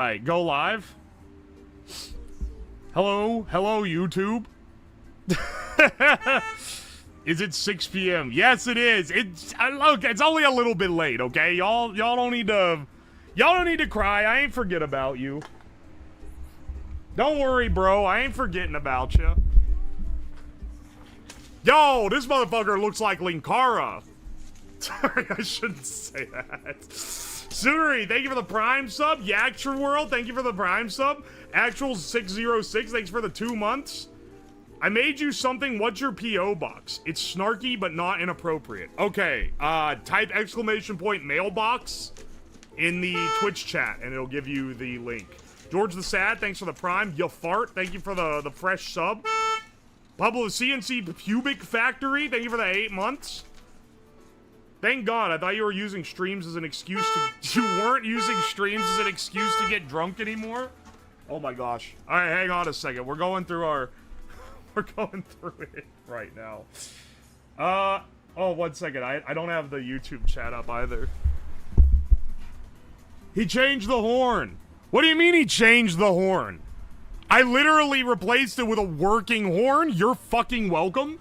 Alright, go live. Hello, YouTube. Is it 6 p.m.? Yes, it is. Look, it's only a little bit late, okay? Y'all don't need to cry. I ain't forget about you. Don't worry, bro. I ain't forgetting about you. Yo, this motherfucker looks like Linkara. Sorry, I shouldn't say that. Suri, thank you for the Prime sub. Yaktra World, thank you for the Prime sub. Actual 606, thanks for the 2 months. I made you something. What's your P.O. box? It's snarky, but not inappropriate. Okay, type exclamation point mailbox in the Twitch chat, and it'll give you the link. George the Sad, thanks for the Prime. You Fart, thank you for the fresh sub. Pablo CNC Pubic Factory, thank you for the 8 months. Thank God, I thought you were using streams as an excuse to... You weren't using streams as an excuse to get drunk anymore? Oh my gosh. Alright, hang on a second. We're going through our... We're going through it right now. Oh, 1 second. I don't have the YouTube chat up either. He changed the horn. What do you mean he changed the horn? I literally replaced it with a working horn? You're fucking welcome?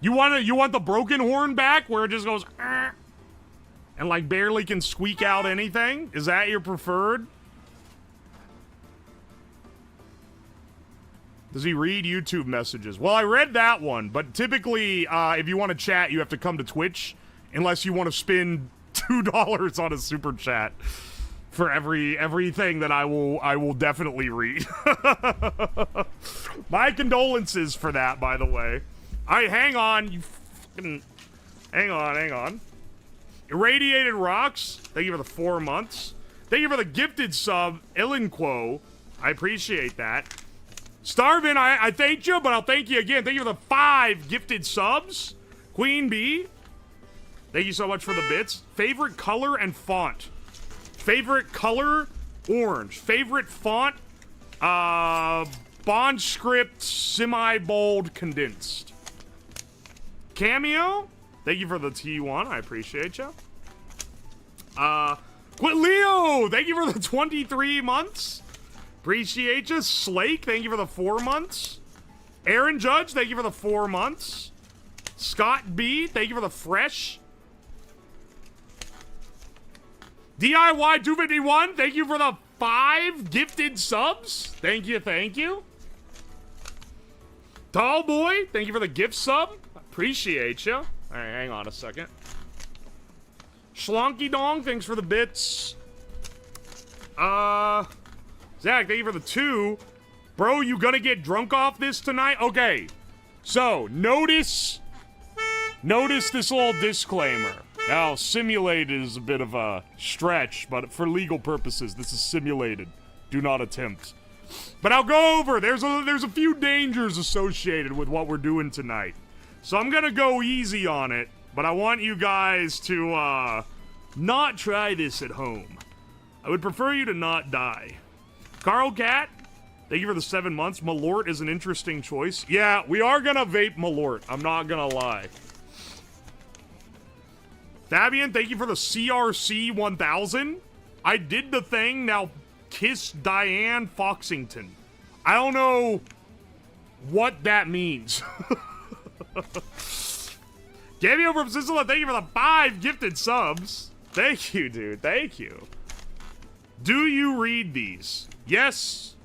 You want the broken horn back where it just goes and like barely can squeak out anything? Is that your preferred? Does he read YouTube messages? Well, I read that one, but typically if you want to chat, you have to come to Twitch unless you want to spend $2 on a super chat for everything that I will definitely read. My condolences for that, by the way. Alright, hang on. You fucking... Hang on. Irradiated Rocks, thank you for the 4 months. Thank you for the gifted sub, Ilinquo. I appreciate that. Starvin, I thanked you, but I'll thank you again. Thank you for the 5 gifted subs. Queen Bee, thank you so much for the bits. Favorite color and font. Favorite color, orange. Favorite font, Bond script, semi-bold, condensed. Cameo, thank you for the T1. I appreciate you. Quit Leo, thank you for the 23 months. Appreciate you. Slake, thank you for the 4 months. Aaron Judge, thank you for the 4 months. Scott B, thank you for the fresh. DIY 251, thank you for the 5 gifted subs. Thank you. Tall Boy, thank you for the gift sub. Appreciate you. All right, hang on a second. Schlonky Dong, thanks for the bits. Zach, thank you for the 2. Bro, you gonna get drunk off this tonight? Okay, so notice this little disclaimer. Now, simulated is a bit of a stretch, but for legal purposes, this is simulated. Do not attempt. But I'll go over. There's a few dangers associated with what we're doing tonight. So I'm gonna go easy on it, but I want you guys to, not try this at home. I would prefer you to not die. Carl Cat, thank you for the 7 months. Malort is an interesting choice. Yeah, we are gonna vape Malort. I'm not gonna lie. Fabian, thank you for the CRC 1000. I did the thing, now kiss Diane Foxington. I don't know what that means. Gabio from Sicily, thank you for the 5 gifted subs. Thank you, dude. Thank you. Do you read these? Yes.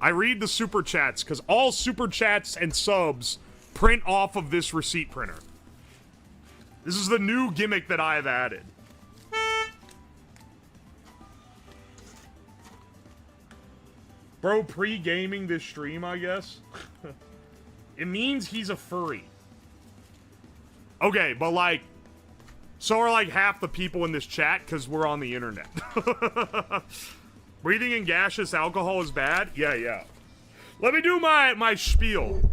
I read the super chats, because all super chats and subs print off of this receipt printer. This is the new gimmick that I have added. Bro, pre-gaming this stream, I guess. It means he's a furry. Okay, but like, so are like half the people in this chat because we're on the internet. Breathing in gaseous alcohol is bad? Yeah. Let me do my spiel.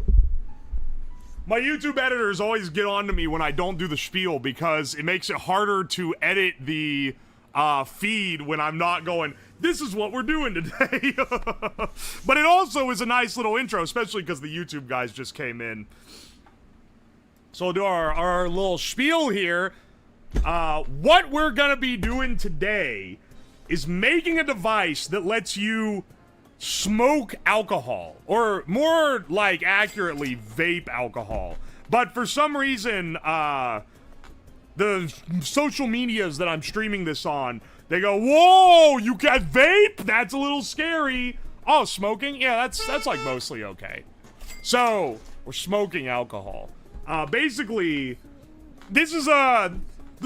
My YouTube editors always get on to me when I don't do the spiel because it makes it harder to edit the feed when I'm not going, this is what we're doing today. But it also is a nice little intro, especially because the YouTube guys just came in. So we'll do our little spiel here. What we're gonna be doing today is making a device that lets you smoke alcohol, or more like accurately vape alcohol. But for some reason, the social medias that I'm streaming this on, they go, whoa, you got vape? That's a little scary. Oh, smoking? Yeah, that's like mostly okay. So, we're smoking alcohol. Basically, this is the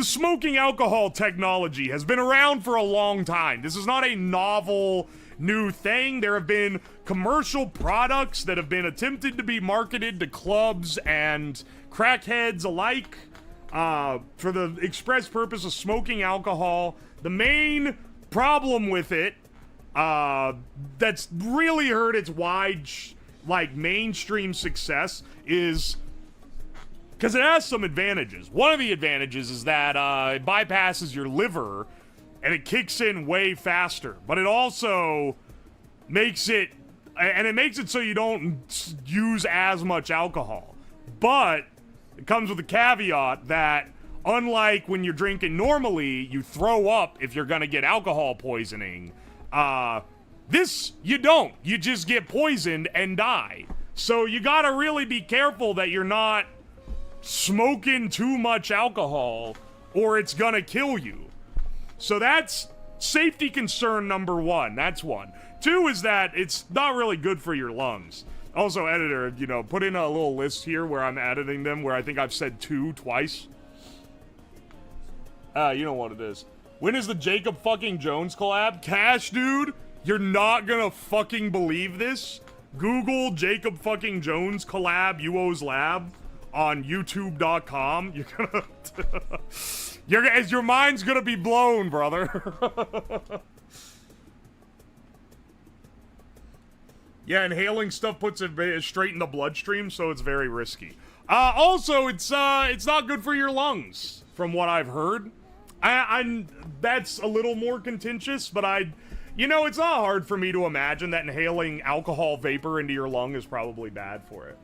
smoking alcohol technology has been around for a long time. This is not a novel new thing. There have been commercial products that have been attempted to be marketed to clubs and crackheads alike for the express purpose of smoking alcohol. The main problem with it that's really hurt its wide mainstream success is because it has some advantages. One of the advantages is that it bypasses your liver and it kicks in way faster, but it also makes it so you don't use as much alcohol. But it comes with a caveat that unlike when you're drinking normally, you throw up if you're gonna get alcohol poisoning. This, you don't. You just get poisoned and die. So you gotta really be careful that you're not smoking too much alcohol or it's gonna kill you. So that's safety concern number one. That's one. Two is that it's not really good for your lungs. Also, editor, you know, put in a little list here where I'm editing them where I think I've said two twice. You know what it is. When is the Jacob fucking Jones collab? Cash, dude, you're not gonna fucking believe this. Google Jacob fucking Jones collab UO's lab on youtube.com. You're gonna your mind's gonna be blown, brother. Yeah, inhaling stuff puts it straight in the bloodstream, so it's very risky. Also, it's not good for your lungs, from what I've heard. That's a little more contentious, but you know, it's not hard for me to imagine that inhaling alcohol vapor into your lung is probably bad for it.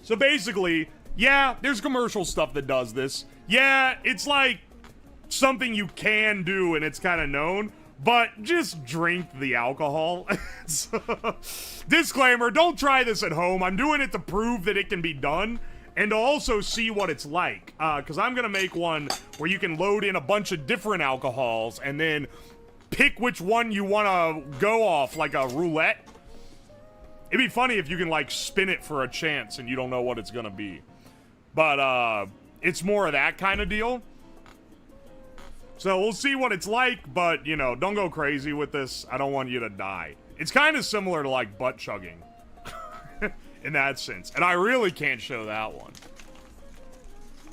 So basically, yeah, there's commercial stuff that does this. Yeah, it's like something you can do and it's kind of known, but just drink the alcohol. Disclaimer, don't try this at home. I'm doing it to prove that it can be done and to also see what it's like. Because I'm going to make one where you can load in a bunch of different alcohols and then pick which one you want to go off, like a roulette. It'd be funny if you can, like, spin it for a chance and you don't know what it's gonna be. But, it's more of that kind of deal. So we'll see what it's like, but, you know, don't go crazy with this. I don't want you to die. It's kind of similar to, like, butt chugging. In that sense. And I really can't show that one.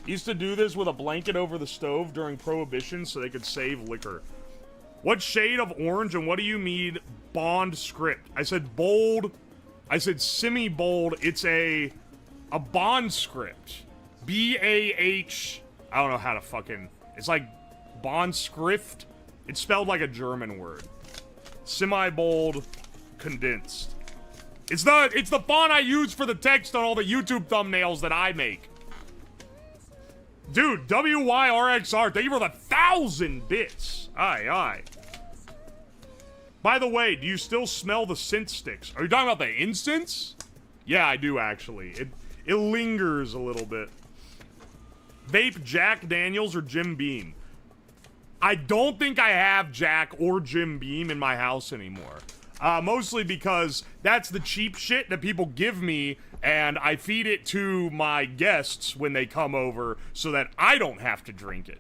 Used to do this with a blanket over the stove during Prohibition so they could save liquor. What shade of orange and what do you mean Bond script? I said bold. I said semi-bold. It's a Bond script. B-A-H. I don't know how to fucking... It's like Bond script. It's spelled like a German word. Semi-bold, condensed. It's the font I use for the text on all the YouTube thumbnails that I make. Dude, WYRXR, thank you for the 1,000 bits. Aye, aye. By the way, do you still smell the scent sticks? Are you talking about the incense? Yeah, I do, actually. It lingers a little bit. Vape Jack Daniels or Jim Beam? I don't think I have Jack or Jim Beam in my house anymore. Mostly because that's the cheap shit that people give me, and I feed it to my guests when they come over so that I don't have to drink it.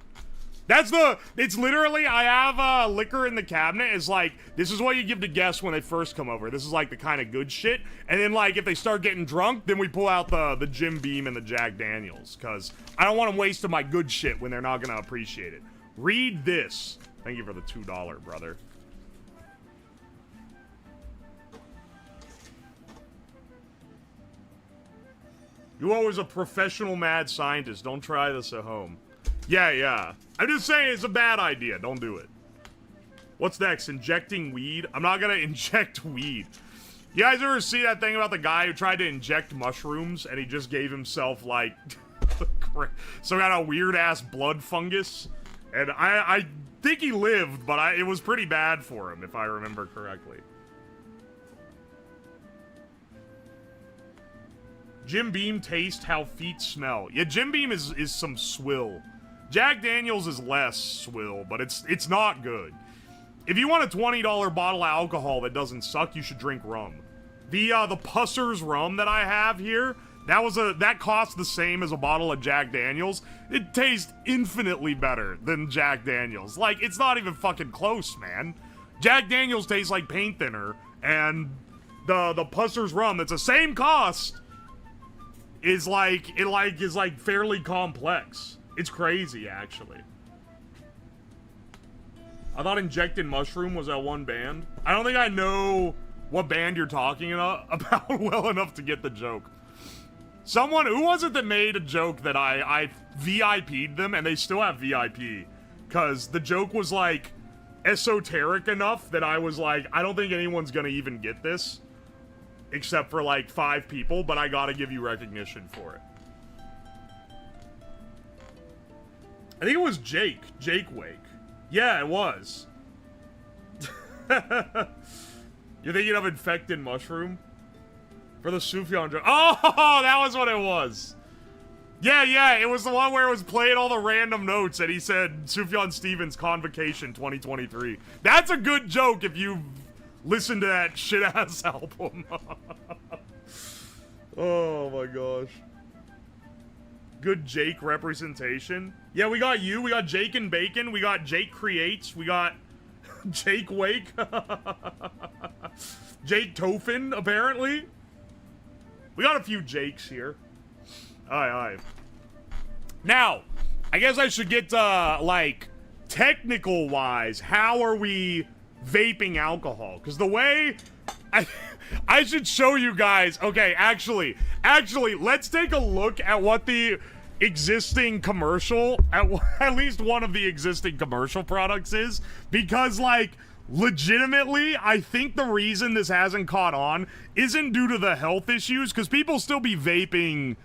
It's literally, I have liquor in the cabinet. It's like, this is what you give to guests when they first come over. This is like the kind of good shit. And then like, if they start getting drunk, then we pull out the Jim Beam and the Jack Daniels. Because I don't want them wasting my good shit when they're not going to appreciate it. Read this. Thank you for the $2, brother. You always a professional mad scientist. Don't try this at home. Yeah. I'm just saying it's a bad idea. Don't do it. What's next? Injecting weed? I'm not gonna inject weed. You guys ever see that thing about the guy who tried to inject mushrooms and he just gave himself, like, some kind of weird-ass blood fungus? And think he lived, but it was pretty bad for him, if I remember correctly. Jim Beam taste how feet smell. Yeah, Jim Beam is some swill. Jack Daniels is less swill, but it's not good. If you want a $20 bottle of alcohol that doesn't suck, you should drink rum. The Pusser's rum that I have here, that costs the same as a bottle of Jack Daniels. It tastes infinitely better than Jack Daniels. Like, it's not even fucking close, man. Jack Daniels tastes like paint thinner, and the Pusser's rum, that's the same cost, is fairly complex. It's crazy, actually. I thought Injected Mushroom was that one band. I don't think I know what band you're talking about well enough to get the joke. Someone, who was it that made a joke that I VIP'd them, and they still have VIP? Because the joke was, like, esoteric enough that I was like, I don't think anyone's gonna even get this. Except for, like, 5 people, but I gotta give you recognition for it. I think it was Jake Wake. Yeah, it was. You're thinking of Infected Mushroom? For the Sufjan joke. Oh, that was what it was. Yeah, it was the one where it was playing all the random notes and he said Sufjan Stevens Convocation 2023. That's a good joke if you listen to that shit-ass album. Oh my gosh. Good Jake representation. Yeah, we got you. We got Jake and Bacon. We got Jake Creates. We got Jake Wake. Jake Tofin, apparently. We got a few Jakes here. Aye. Now, I guess I should get, like, technical-wise, how are we vaping alcohol? Because the way... I should show you guys. Okay, actually, let's take a look at what the existing commercial, at least one of the existing commercial products is. Because, like, legitimately, I think the reason this hasn't caught on isn't due to the health issues, because people still be vaping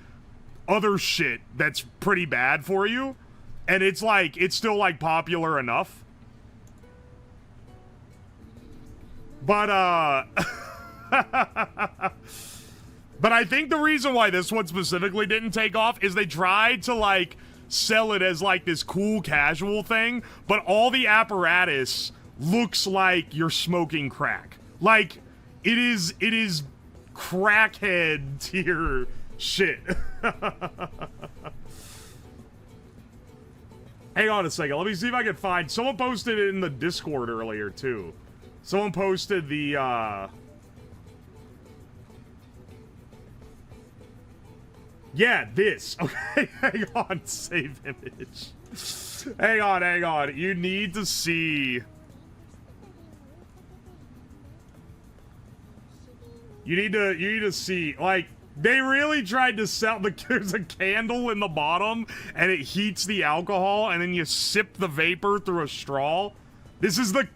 other shit that's pretty bad for you. And it's like, it's still, like, popular enough. But, but I think the reason why this one specifically didn't take off is they tried to, like, sell it as, like, this cool casual thing, but all the apparatus looks like you're smoking crack. Like, it is crackhead tier shit. Hang on a second, let me see if I can find... Someone posted it in the Discord earlier, too. Someone posted the, yeah, this. Okay, hang on, save image. Hang on. You need to see... You need to see, like, they really tried to sell there's a candle in the bottom, and it heats the alcohol, and then you sip the vapor through a straw. This is the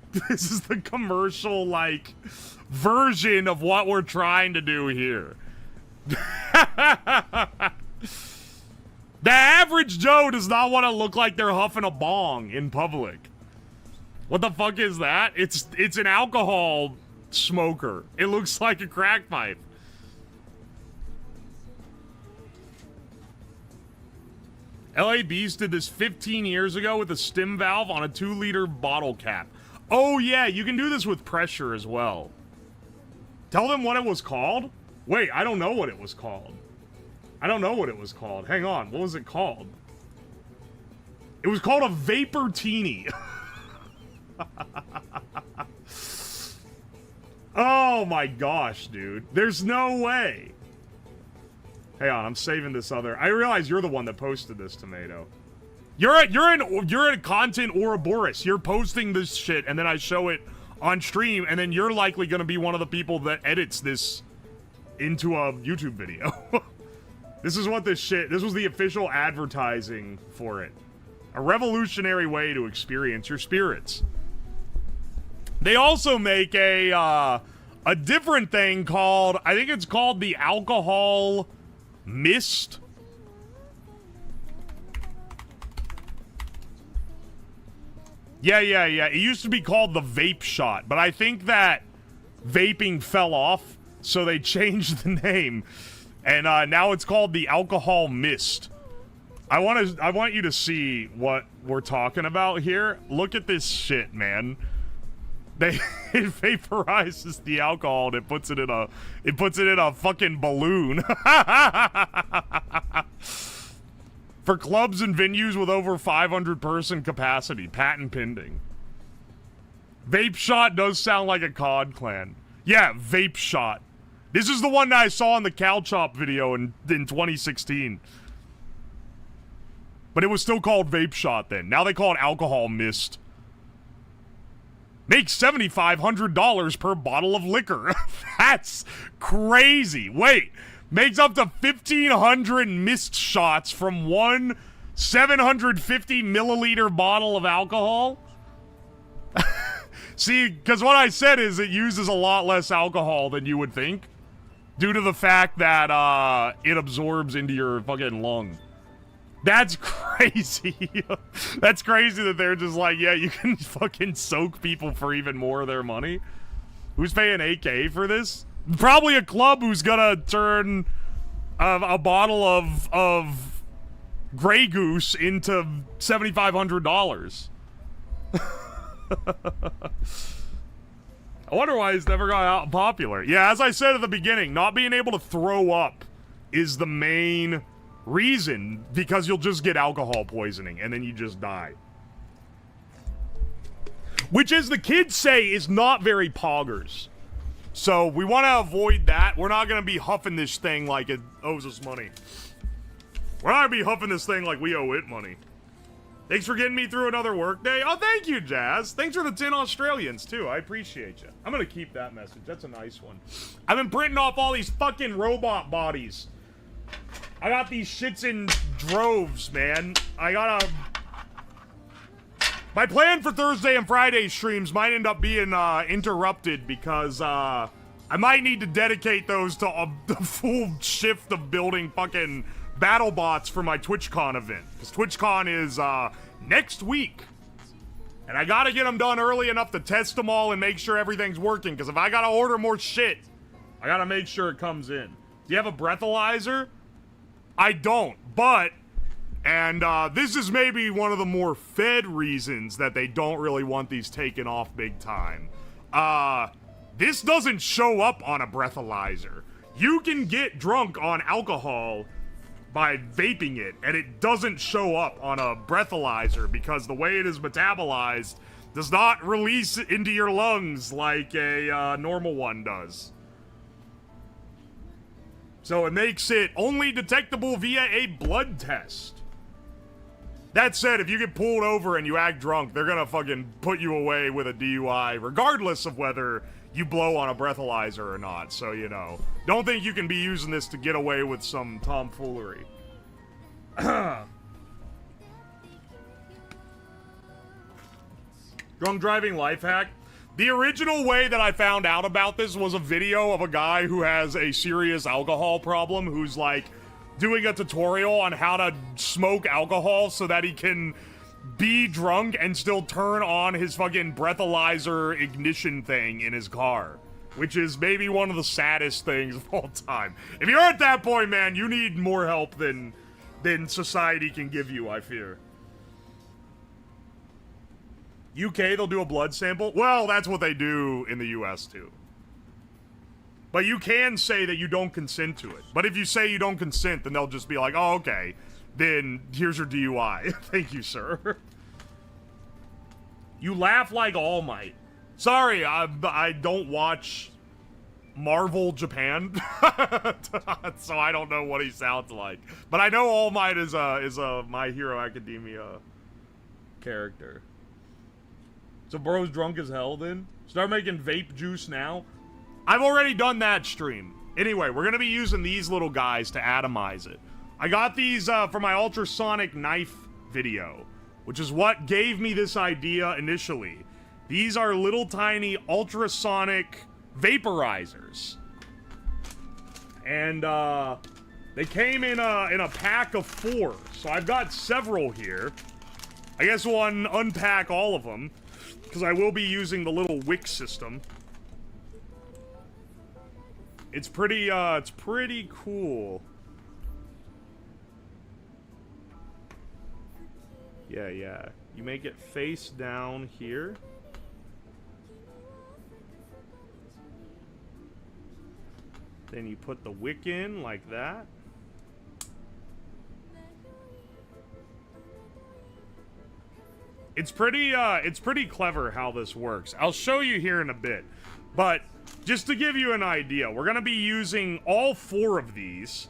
commercial, like, version of what we're trying to do here. The average Joe does not want to look like they're huffing a bong in public. What the fuck is that? It's an alcohol smoker. It looks like a crack pipe. LA Beast did this 15 years ago with a stem valve on a 2-liter bottle cap. Oh yeah, you can do this with pressure as well. Tell them what it was called? Wait, I don't know what it was called. Hang on, what was it called? It was called a Vaportini. Oh my gosh, dude. There's no way. Hang on, I'm saving this other... I realize you're the one that posted this, Tomato. You're a content Ouroboros. You're posting this shit, and then I show it on stream, and then you're likely gonna be one of the people that edits this into a YouTube video. This is what this was the official advertising for it. A revolutionary way to experience your spirits. They also make a different thing called... I think it's called the alcohol... mist. Yeah. It used to be called the vape shot, but I think that vaping fell off, so they changed the name, and now it's called the alcohol mist. I want you to see what we're talking about here. Look at this shit, man. It vaporizes the alcohol and it puts it in a fucking balloon. For clubs and venues with over 500 person capacity, patent pending. Vape shot does sound like a COD clan. Yeah, vape shot. This is the one that I saw in the Cow Chop video in 2016. But it was still called vape shot then. Now they call it alcohol mist. Make $7,500 per bottle of liquor. That's crazy. Wait, makes up to 1,500 mist shots from one 750 milliliter bottle of alcohol? See, because what I said is it uses a lot less alcohol than you would think, due to the fact that it absorbs into your fucking lung. That's crazy. That's crazy that they're just like, yeah, you can fucking soak people for even more of their money. Who's paying $8K for this? Probably a club who's gonna turn a bottle of Grey Goose into $7,500. I wonder why it's never got out popular. Yeah, as I said at the beginning, not being able to throw up is the main reason, because you'll just get alcohol poisoning and then you just die. Which, as the kids say, is not very poggers. So we want to avoid that. We're not going to be huffing this thing like it owes us money. We're not going to be huffing this thing like we owe it money. Thanks for getting me through another work day. Oh, thank you, Jazz. Thanks for the 10 Australians, too. I appreciate you. I'm going to keep that message. That's a nice one. I've been printing off all these fucking robot bodies. I got these shits in droves, man. My plan for Thursday and Friday streams might end up being interrupted because I might need to dedicate those to the full shift of building fucking battle bots for my TwitchCon event. Because TwitchCon is next week. And I gotta get them done early enough to test them all and make sure everything's working. Because if I gotta order more shit, I gotta make sure it comes in. Do you have a breathalyzer? I don't, but, and this is maybe one of the more fed reasons that they don't really want these taken off big time. This doesn't show up on a breathalyzer. You can get drunk on alcohol by vaping it, and it doesn't show up on a breathalyzer because the way it is metabolized does not release into your lungs like a normal one does. So it makes it only detectable via a blood test. That said, if you get pulled over and you act drunk, they're gonna fucking put you away with a DUI, regardless of whether you blow on a breathalyzer or not. So, you know, don't think you can be using this to get away with some tomfoolery. Drunk driving life hack. The original way that I found out about this was a video of a guy who has a serious alcohol problem, who's like doing a tutorial on how to smoke alcohol so that he can be drunk and still turn on his fucking breathalyzer ignition thing in his car, which is maybe one of the saddest things of all time. If you're at that point, man, you need more help than society can give you, I fear. UK, they'll do a blood sample? Well, that's what they do in the US, too. But you can say that you don't consent to it. But if you say you don't consent, then they'll just be like, oh, okay, then here's your DUI. Thank you, sir. You laugh like All Might. Sorry, I don't watch Marvel Japan, so I don't know what he sounds like. But I know All Might is a My Hero Academia character. So bro's drunk as hell then? Start making vape juice now? I've already done that stream. Anyway, we're gonna be using these little guys to atomize it. I got these for my ultrasonic knife video, which is what gave me this idea initially. These are little tiny ultrasonic vaporizers. And they came in a pack of 4. So I've got several here. I guess we'll unpack all of them, because I will be using the little wick system. It's pretty cool. Yeah. You make it face down here. Then you put the wick in like that. It's pretty clever how this works. I'll show you here in a bit. But just to give you an idea, we're gonna be using all 4 of these.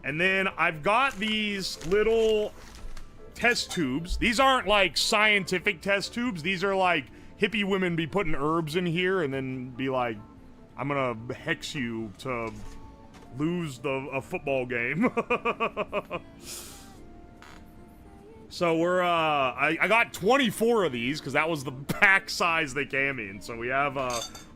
And then I've got these little test tubes. These aren't like scientific test tubes. These are like hippie women be putting herbs in here and then be like, I'm gonna hex you to lose a football game. So we're, I got 24 of these, because that was the pack size they came in. So we have,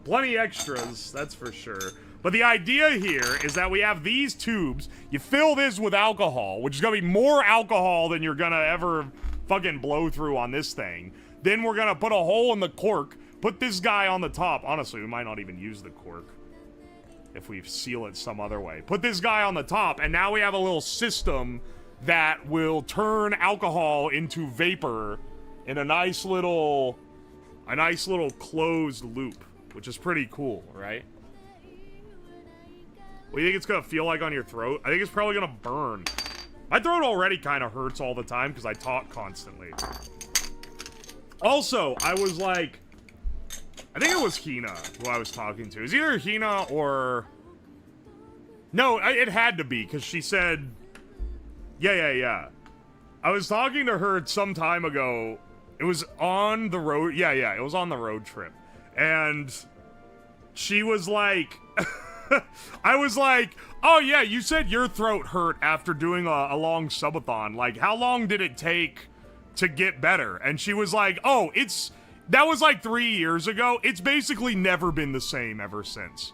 plenty extras, that's for sure. But the idea here is that we have these tubes. You fill this with alcohol, which is gonna be more alcohol than you're gonna ever fucking blow through on this thing. Then we're gonna put a hole in the cork, put this guy on the top. Honestly, we might not even use the cork if we seal it some other way. Put this guy on the top, and now we have a little system that will turn alcohol into vapor in a nice little closed loop, which is pretty cool, right? What do you think it's gonna feel like on your throat? I think it's probably gonna burn. My throat already kind of hurts all the time because I talk constantly. Also, I was like, I think it was Hina who I was talking to. It was either Hina or... No, it had to be, because she said... Yeah. I was talking to her some time ago. It was on the road. Yeah, it was on the road trip. And she was like... I was like, oh yeah, you said your throat hurt after doing a long subathon. Like, how long did it take to get better? And she was like, oh, that was like 3 years ago. It's basically never been the same ever since.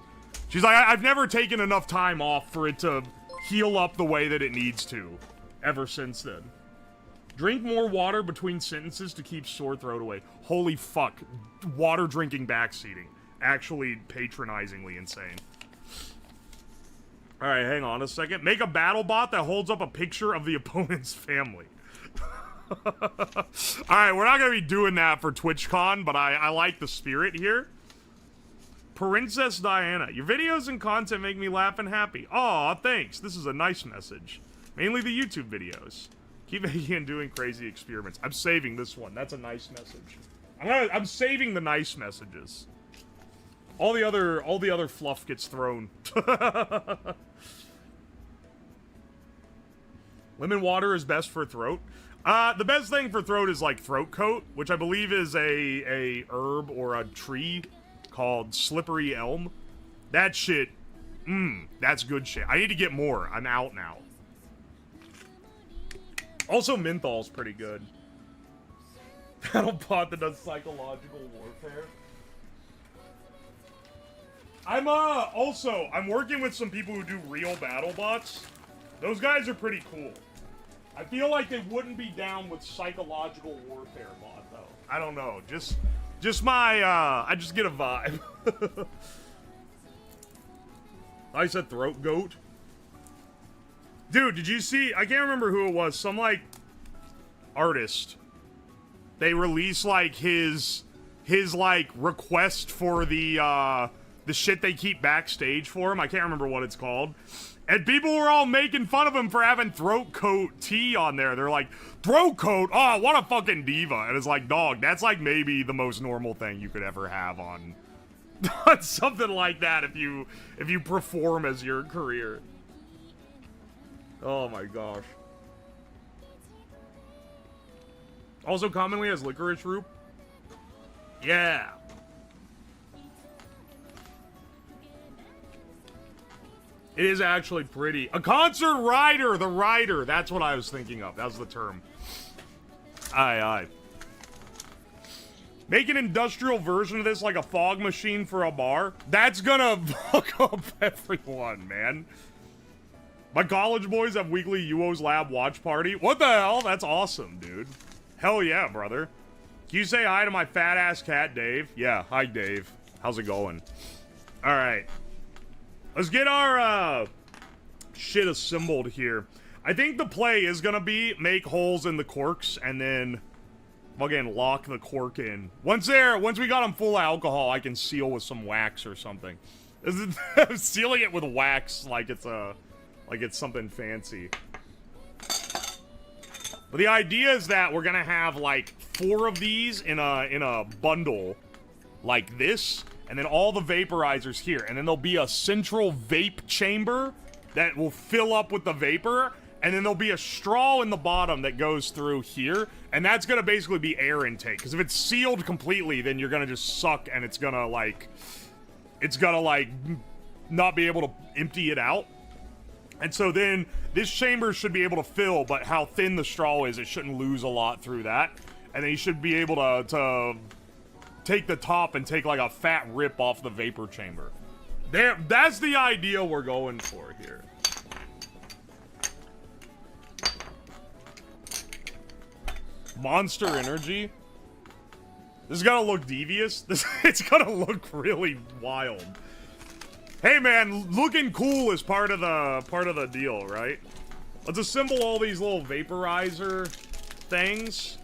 She's like, I've never taken enough time off for it to heal up the way that it needs to ever since then. Drink more water between sentences to keep sore throat away. Holy fuck. Water drinking backseating. Actually patronizingly insane. Alright, hang on a second. Make a battle bot that holds up a picture of the opponent's family. Alright, we're not gonna be doing that for TwitchCon, but I like the spirit here. Princess Diana, your videos and content make me laugh and happy. Aw, thanks. This is a nice message. Mainly the YouTube videos. Keep making and doing crazy experiments. I'm saving this one. That's a nice message. I'm saving the nice messages. All the other fluff gets thrown. Lemon water is best for throat. The best thing for throat is like throat coat, which I believe is a herb or a tree called slippery elm. That shit, that's good shit. I need to get more. I'm out now. Also, menthol's pretty good. Battle bot that does psychological warfare. I'm working with some people who do real battle bots. Those guys are pretty cool. I feel like they wouldn't be down with psychological warfare bot, though. I don't know. Just my, I just get a vibe. I said throat goat. Dude, did you see? I can't remember who it was. Some, like, artist. They released, like, his like, request for the shit they keep backstage for him. I can't remember what it's called. And people were all making fun of him for having throat coat tea on there. They're like, throat coat? Oh, what a fucking diva. And it's like, dog, that's like maybe the most normal thing you could ever have on something like that if you perform as your career. Oh my gosh. Also commonly as licorice root. Yeah. It is actually pretty. A concert rider, the rider. That's what I was thinking of. That was the term. Aye. Make an industrial version of this like a fog machine for a bar. That's gonna fuck up everyone, man. My college boys have weekly UO's Lab watch party. What the hell? That's awesome, dude. Hell yeah, brother. Can you say hi to my fat ass cat, Dave? Yeah, hi, Dave. How's it going? All right. Let's get our shit assembled here. I think the play is gonna be make holes in the corks and then fucking lock the cork in. Once we got them full of alcohol, I can seal with some wax or something. Sealing it with wax like it's something fancy. But the idea is that we're gonna have like 4 of these in a bundle like this, and then all the vaporizers here, and then there'll be a central vape chamber that will fill up with the vapor, and then there'll be a straw in the bottom that goes through here, and that's gonna basically be air intake. Because if it's sealed completely, then you're gonna just suck, and it's gonna not be able to empty it out. And so then this chamber should be able to fill, but how thin the straw is, it shouldn't lose a lot through that. And then you should be able to take the top and take like a fat rip off the vapor chamber. There, that's the idea we're going for here. Monster Energy. This is gonna look devious. It's gonna look really wild. Hey man, looking cool is part of the deal, right? Let's assemble all these little vaporizer things.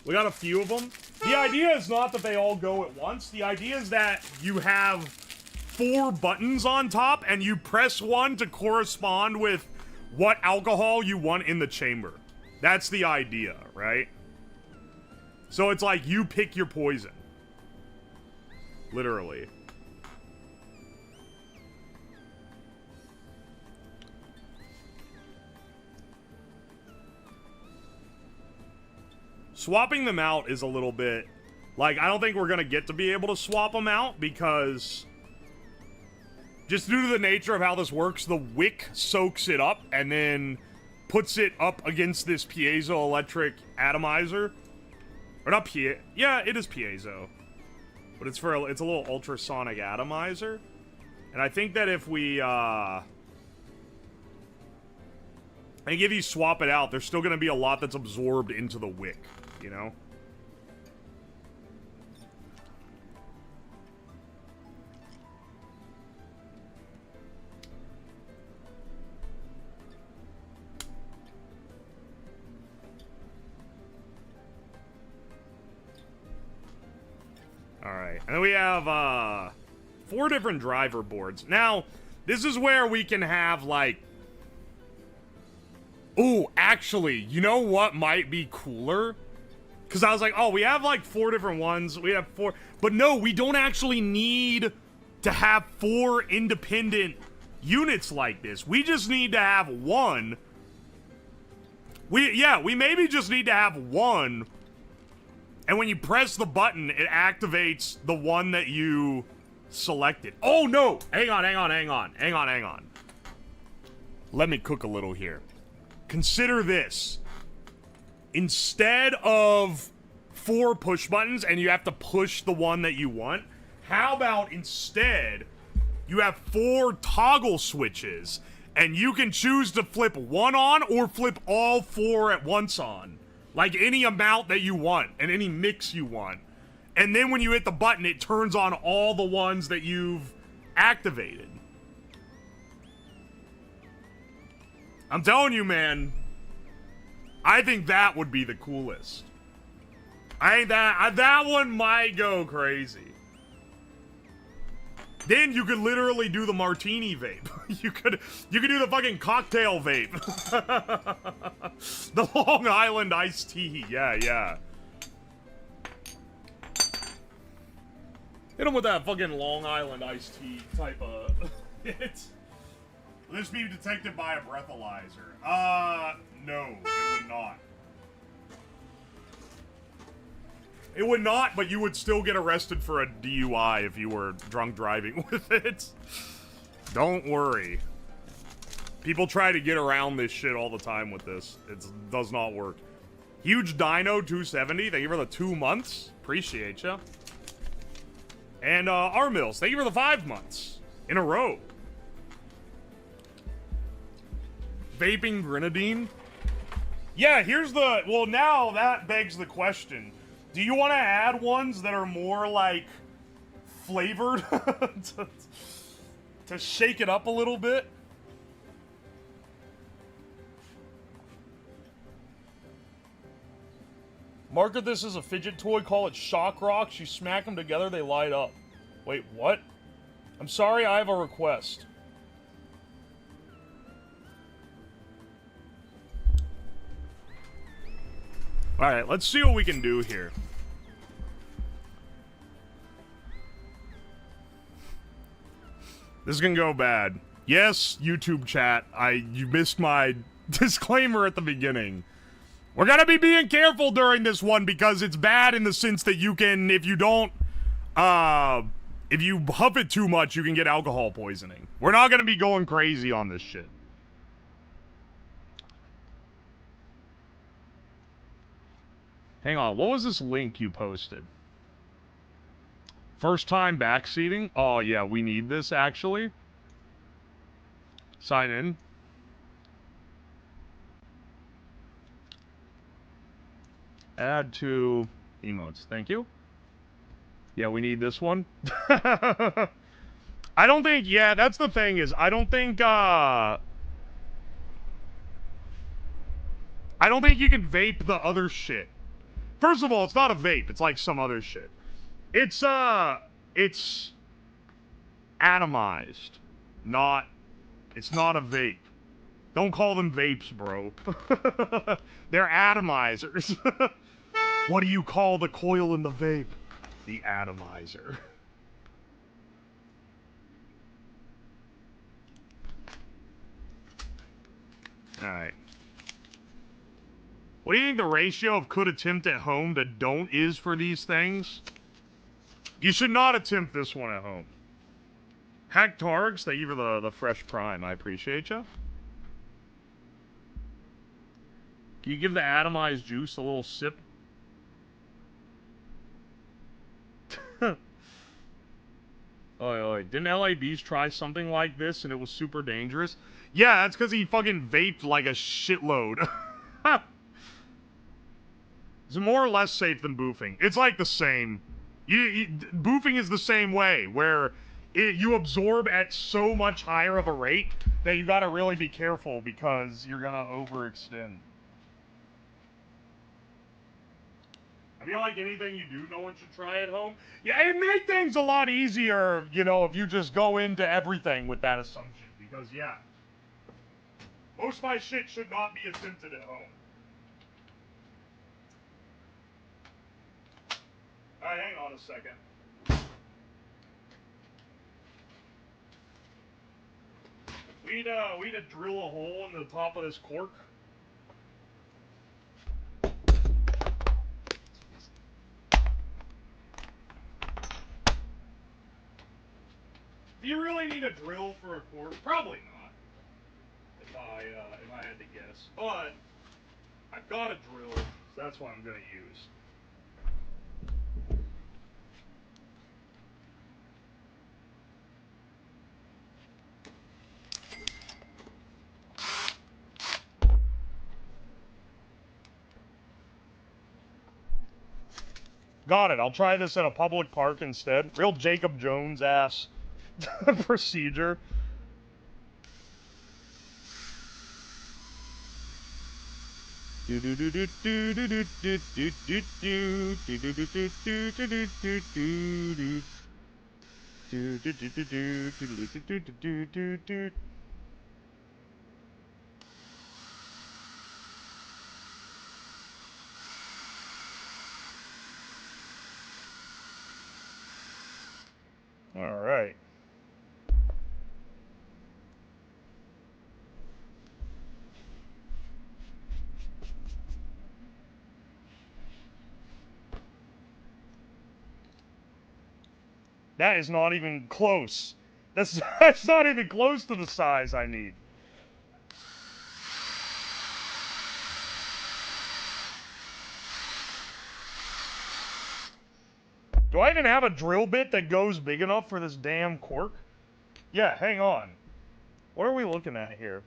We got a few of them. The idea is not that they all go at once. The idea is that you have 4 buttons on top and you press one to correspond with what alcohol you want in the chamber. That's the idea, right? So it's like you pick your poison. Literally. Swapping them out is a little bit... Like, I don't think we're gonna get to be able to swap them out because... Just due to the nature of how this works, the wick soaks it up and then puts it up against this piezoelectric atomizer. Or not yeah, it is piezo. But it's a little ultrasonic atomizer. And I think that if we, I think if you swap it out, there's still gonna be a lot that's absorbed into the wick, you know? Alright, and then we have, 4 different driver boards. Now, this is where we can have, like... Ooh, actually, you know what might be cooler? Because I was like, oh, we have, like, 4 different ones. We have 4... But no, we don't actually need to have 4 independent units like this. We just need to have one. We maybe just need to have one. And when you press the button, it activates the one that you selected. Oh, no! Hang on. Let me cook a little here. Consider this. Instead of 4 push buttons and you have to push the one that you want, how about instead you have 4 toggle switches and you can choose to flip one on or flip all 4 at once on. Like any amount that you want and any mix you want. And then when you hit the button, it turns on all the ones that you've activated. I'm telling you, man. I think that would be the coolest. I think that one might go crazy. Then you could literally do the martini vape. You could do the fucking cocktail vape. The Long Island iced tea. Yeah. Hit him with that fucking Long Island iced tea type of hit. Will this be detected by a breathalyzer? No, it would not. It would not, but you would still get arrested for a DUI if you were drunk driving with it. Don't worry. People try to get around this shit all the time with this. It does not work. Huge Dino 270, thank you for the 2 months. Appreciate ya. And R-Mills, thank you for the 5 months in a row. Vaping grenadine? Yeah, here's the... Well, now that begs the question. Do you want to add ones that are more, like, flavored? to shake it up a little bit? Market this as a fidget toy, call it Shock Rocks. You smack them together, they light up. Wait, what? I'm sorry, I have a request. Alright, let's see what we can do here. This is gonna go bad. Yes, YouTube chat, you missed my disclaimer at the beginning. We're gonna be being careful during this one because it's bad in the sense that you can, if you don't, if you huff it too much, you can get alcohol poisoning. We're not gonna be going crazy on this shit. Hang on, what was this link you posted? First time backseating? Oh yeah, we need this actually. Sign in. Add to emotes, thank you. Yeah, we need this one. I don't think, yeah, that's the thing is, I don't think you can vape the other shit. First of all, it's not a vape. It's like some other shit. It's atomized. It's not a vape. Don't call them vapes, bro. They're atomizers. What do you call the coil in the vape? The atomizer. Alright. What do you think the ratio of could attempt at home to don't is for these things? You should not attempt this one at home. Hack Targs, thank you for the fresh prime. I appreciate you. Can you give the atomized juice a little sip? Oi. Didn't LABs try something like this and it was super dangerous? Yeah, that's because he fucking vaped like a shitload. It's more or less safe than boofing. It's like the same. Boofing is the same way, where you absorb at so much higher of a rate that you gotta really be careful because you're gonna overextend. I feel like anything you do, no one should try at home. Yeah, it made things a lot easier, you know, if you just go into everything with that assumption. Because, yeah, most of my shit should not be attempted at home. Alright, hang on a second. We need to drill a hole in the top of this cork. Do you really need a drill for a cork? Probably not. If I had to guess. But I've got a drill, so that's what I'm gonna use. Got it. I'll try this at a public park instead. Real Jacob Jones ass procedure. All right. That is not even close. That's not even close to the size I need. Do I even have a drill bit that goes big enough for this damn cork? Yeah, hang on. What are we looking at here?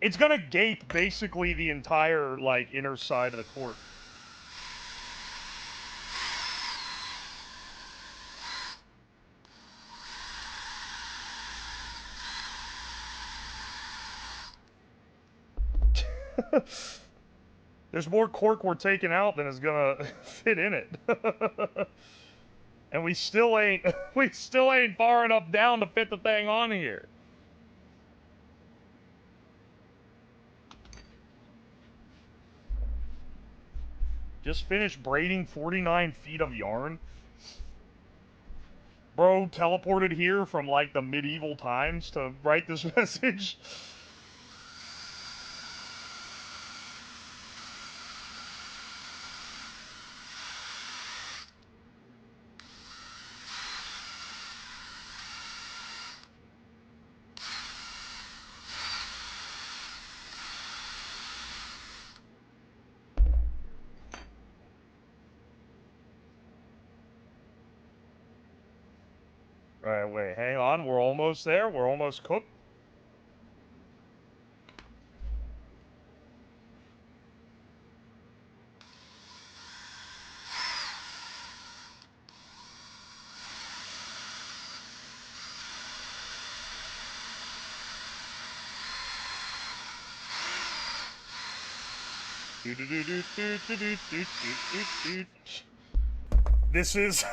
It's gonna gape basically the entire, like, inner side of the court. There's more cork we're taking out than is gonna fit in it. And we still ain't far enough down to fit the thing on here. Just finished braiding 49 feet of yarn. Bro teleported here from like the medieval times to write this message. Alright, wait, hang on. We're almost there. We're almost cooked. This is...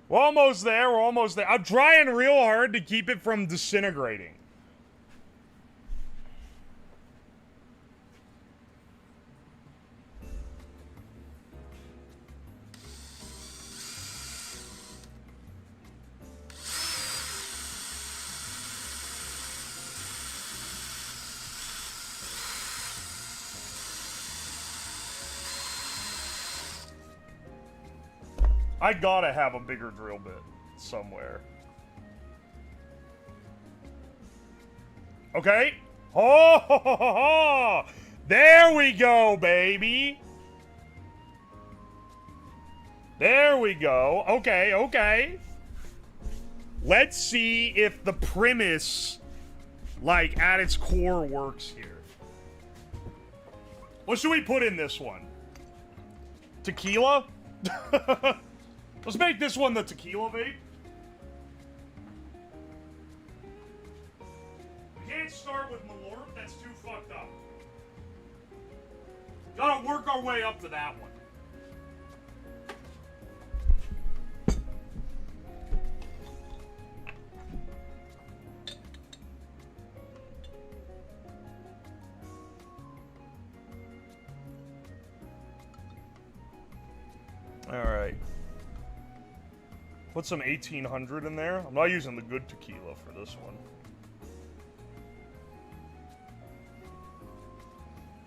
We're almost there. We're almost there. I'm trying real hard to keep it from disintegrating. I gotta have a bigger drill bit somewhere. Okay. Oh, ho, ho, ho, ho. There we go, baby. There we go. Okay, okay. Let's see if the premise, like, at its core works here. What should we put in this one? Tequila? Let's make this one the tequila vape. We can't start with Malort, that's too fucked up. Gotta work our way up to that one. Alright. Put some 1800 in there. I'm not using the good tequila for this one.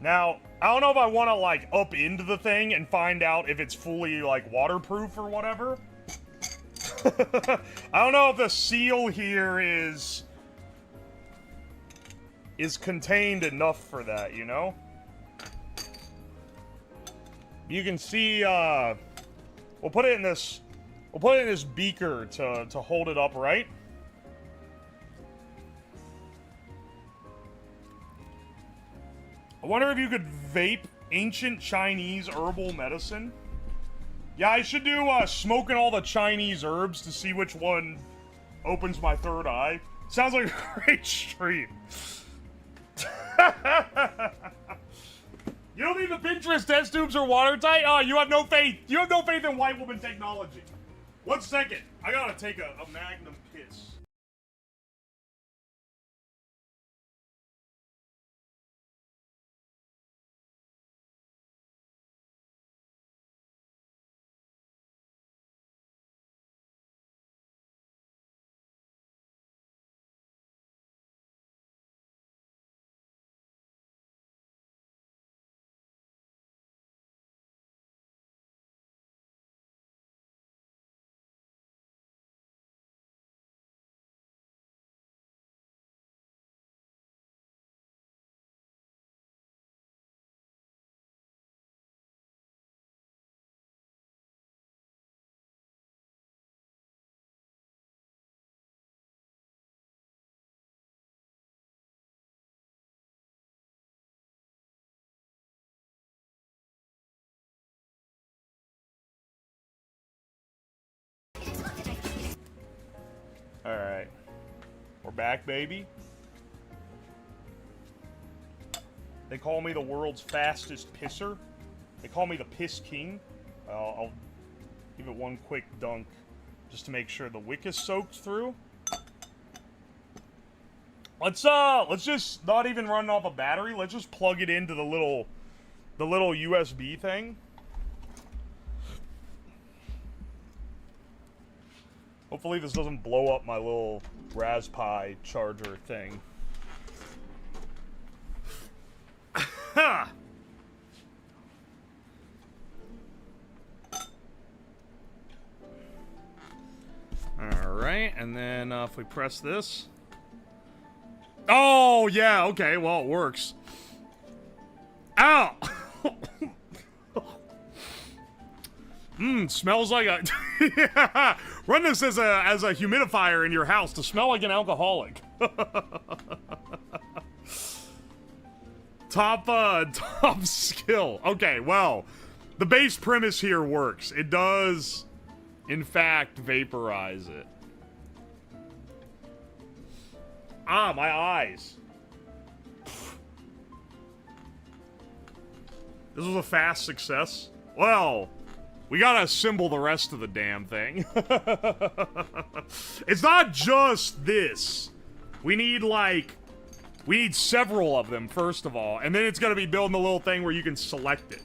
Now, I don't know if I want to, like, up into the thing and find out if it's fully, like, waterproof or whatever. I don't know if the seal here is contained enough for that, you know? You can see, we'll put it in this beaker to hold it upright. I wonder if you could vape ancient Chinese herbal medicine. Yeah, I should do smoking all the Chinese herbs to see which one opens my third eye. Sounds like a great stream. You don't think the Pinterest test tubes are watertight? Oh, you have no faith. You have no faith in white woman technology. 1 second. I gotta take a Magnum piss. Alright. We're back, baby. They call me the world's fastest pisser. They call me the Piss King. I'll give it one quick dunk just to make sure the wick is soaked through. Let's just not even run off a battery. Let's just plug it into the little USB thing. Hopefully this doesn't blow up my little Raspberry charger thing. Ha! Alright, and then if we press this. Oh, yeah, okay, well, it works. Ow! Smells like a... Yeah. Run this as a humidifier in your house to smell like an alcoholic. Top skill. Okay, well, the base premise here works. It does, in fact, vaporize it. Ah, my eyes. This was a fast success. Well, we gotta assemble the rest of the damn thing. It's not just this. We need several of them, first of all. And then it's gonna be building a little thing where you can select it.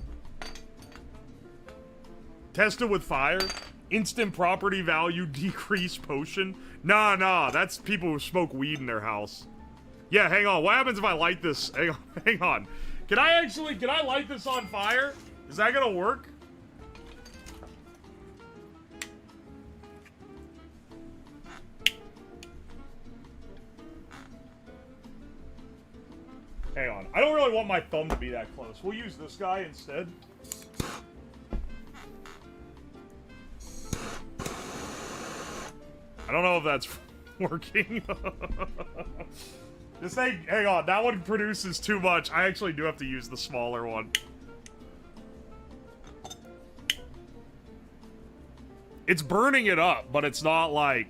Test it with fire. Instant property value decrease potion. Nah, that's people who smoke weed in their house. Yeah, hang on. What happens if I light this? Hang on. Can I light this on fire? Is that gonna work? Hang on. I don't really want my thumb to be that close. We'll use this guy instead. I don't know if that's working. This thing, hang on, that one produces too much. I actually do have to use the smaller one. It's burning it up, but it's not, like,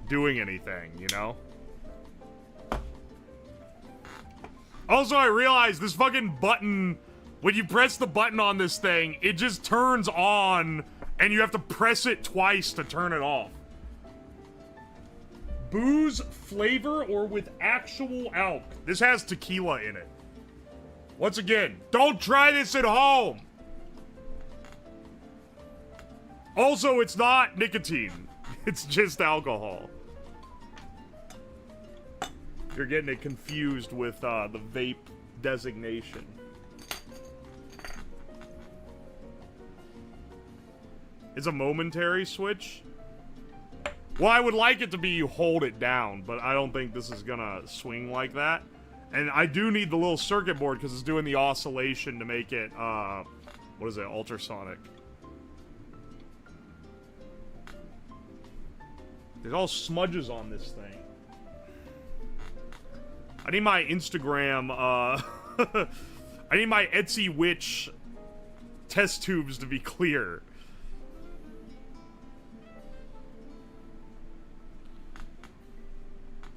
doing anything, you know? Also, I realized this fucking button, when you press the button on this thing, it just turns on, and you have to press it twice to turn it off. Booze, flavor, or with actual alk. This has tequila in it. Once again, don't try this at home! Also, it's not nicotine. It's just alcohol. You're getting it confused with the vape designation. It's a momentary switch. Well, I would like it to be you hold it down, but I don't think this is gonna swing like that. And I do need the little circuit board because it's doing the oscillation to make it, what is it, ultrasonic. There's all smudges on this thing. I need my Instagram, I need my Etsy witch test tubes to be clear.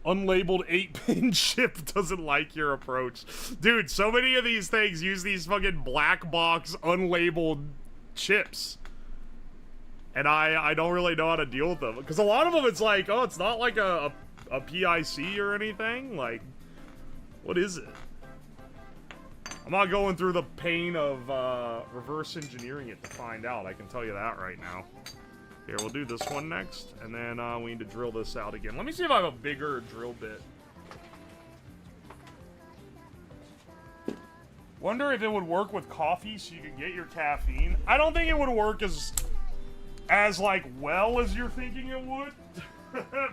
Unlabeled 8-pin chip doesn't like your approach. Dude, so many of these things use these fucking black box unlabeled chips. And I don't really know how to deal with them. Because a lot of them, it's like, oh, it's not like a PIC or anything. Like, what is it? I'm not going through the pain of reverse engineering it to find out. I can tell you that right now. Here, we'll do this one next, and then we need to drill this out again. Let me see if I have a bigger drill bit. Wonder if it would work with coffee so you can get your caffeine. I don't think it would work as like, well as you're thinking it would,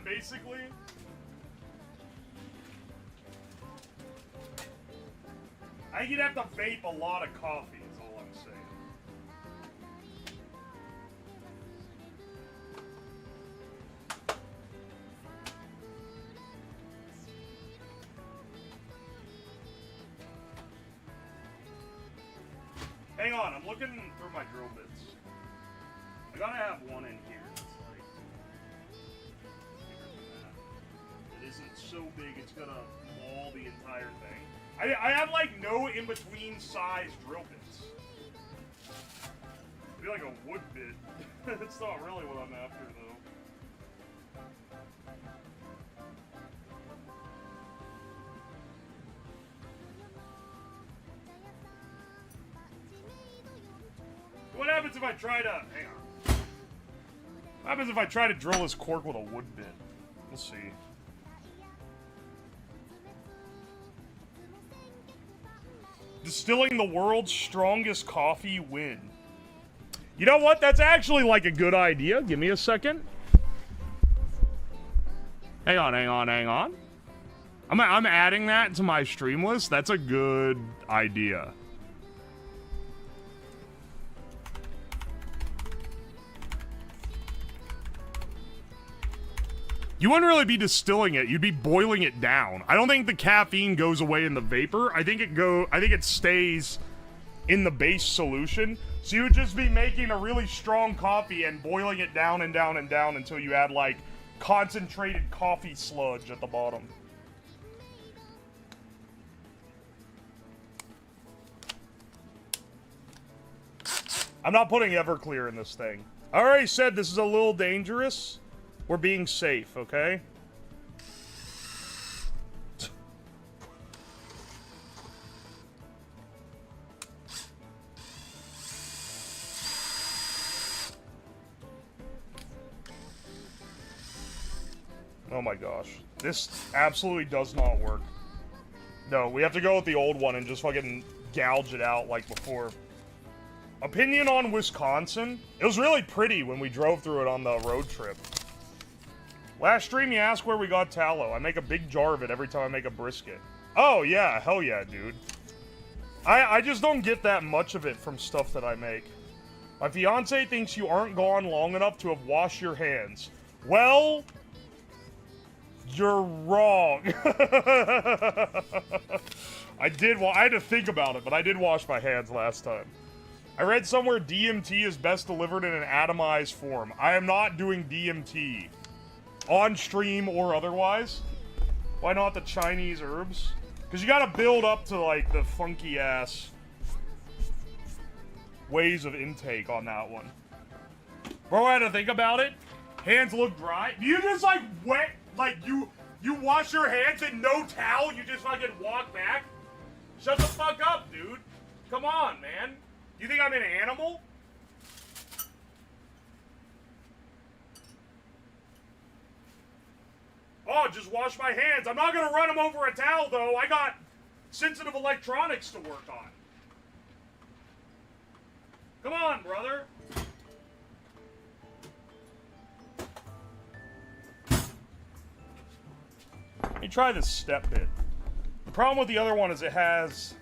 basically. I think you'd have to vape a lot of coffee, is all I'm saying. Hang on, I'm looking through my drill bits. I gotta have one in here that's like... isn't so big it's gonna maul the entire thing. I have like no in-between size drill bits. It'd be like a wood bit. That's not really what I'm after though. What happens if I try to... Hang on. What happens if I try to drill this cork with a wood bit? We'll see. Distilling the world's strongest coffee win. You know what? That's actually like a good idea. Give me a second. Hang on. I'm adding that to my stream list. That's a good idea. You wouldn't really be distilling it. You'd be boiling it down. I don't think the caffeine goes away in the vapor. I think it stays in the base solution. So you would just be making a really strong coffee and boiling it down and down and down until you add like concentrated coffee sludge at the bottom. I'm not putting Everclear in this thing. I already said this is a little dangerous. We're being safe, okay? Oh my gosh. This absolutely does not work. No, we have to go with the old one and just fucking gouge it out like before. Opinion on Wisconsin? It was really pretty when we drove through it on the road trip. Last stream, you asked where we got tallow. I make a big jar of it every time I make a brisket. Oh, yeah. Hell yeah, dude. I just don't get that much of it from stuff that I make. My fiance thinks you aren't gone long enough to have washed your hands. Well, you're wrong. I had to think about it, but I did wash my hands last time. I read somewhere DMT is best delivered in an atomized form. I am not doing DMT. On stream or otherwise. Why not the Chinese herbs? Because you gotta build up to, like, the funky-ass ways of intake on that one. Bro, I had to think about it. Hands look dry. Do you just, like, wet, like, you wash your hands and no towel? You just fucking walk back? Shut the fuck up, dude. Come on, man. You think I'm an animal? Oh, just wash my hands. I'm not gonna run them over a towel, though. I got sensitive electronics to work on. Come on, brother. Let me try this step bit. The problem with the other one is it has,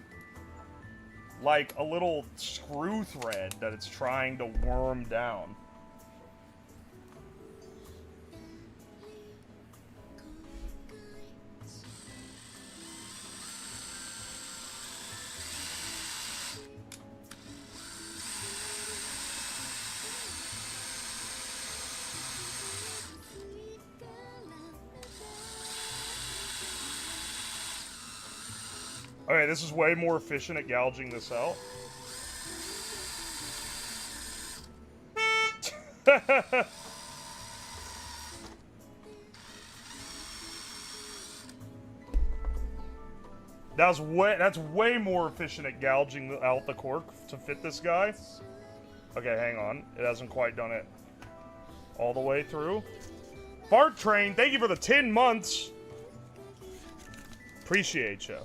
like, a little screw thread that it's trying to worm down. Okay, this is way more efficient at gouging this out. That's way more efficient at gouging out the cork to fit this guy. Okay, hang on. It hasn't quite done it all the way through. Fart Train, thank you for the 10 months. Appreciate you.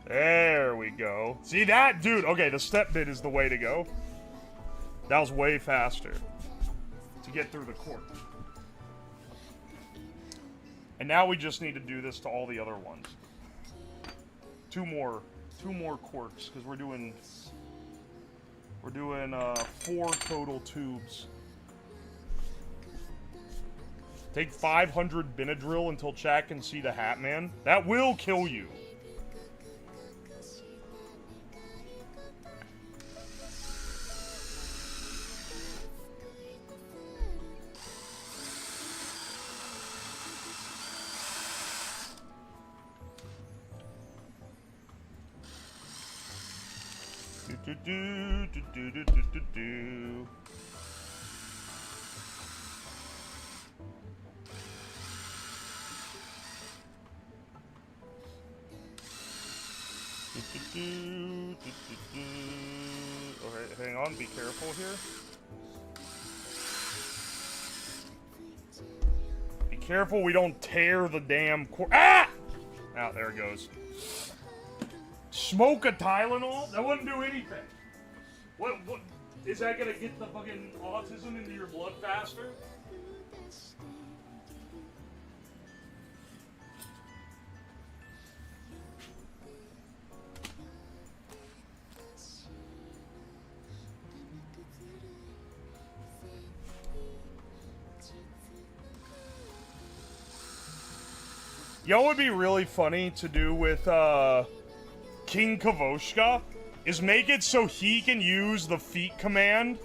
There we go. See that? Dude, okay, the step bit is the way to go. That was way faster to get through the cork. And now we just need to do this to all the other ones. 2 more 2 more quarks, because we're doing 4 total tubes. Take 500 Benadryl until chat can see the Hat Man. That will kill you. Do. Okay, hang on, be careful here. Be careful we don't tear the damn Ah! Ah, there it goes. Smoke a Tylenol? That wouldn't do anything. What is that gonna get the fucking autism into your blood faster? You know what would be really funny to do with King Kavoshka is make it so he can use the feet command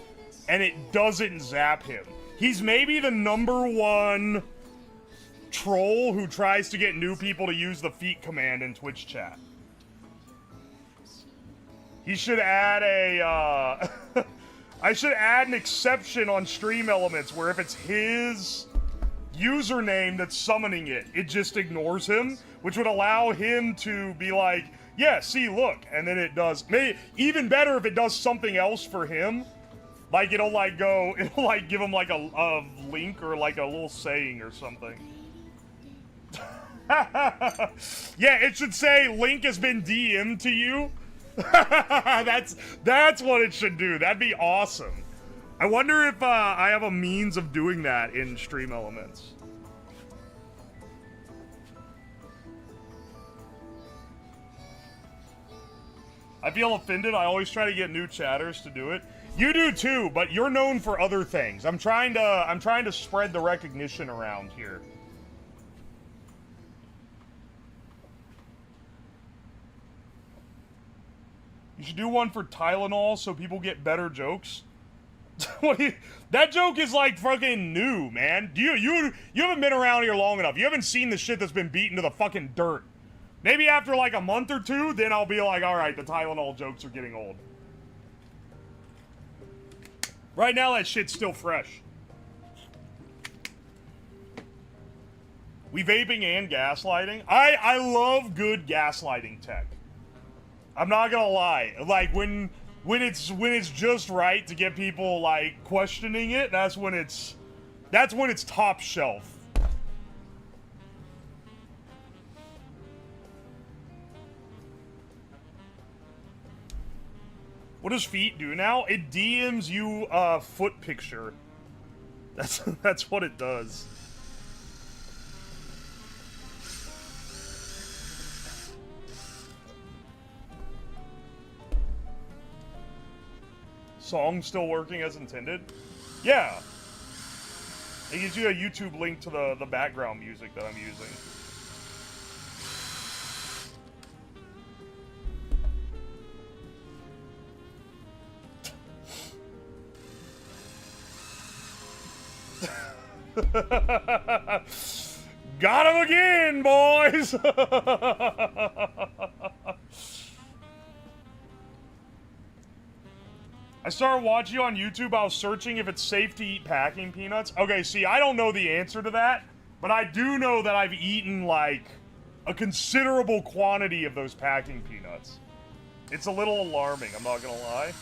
and it doesn't zap him. He's maybe the #1 troll who tries to get new people to use the feet command in Twitch chat. He should add a I should add an exception on Stream Elements where if it's his username that's summoning it, it just ignores him, which would allow him to be like, yeah, see, look, and then it does. Maybe even better if it does something else for him. Like, it'll give him, like, a link or, like, a little saying or something. Yeah, it should say, link has been DM'd to you. That's what it should do. That'd be awesome. I wonder if, I have a means of doing that in Stream Elements. I feel offended. I always try to get new chatters to do it. You do too, but you're known for other things. I'm trying to spread the recognition around here. You should do one for Tylenol so people get better jokes. That joke is like fucking new, man. You haven't been around here long enough. You haven't seen the shit that's been beaten to the fucking dirt. Maybe after like a month or two, then I'll be like, alright, the Tylenol jokes are getting old. Right now, that shit's still fresh. We vaping and gaslighting. I love good gaslighting tech. I'm not gonna lie. Like, when it's just right to get people, like, questioning it, that's when it's top shelf. What does feet do now? It DMs you a foot picture. That's what it does. Song still working as intended? Yeah. It gives you a YouTube link to the background music that I'm using. Got him again, boys! I started watching on YouTube. I was searching if it's safe to eat packing peanuts. Okay, see, I don't know the answer to that, but I do know that I've eaten, like, a considerable quantity of those packing peanuts. It's a little alarming, I'm not gonna lie.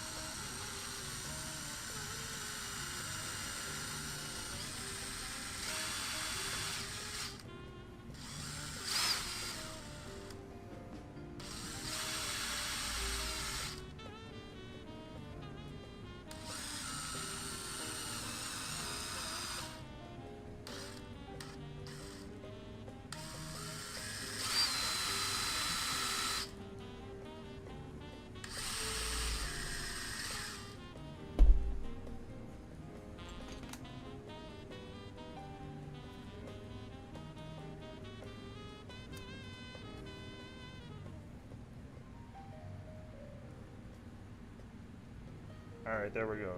Alright, there we go.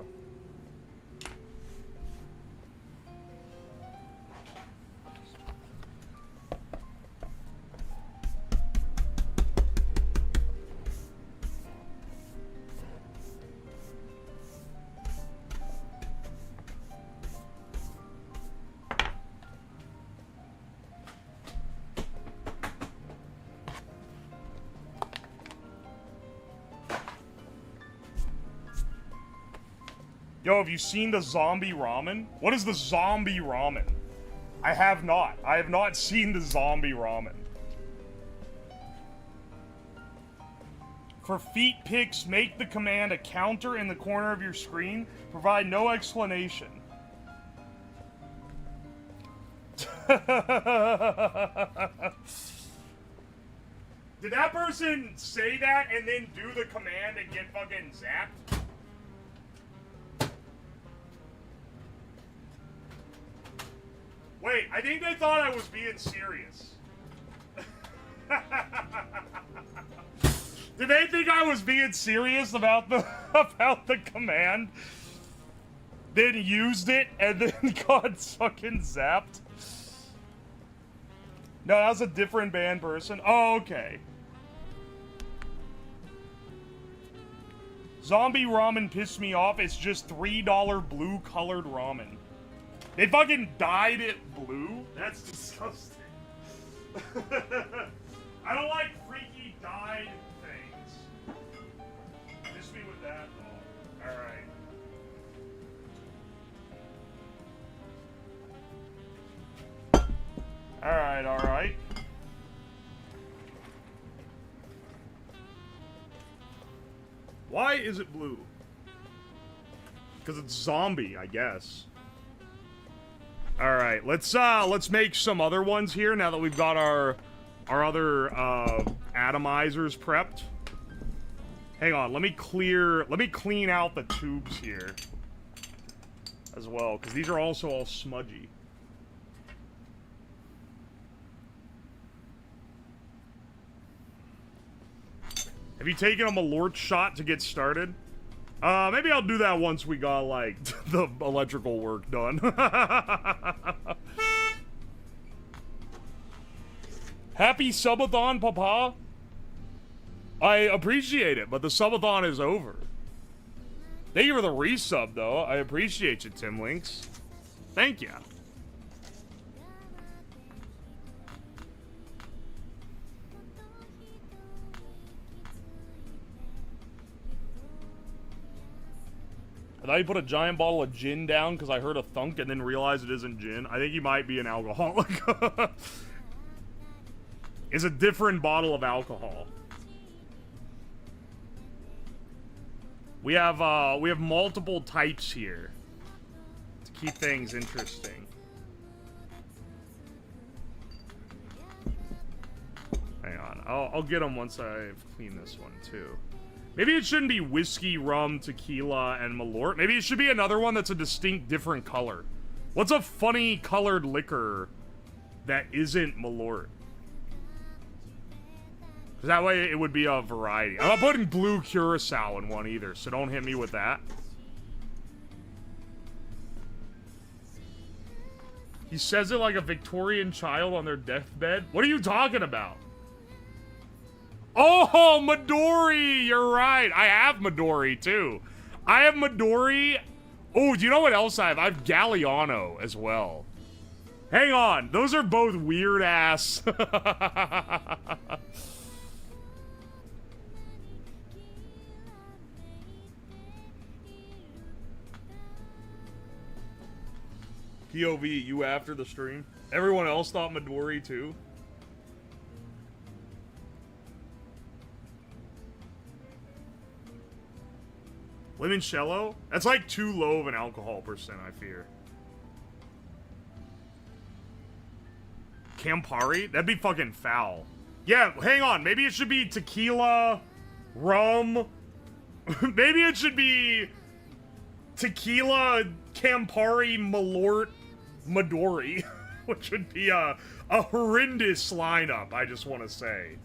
Yo, have you seen the zombie ramen? What is the zombie ramen? I have not. I have not seen the zombie ramen. For feet pics, make the command a counter in the corner of your screen. Provide no explanation. Did that person say that and then do the command and get fucking zapped? Wait, I think they thought I was being serious. Did they think I was being serious about the command? Then used it and then got fucking zapped? No, that was a different band person. Oh, okay. Zombie ramen pissed me off. It's just $3 blue colored ramen. They fucking dyed it blue? That's disgusting. I don't like freaky dyed things. Miss me with that? Oh, alright. Alright, alright. Why is it blue? Because it's zombie, I guess. Alright, let's make some other ones here now that we've got our other atomizers prepped. Hang on, let me clean out the tubes here as well, because these are also all smudgy. Have you taken a Malort shot to get started? Maybe I'll do that once we got, like, the electrical work done. Happy subathon, Papa. I appreciate it, but the subathon is over. Thank you for the resub, though. I appreciate you, Tim Links. Thank you. I thought you put a giant bottle of gin down because I heard a thunk and then realized it isn't gin. I think you might be an alcoholic. It's a different bottle of alcohol. We have multiple types here to keep things interesting. Hang on, I'll get them once I've cleaned this one too. Maybe it shouldn't be whiskey, rum, tequila, and Malort. Maybe it should be another one that's a distinct different color. What's a funny colored liquor that isn't Malort? Because that way it would be a variety. I'm not putting blue curacao in one either, so don't hit me with that. He says it like a Victorian child on their deathbed. What are you talking about? Oh, Midori! You're right. I have Midori, too. I have Midori. Oh, do you know what else I have? I have Galliano as well. Hang on. Those are both weird-ass. POV, you after the stream? Everyone else thought Midori, too? Limoncello? That's like too low of an alcohol percent, I fear. Campari? That'd be fucking foul. Yeah, hang on. Maybe it should be tequila, rum. Maybe it should be tequila, Campari, Malort, Midori. Which would be a horrendous lineup, I just want to say.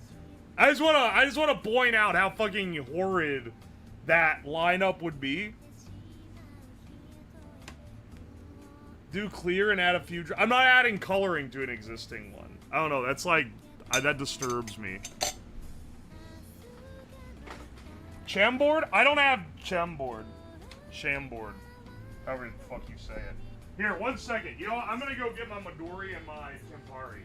I just want to point out how fucking horrid that lineup would be. Do clear and add a few... I'm not adding coloring to an existing one. I don't know, that's like... that disturbs me. Chamboard? I don't have Chamboard. Shamboard. However the fuck you say it. Here, 1 second. You know what? I'm gonna go get my Midori and my Campari.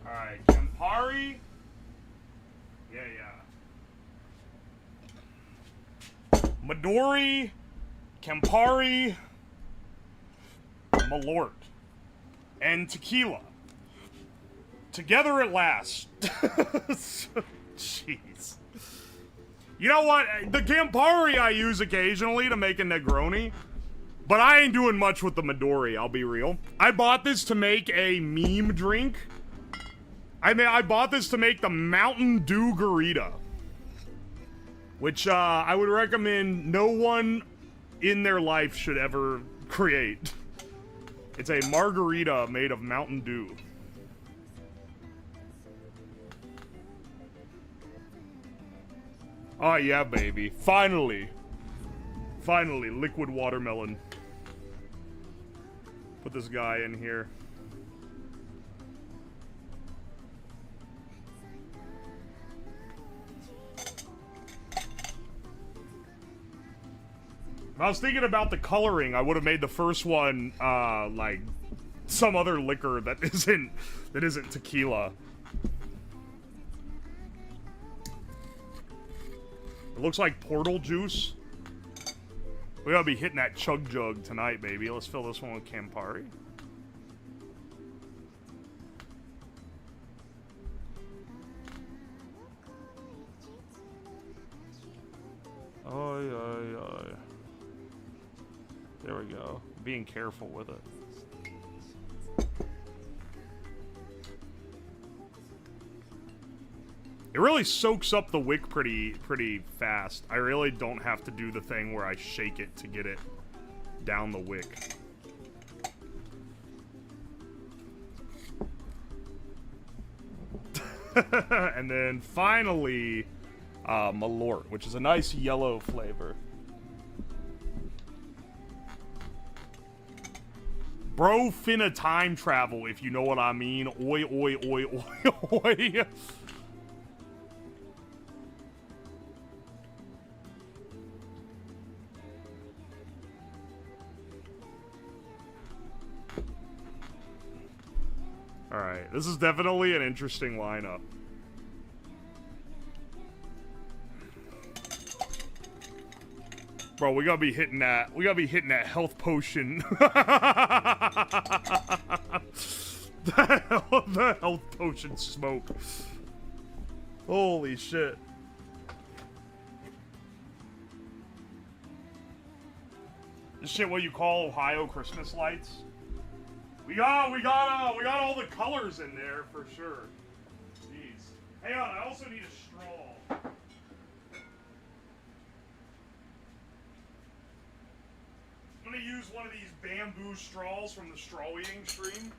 Alright, Campari. Yeah. Midori, Campari, Malort, and tequila. Together at last. Jeez. You know what? The Campari I use occasionally to make a Negroni, but I ain't doing much with the Midori, I'll be real. I bought this to make a meme drink. I bought this to make the Mountain Dew Garita, which I would recommend no one in their life should ever create. It's a margarita made of Mountain Dew. Oh yeah, baby. Finally. Finally, liquid watermelon. Put this guy in here. If I was thinking about the coloring, I would have made the first one, like, some other liquor that isn't tequila. It looks like portal juice. We gotta be hitting that chug jug tonight, baby. Let's fill this one with Campari. Oh. There we go. Being careful with it. It really soaks up the wick pretty fast. I really don't have to do the thing where I shake it to get it down the wick. And then finally, Malort, which is a nice yellow flavor. Bro finna time travel, if you know what I mean. Oi, oi, oi, oi, oi. Alright, this is definitely an interesting lineup. Bro, we gotta be hitting that. We gotta be hitting that health potion. the health potion smoke. Holy shit. This shit what you call Ohio Christmas lights? We got all the colors in there for sure. Jeez. Hang on, I also need a straw. I'm gonna use one of these bamboo straws from the straw eating stream.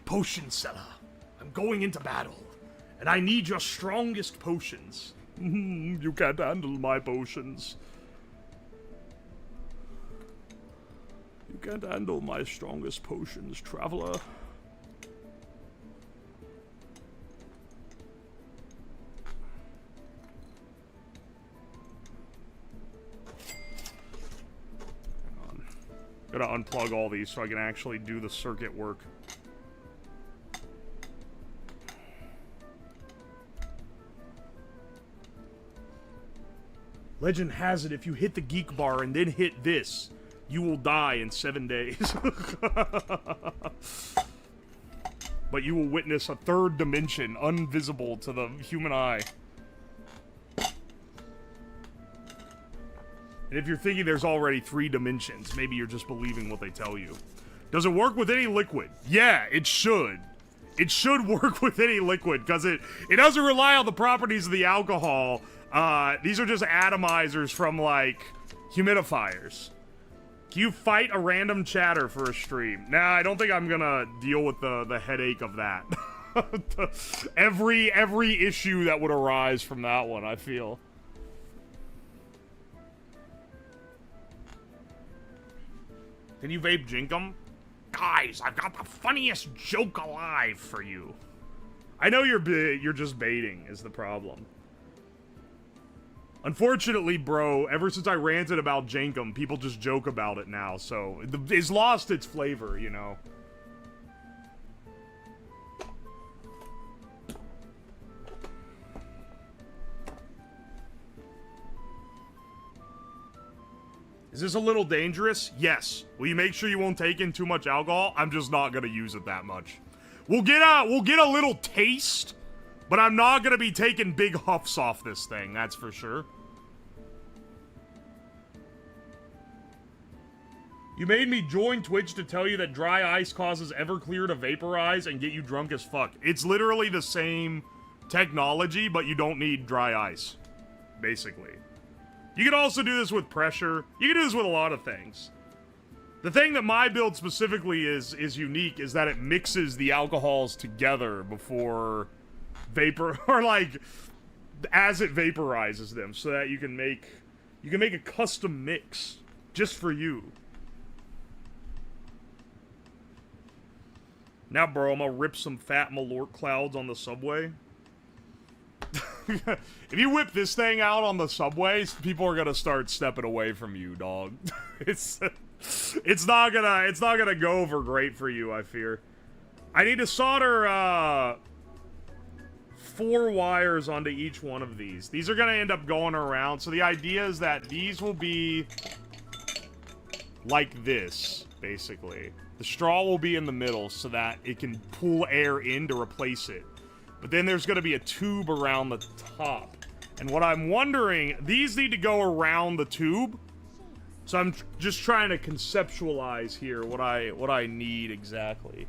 Potion seller, I'm going into battle, and I need your strongest potions. You can't handle my potions. You can't handle my strongest potions, traveler. Hang on. Gotta unplug all these so I can actually do the circuit work. Legend has it, if you hit the geek bar and then hit this, you will die in 7 days. But you will witness a third dimension, invisible to the human eye. And if you're thinking there's already 3 dimensions, maybe you're just believing what they tell you. Does it work with any liquid? Yeah, it should. It should work with any liquid, because it doesn't rely on the properties of the alcohol. These are just atomizers from, like, humidifiers. Can you fight a random chatter for a stream? Nah, I don't think I'm gonna deal with the headache of that. every issue that would arise from that one, I feel. Can you vape Jinkum? Guys, I've got the funniest joke alive for you. I know you're just baiting is the problem. Unfortunately, bro, ever since I ranted about Jankum, people just joke about it now, so it's lost its flavor, you know. Is this a little dangerous? Yes. Will you make sure you won't take in too much alcohol? I'm just not gonna use it that much. We'll get a little taste, but I'm not gonna be taking big huffs off this thing, that's for sure. You made me join Twitch to tell you that dry ice causes Everclear to vaporize and get you drunk as fuck. It's literally the same technology, but you don't need dry ice, basically. You can also do this with pressure. You can do this with a lot of things. The thing that my build specifically is unique is that it mixes the alcohols together before vapor, or like as it vaporizes them, so that you can make a custom mix just for you. Now, bro, I'm gonna rip some fat Malort clouds on the subway. If you whip this thing out on the subways, people are gonna start stepping away from you, dog. It's not gonna go over great for you, I fear. I need to solder 4 wires onto each one of these. These are gonna end up going around, so the idea is that these will be like this, basically. The straw will be in the middle so that it can pull air in to replace it. But then there's going to be a tube around the top. And what I'm wondering, these need to go around the tube. So I'm just trying to conceptualize here what I need exactly.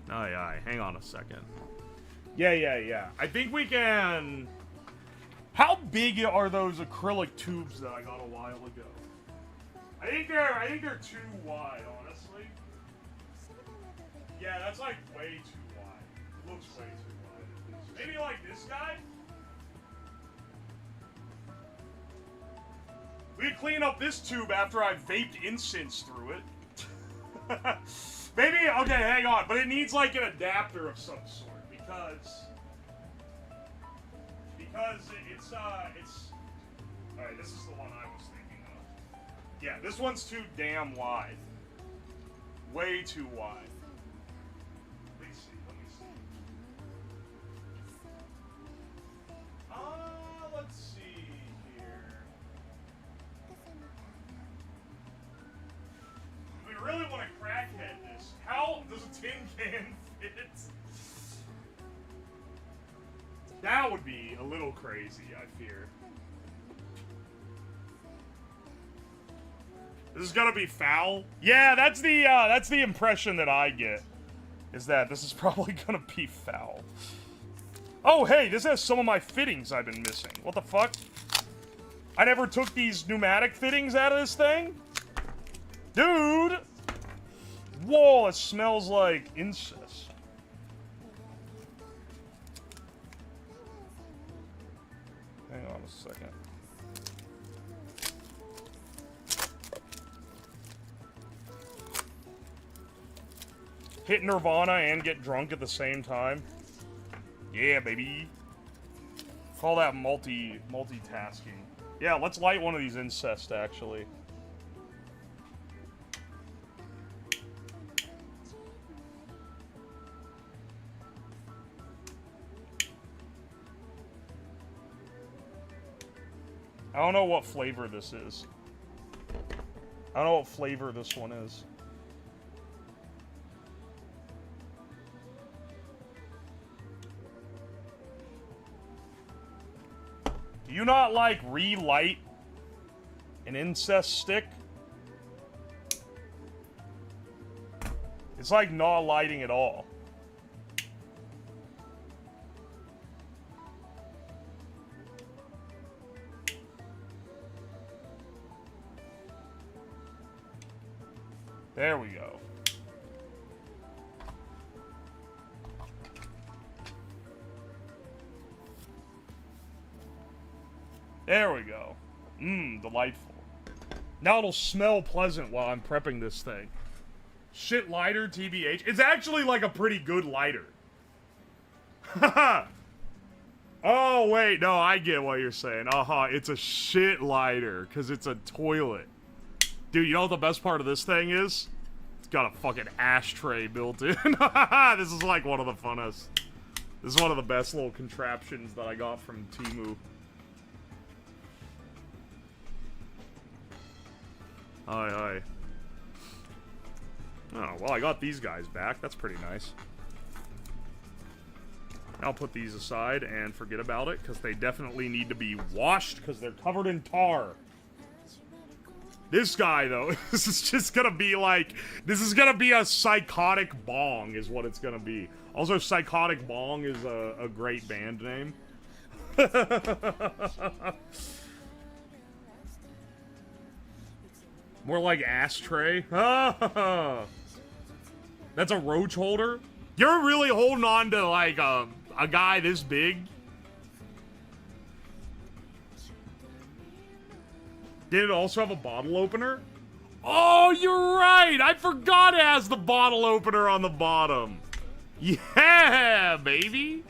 Oh yeah, hang on a second. Yeah. I think we can... How big are those acrylic tubes that I got a while ago? I think they're too wide, honestly. Yeah, that's like way too wide. It looks way too wide. Maybe like this guy? We could clean up this tube after I vaped incense through it. Maybe, okay, hang on, but it needs like an adapter of some sort, because it's alright, this is the one I was thinking of. Yeah, this one's too damn wide. Way too wide. Let me see. Let's see here. We really want to crackhead this. How does a tin can fit? That would be a little crazy, I fear. This is gonna be foul? Yeah, that's the impression that I get. Is that this is probably gonna be foul. Oh, hey, this has some of my fittings I've been missing. What the fuck? I never took these pneumatic fittings out of this thing? Dude! Whoa, it smells like incest. a second. Hit Nirvana and get drunk at the same time. Yeah, baby. Call that multitasking. Yeah, let's light one of these incest, actually. I don't know what flavor this is. I don't know what flavor this one is. Do you not, like, relight an incest stick? It's like not lighting at all. There we go. There we go. Mmm, delightful. Now it'll smell pleasant while I'm prepping this thing. Shit lighter, TBH. It's actually like a pretty good lighter. Haha. Oh, wait. No, I get what you're saying. It's a shit lighter because it's a toilet. Dude, you know what the best part of this thing is? It's got a fucking ashtray built in. This is like one of the funnest. This is one of the best little contraptions that I got from Temu. Hi. Oh, well, I got these guys back. That's pretty nice. I'll put these aside and forget about it, because they definitely need to be washed, because they're covered in tar. This guy, though, this is just gonna be like... This is gonna be a Psychotic Bong, is what it's gonna be. Also, Psychotic Bong is a great band name. More like ashtray. That's a roach holder? You're really holding on to, like, a guy this big? Did it also have a bottle opener? Oh, you're right! I forgot it has the bottle opener on the bottom. Yeah, baby!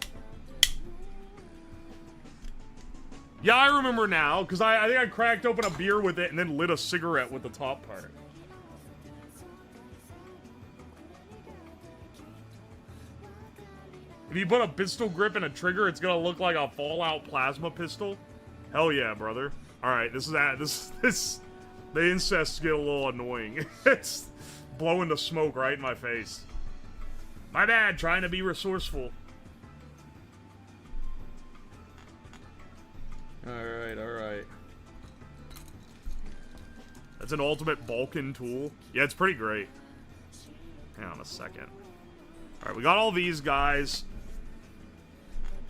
Yeah, I remember now, because I think I cracked open a beer with it and then lit a cigarette with the top part. If you put a pistol grip and a trigger, it's gonna look like a Fallout plasma pistol. Hell yeah, brother. Alright, the incest's get a little annoying. It's blowing the smoke right in my face. My bad, trying to be resourceful. Alright. That's an ultimate Balkan tool. Yeah, it's pretty great. Hang on a second. Alright, we got all these guys.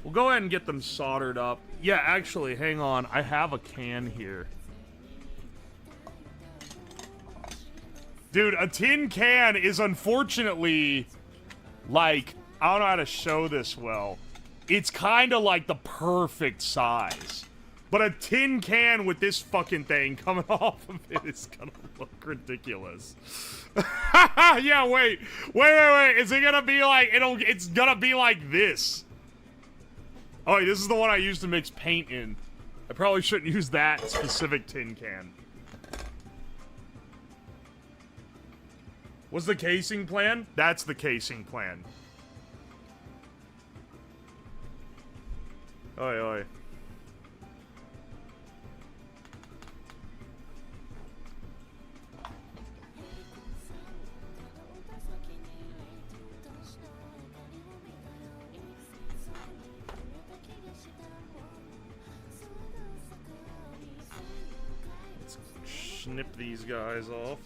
We'll go ahead and get them soldered up. Yeah, actually, hang on. I have a can here. Dude, a tin can is unfortunately, like, I don't know how to show this well. It's kind of like the perfect size. But a tin can with this fucking thing coming off of it is gonna look ridiculous. Yeah, wait. Is it gonna be like, it's gonna be like this. Oh, wait, this is the one I used to mix paint in. I probably shouldn't use that specific tin can. What's the casing plan? That's the casing plan. Oi. Let's snip these guys off.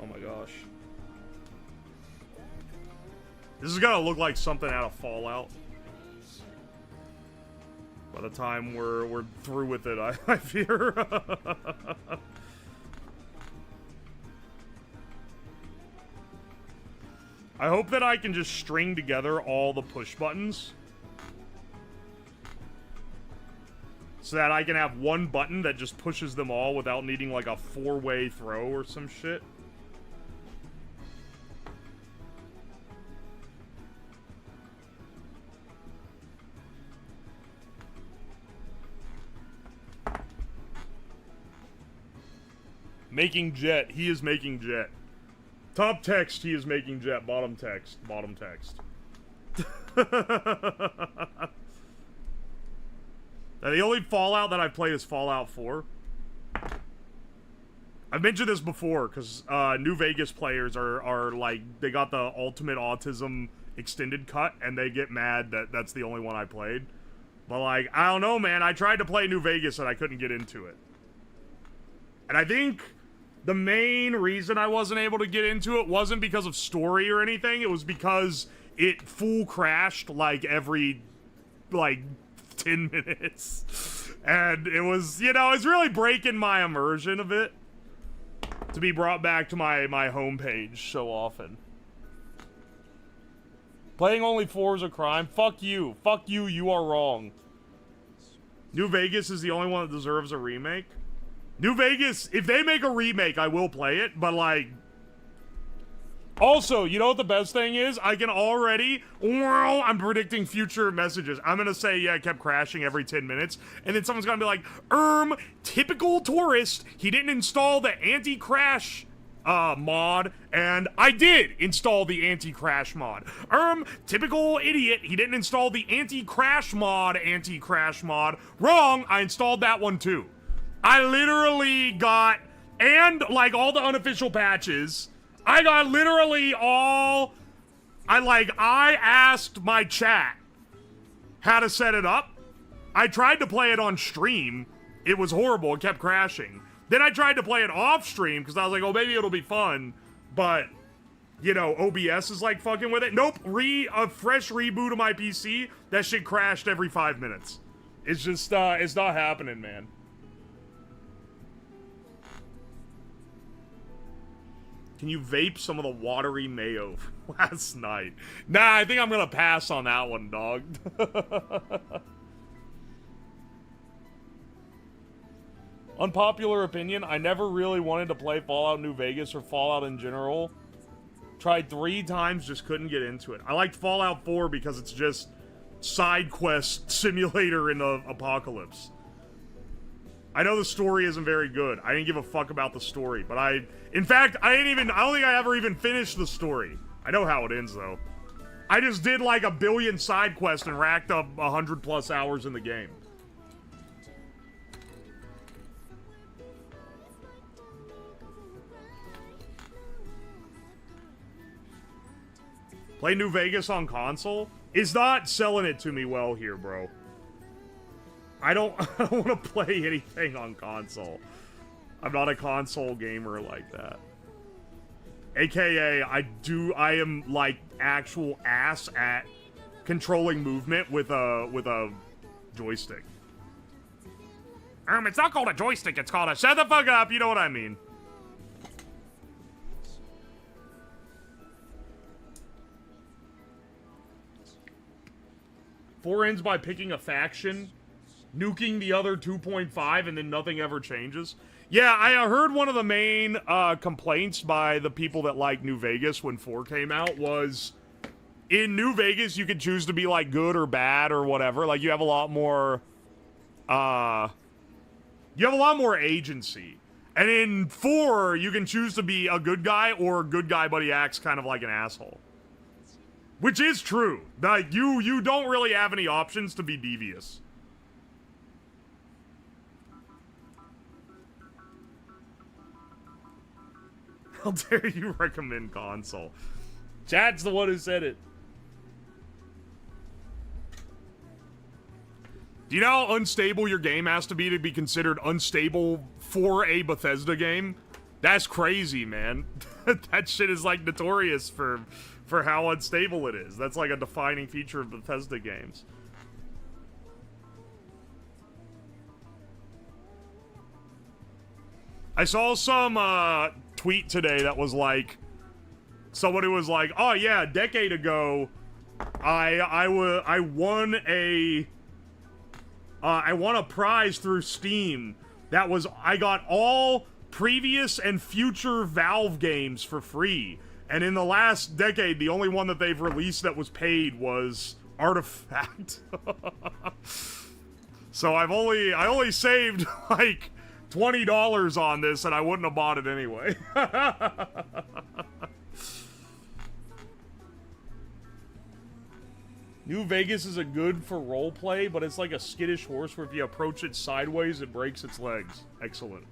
Oh my gosh. This is gonna look like something out of Fallout. By the time we're through with it, I, I fear. hope that I can just string together all the push buttons so that I can have one button that just pushes them all without needing like a 4-way throw or some shit. Making jet. He is making jet. Top text, he is making jet. Bottom text. Bottom text. Now, the only Fallout that I've played is Fallout 4. I've mentioned this before, because New Vegas players are like, they got the Ultimate Autism extended cut, and they get mad that that's the only one I played. But like, I don't know, man. I tried to play New Vegas, and I couldn't get into it. And I think the main reason I wasn't able to get into it wasn't because of story or anything. It was because it full crashed like every like 10 minutes. And it was, you know, it's really breaking my immersion of it to be brought back to my homepage so often. Playing only 4 is a crime? Fuck you. Fuck you, you are wrong. New Vegas is the only one that deserves a remake. New Vegas, if they make a remake, I will play it, but like... Also, you know what the best thing is? I can already... Well, I'm predicting future messages. I'm gonna say, yeah, it kept crashing every 10 minutes, and then someone's gonna be like, typical tourist, he didn't install the anti-crash mod, and I did install the anti-crash mod. Typical idiot, he didn't install the anti-crash mod. Wrong, I installed that one too. I literally got, and like all the unofficial patches, I got literally all, I asked my chat how to set it up. I tried to play it on stream. It was horrible. It kept crashing. Then I tried to play it off stream because I was like, oh, maybe it'll be fun. But, you know, OBS is like fucking with it. Nope. A fresh reboot of my PC. That shit crashed every 5 minutes. It's just, it's not happening, man. Can you vape some of the watery mayo from last night? Nah, I think I'm gonna pass on that one, dog. Unpopular opinion, I never really wanted to play Fallout New Vegas or Fallout in general. Tried 3 times, just couldn't get into it. I liked Fallout 4 because it's just side quest simulator in the apocalypse. I know the story isn't very good. I didn't give a fuck about the story, but in fact, I don't think I ever even finished the story. I know how it ends, though. I just did like a billion side quests and racked up 100+ hours in the game. Play New Vegas on console? Is not selling it to me well here, bro. I don't want to play anything on console. I'm not a console gamer like that. AKA, I am like actual ass at controlling movement with a joystick. It's not called a joystick, it's called a shut the fuck up, you know what I mean. Four ends by picking a faction, nuking the other 2.5, and then nothing ever changes. Yeah, I heard one of the main complaints by the people that like New Vegas when 4 came out was, in New Vegas, you could choose to be, like, good or bad or whatever. Like, you have a lot more, agency. And in 4, you can choose to be a good guy or a good guy, but he acts kind of like an asshole. Which is true. Like, you don't really have any options to be devious. How dare you recommend console? Chad's the one who said it. Do you know how unstable your game has to be considered unstable for a Bethesda game? That's crazy, man. That shit is, like, notorious for how unstable it is. That's, like, a defining feature of Bethesda games. I saw some, tweet today that was like, Somebody was like, "Oh yeah, a decade ago, I won a prize through Steam that was I got all previous and future Valve games for free, and in the last decade, the only one that they've released that was paid was Artifact." So I only saved like $20 on this, and I wouldn't have bought it anyway. New Vegas is a good for roleplay, but it's like a skittish horse where if you approach it sideways, it breaks its legs. Excellent.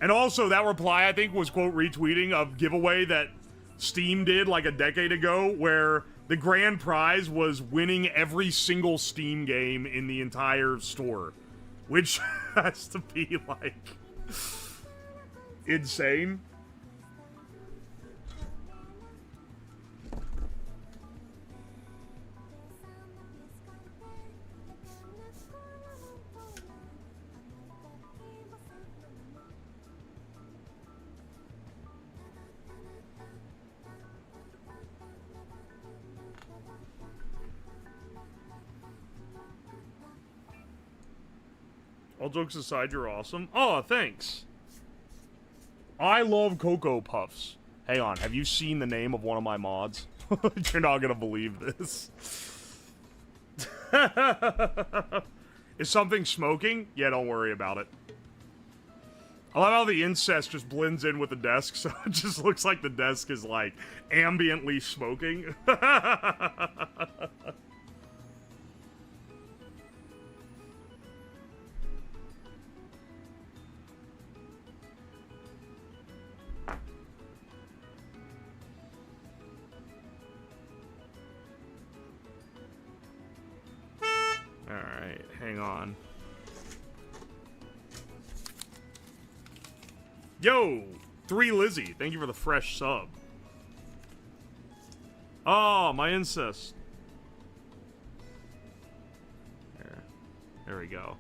And also, that reply, I think, was quote retweeting a giveaway that Steam did like a decade ago, where the grand prize was winning every single Steam game in the entire store. Which has to be, like, insane. All jokes aside, you're awesome. Oh, thanks. I love Cocoa Puffs. Hang on, have you seen the name of one of my mods? You're not gonna believe this. Is something smoking? Yeah, don't worry about it. I love how the incest just blends in with the desk, so it just looks like the desk is, like, ambiently smoking. Alright, hang on. Yo! 3 Lizzie, thank you for the fresh sub. Oh, my incest. There we go.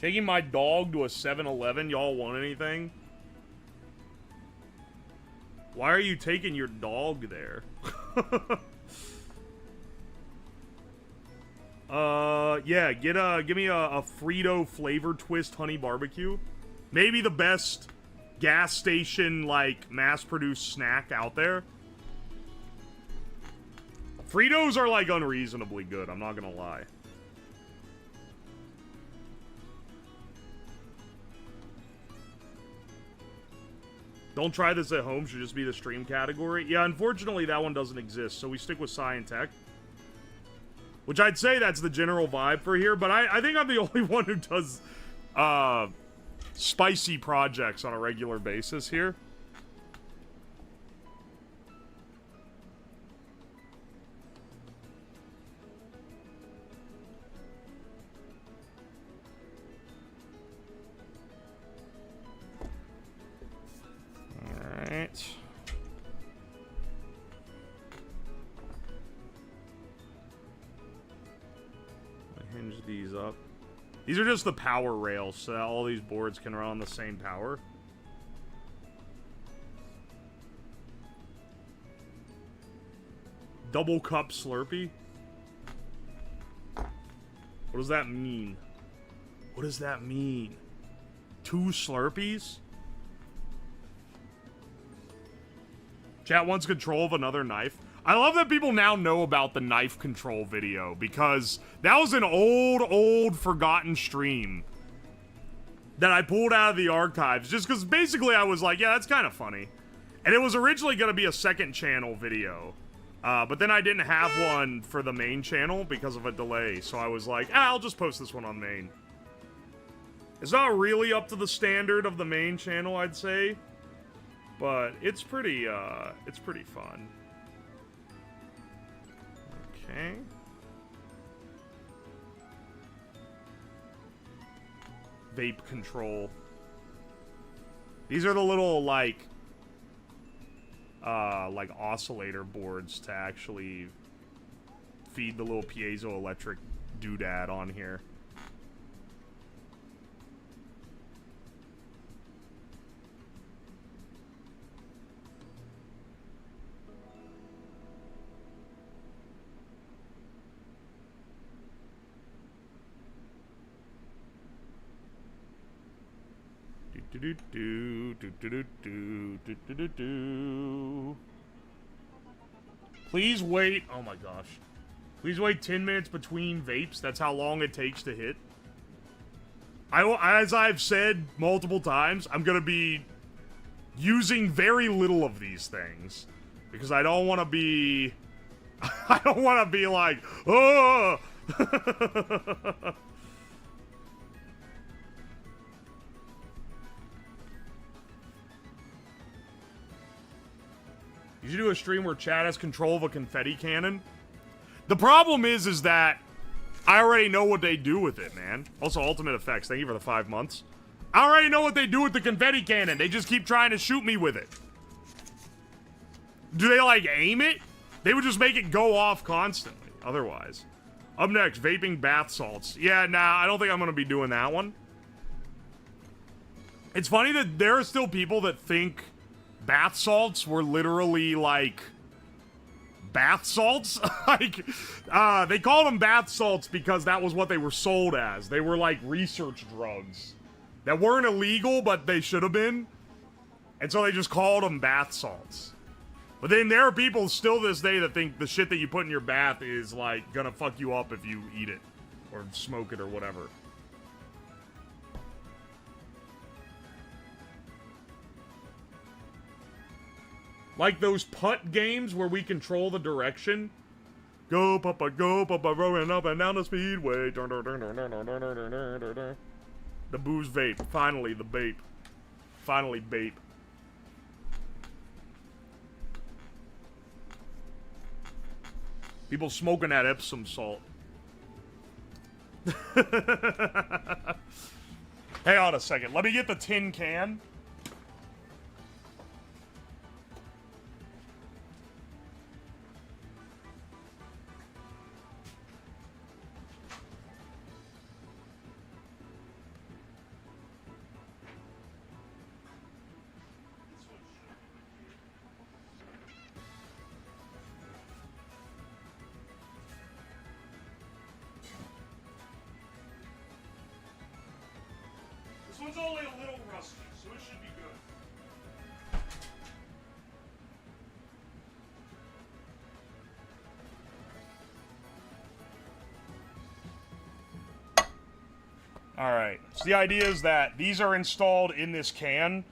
Taking my dog to a 7-Eleven, y'all want anything? Why are you taking your dog there? Yeah, give me a Frito flavor twist honey barbecue. Maybe the best gas station, like, mass-produced snack out there. Fritos are, like, unreasonably good, I'm not gonna lie. Don't try this at home, should just be the stream category. Yeah, unfortunately, that one doesn't exist, so we stick with Sci and Tech. Which I'd say that's the general vibe for here, but I think I'm the only one who does spicy projects on a regular basis here. Alright. Hinge these up. These are just the power rails, so all these boards can run on the same power. Double cup Slurpee? What does that mean? What does that mean? 2 Slurpees? Chat wants control of another knife. I love that people now know about the knife control video, because that was an old forgotten stream that I pulled out of the archives, just because basically I was like, yeah, that's kind of funny. And it was originally going to be a second channel video, but then I didn't have one for the main channel because of a delay, so I was like, I'll just post this one on main. It's not really up to the standard of the main channel, I'd say, but it's pretty fun. Okay. Vape control. These are the little, like oscillator boards to actually feed the little piezoelectric doodad on here. Please wait. Oh my gosh. Please wait 10 minutes between vapes. That's how long it takes to hit. As I've said multiple times, I'm gonna be using very little of these things because I don't want to be I don't want to be like, oh. You should do a stream where Chad has control of a confetti cannon. The problem is that I already know what they do with it, man. Also, Ultimate Effects, thank you for the 5 months. I already know what they do with the confetti cannon. They just keep trying to shoot me with it. Do they, like, aim it? They would just make it go off constantly, otherwise. Up next, vaping bath salts. Yeah, nah, I don't think I'm gonna be doing that one. It's funny that there are still people that think bath salts were literally, like, bath salts? Like, they called them bath salts because that was what they were sold as. They were, like, research drugs that weren't illegal, but they should have been. And so they just called them bath salts. But then there are people still this day that think the shit that you put in your bath is, like, gonna fuck you up if you eat it. Or smoke it or whatever. Like those putt games where we control the direction. Go, Papa, rolling up and down the speedway. The booze vape. Finally, the vape. Finally, vape. People smoking that Epsom salt. Hang on a second. Let me get the tin can. This one's only a little rusty, so it should be good. Alright, so the idea is that these are installed in this can.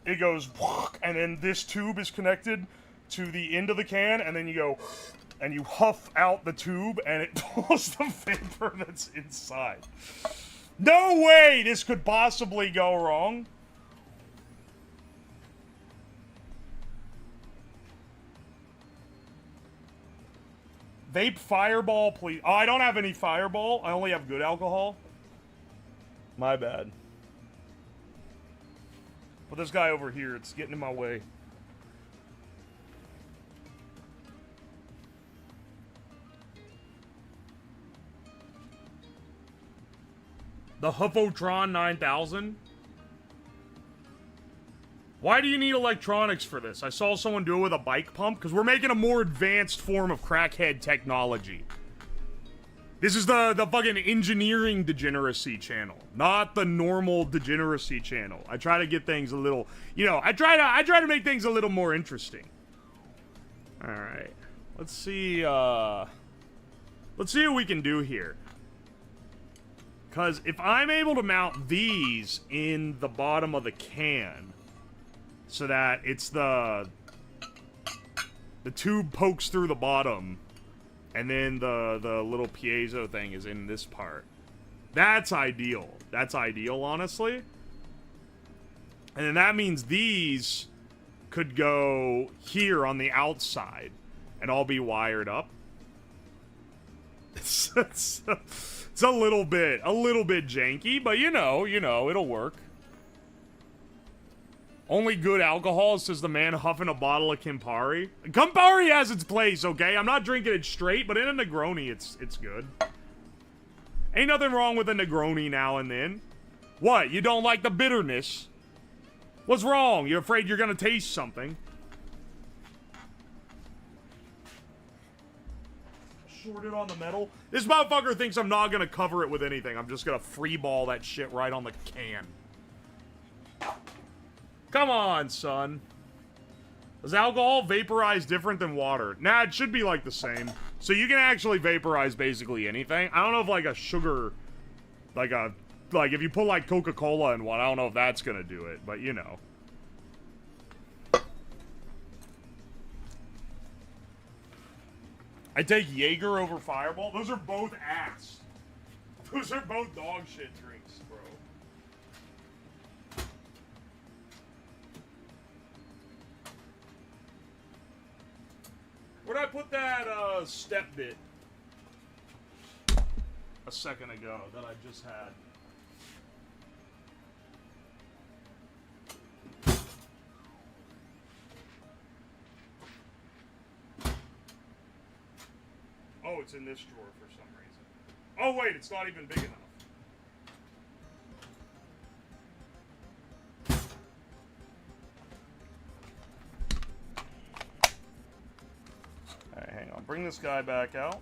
It goes, and then this tube is connected to the end of the can, and then you go, and you huff out the tube, and it pulls the vapor that's inside. No way this could possibly go wrong. Vape Fireball, please. Oh, I don't have any Fireball. I only have good alcohol. My bad. But this guy over here, it's getting in my way. The Huffotron 9000? Why do you need electronics for this? I saw someone do it with a bike pump, because we're making a more advanced form of crackhead technology. This is the fucking engineering degeneracy channel, not the normal degeneracy channel. I try to get things a little, you know, I try to make things a little more interesting. Alright. Let's see what we can do here. Because if I'm able to mount these in the bottom of the can, so that it's the tube pokes through the bottom, and then the little piezo thing is in this part. That's ideal. That's ideal, honestly. And then that means these could go here on the outside and all be wired up. It's a little bit janky, but you know, it'll work. Only good alcohol, says the man huffing a bottle of Campari. Campari has its place, okay? I'm not drinking it straight, but in a Negroni, it's good. Ain't nothing wrong with a Negroni now and then. What, you don't like the bitterness? What's wrong? You're afraid you're gonna taste something? Shorted on the metal. This motherfucker thinks I'm not gonna cover it with anything. I'm just gonna freeball that shit right on the can. Come on, son. Is alcohol vaporized different than water? Nah, it should be like the same. So you can actually vaporize basically anything. I don't know if like a sugar, like if you put like Coca-Cola in one, I don't know if that's gonna do it, but you know. I take Jaeger over Fireball. Those are both ass. Those are both dog shit drinks, bro. Where'd I put that step bit a second ago that I just had? Oh, it's in this drawer for some reason. Oh, wait, it's not even big enough. Alright, hang on. Bring this guy back out.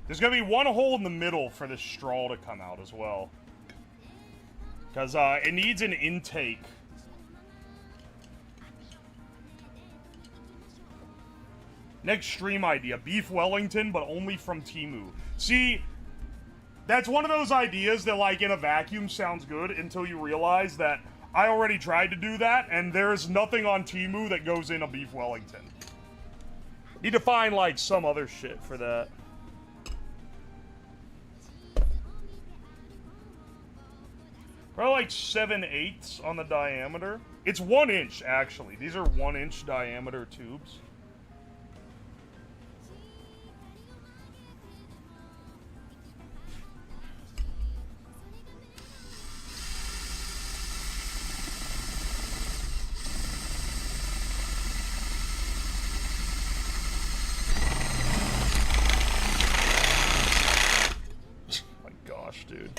There's gonna be one hole in the middle for this straw to come out as well. Because it needs an intake. Next stream idea, beef Wellington, but only from Temu. See, that's one of those ideas that, like, in a vacuum sounds good until you realize that I already tried to do that, and there's nothing on Temu that goes in a beef Wellington. Need to find, like, some other shit for that. Probably like 7/8 on the diameter. It's 1 inch, actually. These are 1 inch diameter tubes. Dude.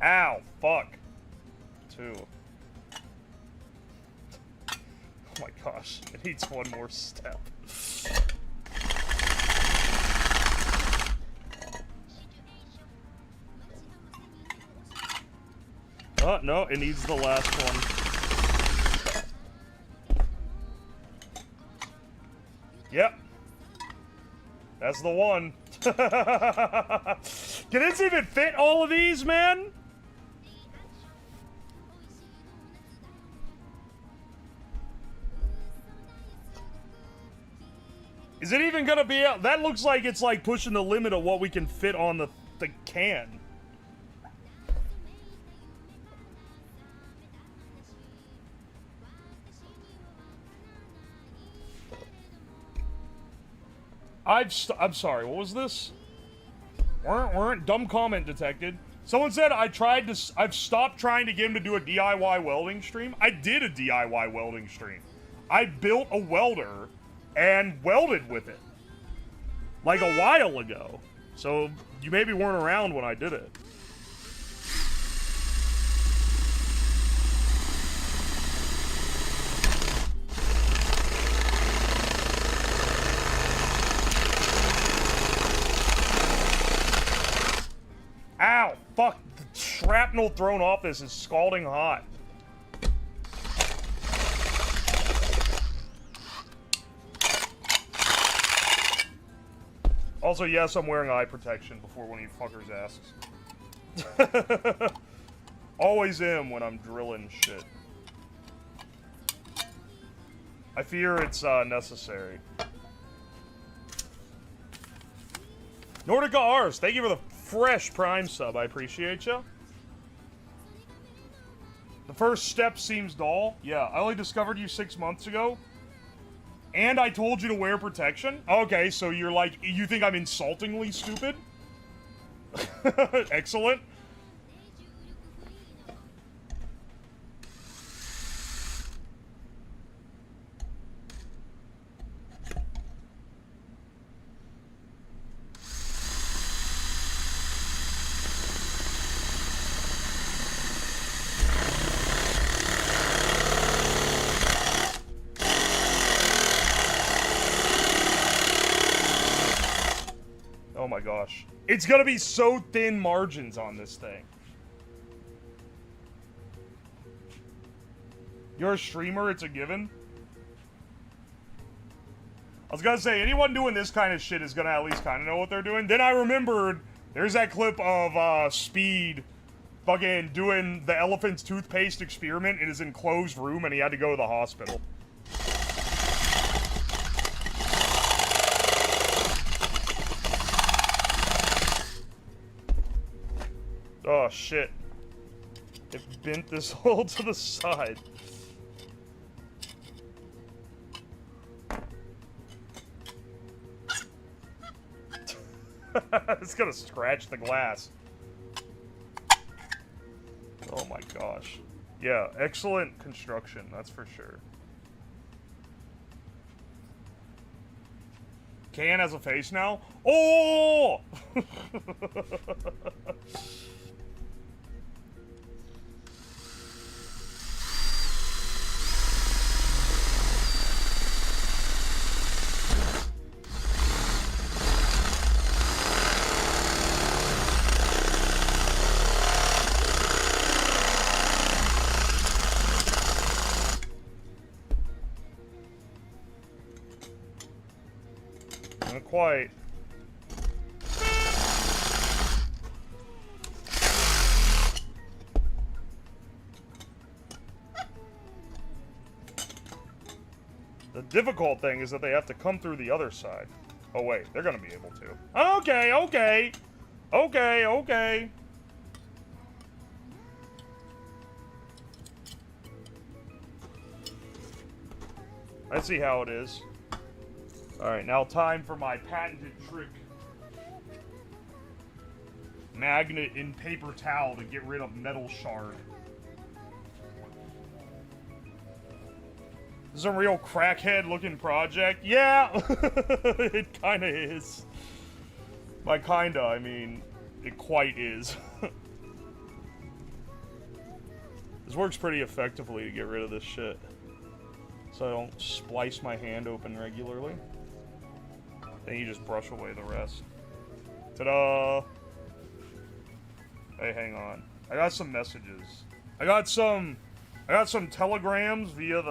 Ow, fuck. 2. Oh my gosh, it needs one more step. Oh, no, it needs the last one. Yep. That's the one. Can this even fit all of these, man? Is it even gonna be out? That looks like it's like pushing the limit of what we can fit on the can. I'm sorry, what was this? Weren't dumb comment detected. Someone said I've stopped trying to get him to do a DIY welding stream. I did a DIY welding stream. I built a welder and welded with it. Like a while ago. So you maybe weren't around when I did it. Ow! Fuck! The shrapnel thrown off this is scalding hot. Also, yes, I'm wearing eye protection before one of you fuckers asks. Always am when I'm drilling shit. I fear it's necessary. Nordica Ars, thank you for the fresh Prime sub. I appreciate you. The first step seems dull. Yeah, I only discovered you 6 months ago. And I told you to wear protection? Okay, so you're like, you think I'm insultingly stupid? Excellent. Oh my gosh. It's gonna be so thin margins on this thing. You're a streamer, it's a given. I was gonna say, anyone doing this kind of shit is gonna at least kind of know what they're doing. Then I remembered, there's that clip of Speed fucking doing the elephant's toothpaste experiment in his enclosed room, and he had to go to the hospital. Oh shit. It bent this hole to the side. It's gonna scratch the glass. Oh my gosh. Yeah, excellent construction, that's for sure. Can has a face now? Oh! Not quite. The difficult thing is that they have to come through the other side. Oh wait, they're gonna be able to. Okay, okay. Okay, okay. I see how it is. Alright, now time for my patented trick. Magnet in paper towel to get rid of metal shard. This is a real crackhead looking project. Yeah! It kinda is. By kinda, I mean, it quite is. This works pretty effectively to get rid of this shit. So I don't splice my hand open regularly. Then you just brush away the rest. Ta-da! Hey, hang on. I got some messages. I got some telegrams via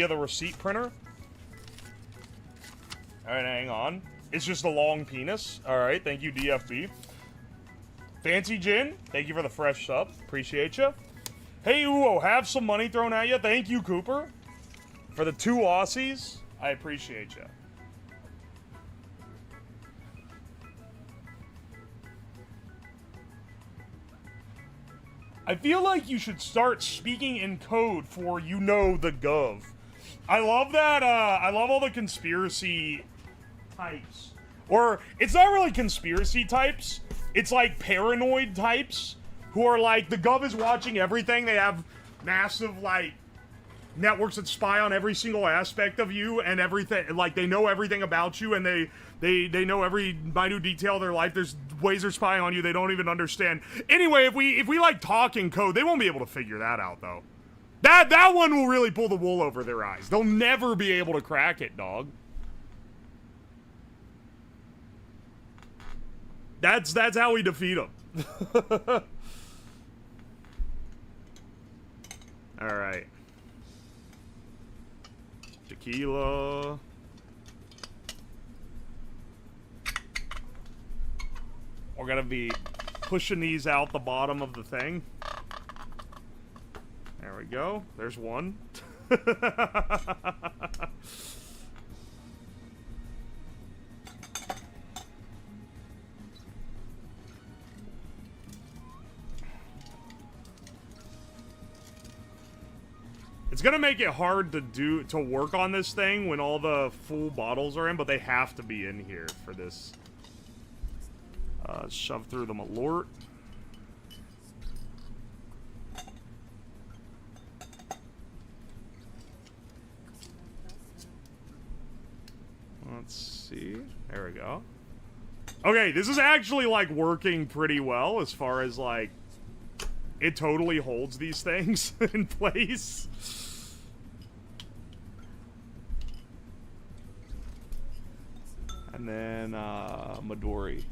the receipt printer. Alright, hang on. It's just a long penis. Alright, thank you, DFB. Fancy Gin, thank you for the fresh sub. Appreciate you. Hey, Uo, have some money thrown at you. Thank you, Cooper. For the 2 Aussies, I appreciate you. I feel like you should start speaking in code for the gov. I love that, I love all the conspiracy types. Or, it's not really conspiracy types, it's like paranoid types who are like, the gov is watching everything, they have massive, like, networks that spy on every single aspect of you and everything, like, they know everything about you and they know every minute detail of their life. There's ways they're spying on you they don't even understand. Anyway, if we like talk in code, they won't be able to figure that out, though. That one will really pull the wool over their eyes. They'll never be able to crack it, dog. That's how we defeat them. Alright. Tequila. We're gonna be pushing these out the bottom of the thing. There we go. There's one. It's gonna make it hard to work on this thing when all the full bottles are in, but they have to be in here for this. Shove through the malort. Let's see. There we go. Okay, this is actually, like, working pretty well as far as, like, it totally holds these things in place. and then Midori.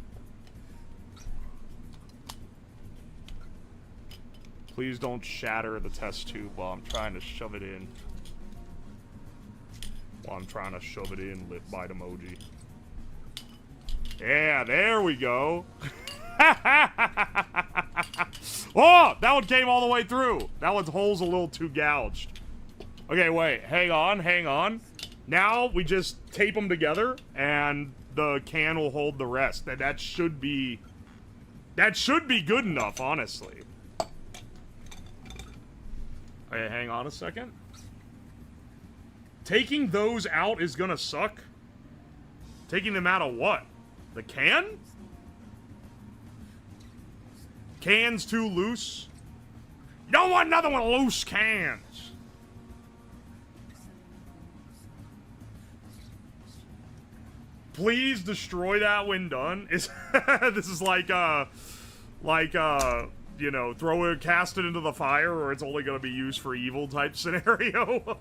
Please don't shatter the test tube while I'm trying to shove it in. Lip bite emoji. Yeah, there we go. Oh, that one came all the way through. That one's hole's a little too gouged. Okay, wait, hang on. Now we just tape them together, and the can will hold the rest. That should be good enough, honestly. Okay, hang on a second. Taking those out is gonna suck. Taking them out of what? The can? Can's too loose? You don't want another one of loose cans. Please destroy that when done. This is like, you know, cast it into the fire, or it's only gonna be used for evil type scenario.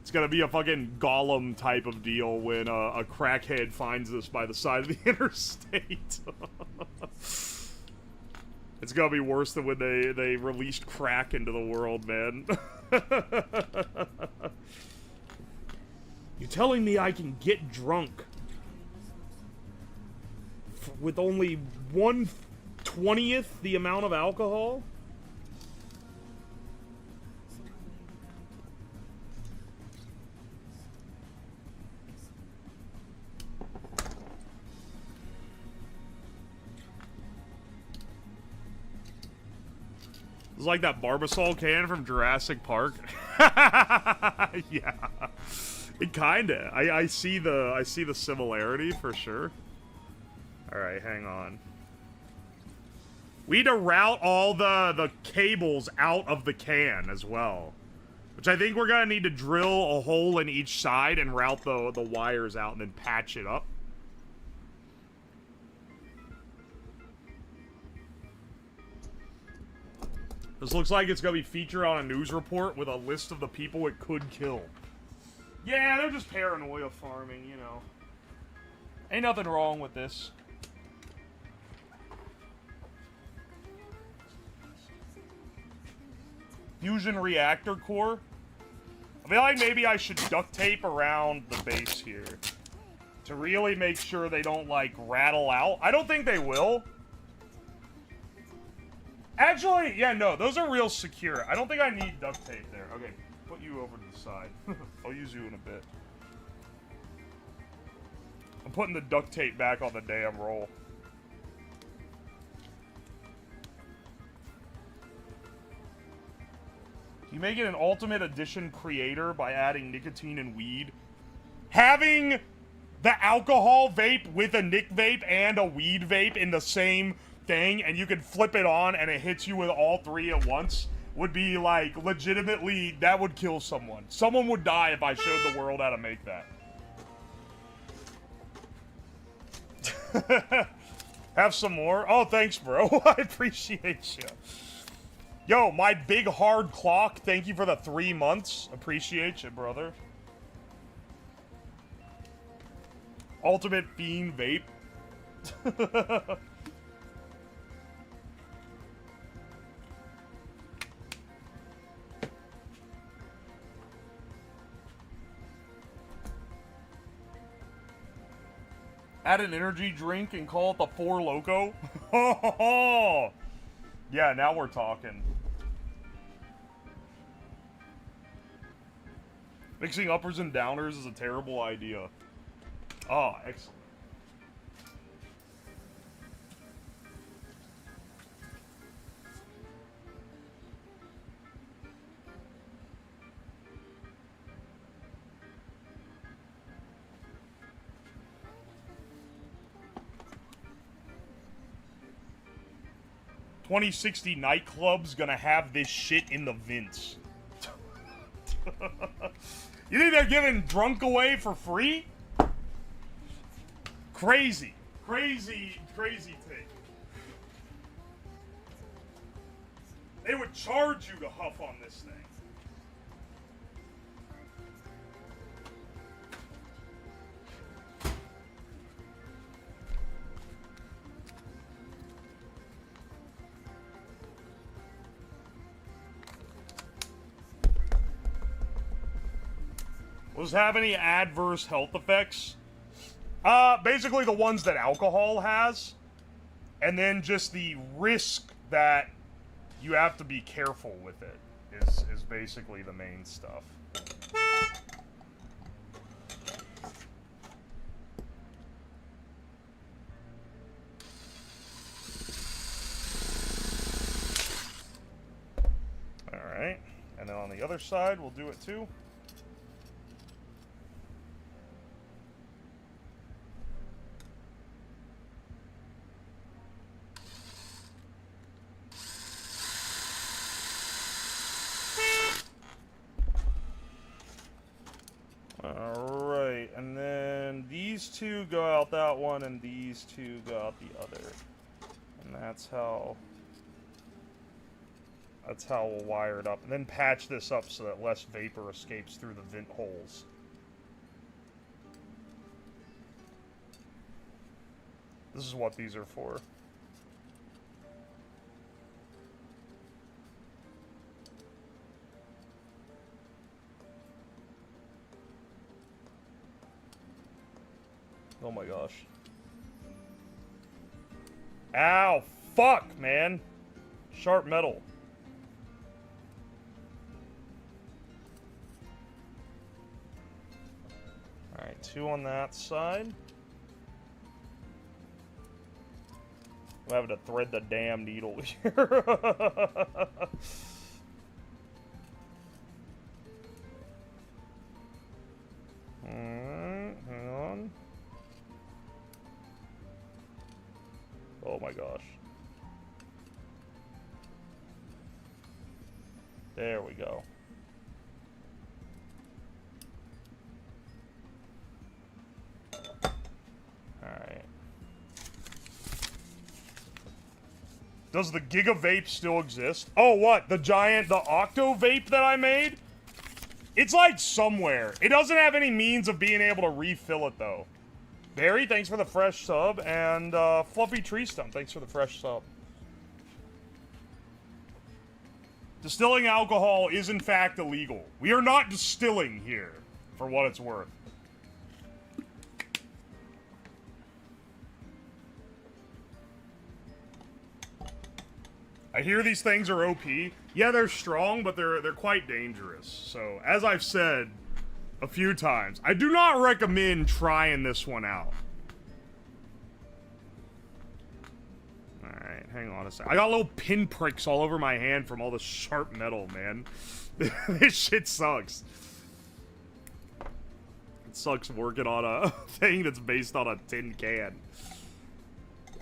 It's gonna be a fucking Gollum type of deal when a crackhead finds this by the side of the interstate. It's gonna be worse than when they released crack into the world, man. You're telling me I can get drunk with only 1/20th the amount of alcohol? It's like that Barbasol can from Jurassic Park. Yeah. It kinda. I see the similarity for sure. Alright, hang on. We need to route all the cables out of the can as well. Which I think we're gonna need to drill a hole in each side and route the wires out and then patch it up. This looks like it's gonna be featured on a news report with a list of the people it could kill. Yeah, they're just paranoia farming, you know. Ain't nothing wrong with this. Fusion reactor core? I feel like maybe I should duct tape around the base here to really make sure they don't, like, rattle out. I don't think they will. Actually, yeah, no, those are real secure. I don't think I need duct tape there. Okay, put you over to the side. I'll use you in a bit. I'm putting the duct tape back on the damn roll. You make it an Ultimate Edition creator by adding nicotine and weed. Having the alcohol vape with a Nick vape and a weed vape in the same thing, and you can flip it on and it hits you with all three at once, would be like legitimately, that would kill someone. Someone would die if I showed the world how to make that. Have some more? Oh, thanks, bro. I appreciate you. Yo, my big hard clock, thank you for the 3 months. Appreciate you, brother. Ultimate Fiend Vape. Add an energy drink and call it the Four Loko. Yeah, now we're talking. Mixing uppers and downers is a terrible idea. Oh, excellent. $20.60 nightclub's gonna have this shit in the vents. You think they're giving drunk away for free? Crazy. Crazy, crazy thing. They would charge you to huff on this thing. Does it have any adverse health effects? Basically the ones that alcohol has. And then just the risk that you have to be careful with it is basically the main stuff. Alright, and then on the other side, we'll do it too. Alright, and then these two go out that one, and these two go out the other. And that's how we'll wire it up. And then patch this up so that less vapor escapes through the vent holes. This is what these are for. Oh my gosh. Ow! Fuck, man! Sharp metal. Alright, 2 on that side. I'm having to thread the damn needle here. Alright, hang on. Oh my gosh. There we go. Alright. Does the Giga Vape still exist? Oh, what? The Octo Vape that I made? It's like somewhere. It doesn't have any means of being able to refill it, though. Barry, thanks for the fresh sub, and Fluffy Tree Stump, thanks for the fresh sub. Distilling alcohol is in fact illegal. We are not distilling here, for what it's worth. I hear these things are OP. Yeah, they're strong, but they're quite dangerous. So, as I've said a few times, I do not recommend trying this one out. Alright, hang on a sec. I got little pinpricks all over my hand from all the sharp metal, man. This shit sucks. It sucks working on a thing that's based on a tin can.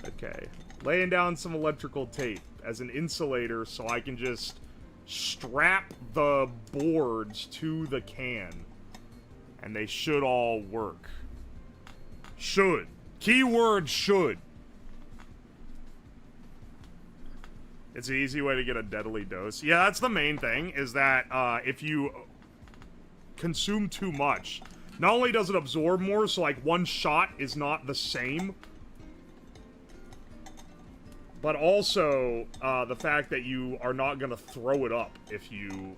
Okay. Laying down some electrical tape as an insulator so I can just strap the boards to the can. And they should all work. Should. Keyword should. It's an easy way to get a deadly dose. Yeah, that's the main thing, is that if you consume too much, not only does it absorb more, so like one shot is not the same, but also the fact that you are not going to throw it up if you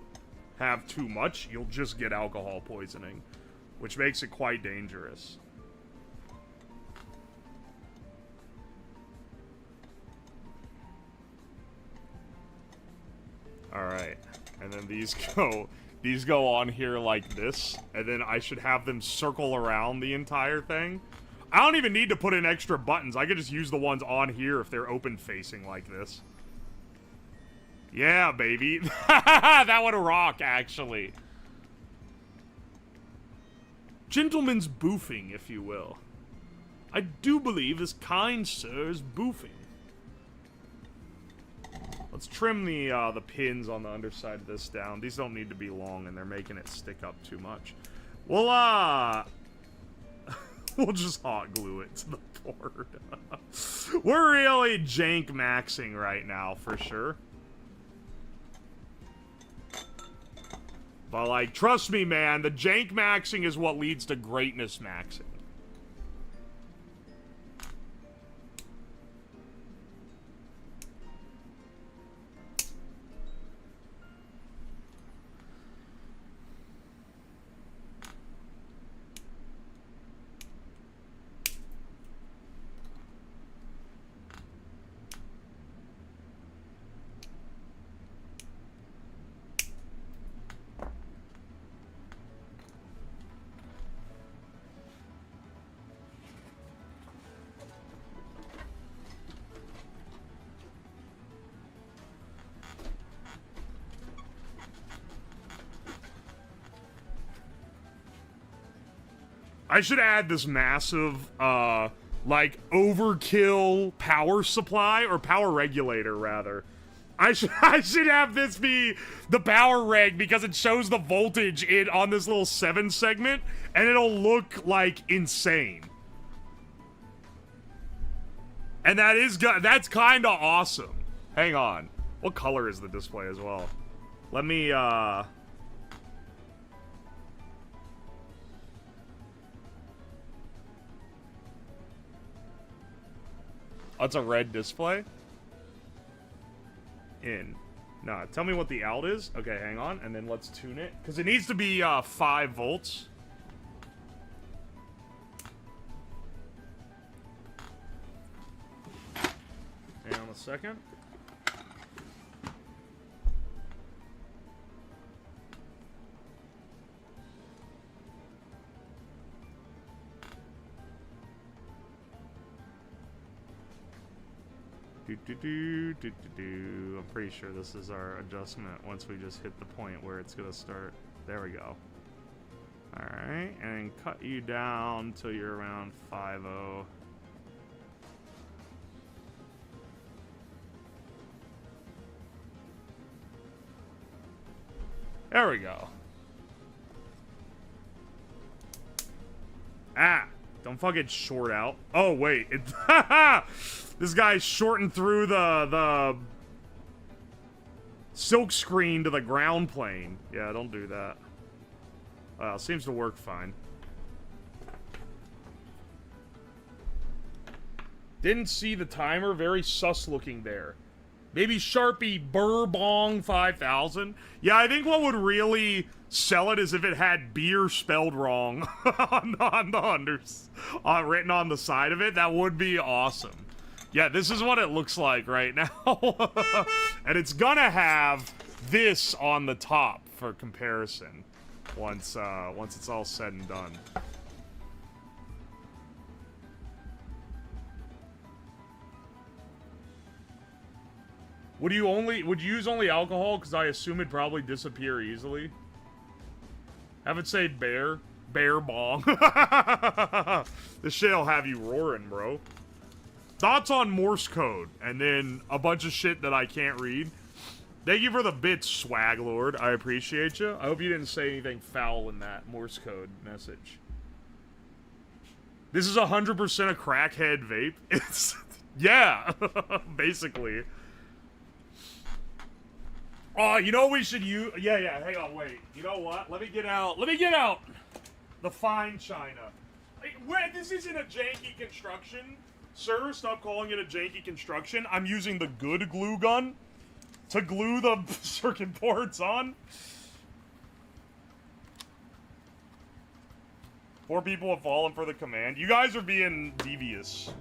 have too much. You'll just get alcohol poisoning, which makes it quite dangerous. Alright, and then these go on here like this, and then I should have them circle around the entire thing. I don't even need to put in extra buttons. I could just use the ones on here if they're open facing like this. Yeah, baby. That would rock, actually. Gentleman's boofing, if you will. I do believe this kind sir is boofing. Let's trim the pins on the underside of this down. These don't need to be long, and they're making it stick up too much. We'll we'll just hot glue it to the board. We're really jank maxing right now, for sure. But, like, trust me, man, the jank maxing is what leads to greatness maxing. I should add this massive, like, overkill power supply, or power regulator, rather. I should have this be the power reg because it shows the voltage on this little 7 segment, and it'll look, like, insane. And that's kind of awesome. Hang on. What color is the display as well? Let me, Oh, it's a red display? In. Nah, tell me what the out is. Okay, hang on, and then let's tune it. Because it needs to be 5 volts. Hang on a second. I'm pretty sure this is our adjustment once we just hit the point where it's gonna start. There we go. Alright, and cut you down till you're around 5.0. There we go. Ah! Don't fucking short out. Oh, wait. This guy's shorting through the silk screen to the ground plane. Yeah, don't do that. Seems to work fine. Didn't see the timer. Very sus looking there. Maybe Sharpie Burbong 5000. Yeah, I think what would really sell it is if it had beer spelled wrong on the written on the side of it. That would be awesome. Yeah, this is what it looks like right now. And it's gonna have this on the top for comparison once it's all said and done. Would you use only alcohol? Because I assume it'd probably disappear easily. Have it say bear bong. This shit'll have you roaring, bro. Thoughts on Morse code, and then a bunch of shit that I can't read. Thank you for the bits, Swag Lord. I appreciate you. I hope you didn't say anything foul in that Morse code message. This is 100% a crackhead vape. It's yeah, basically. Oh, you know what we should use? Yeah, hang on, wait. You know what? Let me get out the fine china. Wait, this isn't a janky construction. Sir, stop calling it a janky construction. I'm using the good glue gun to glue the circuit boards on. 4 people have fallen for the command. You guys are being devious.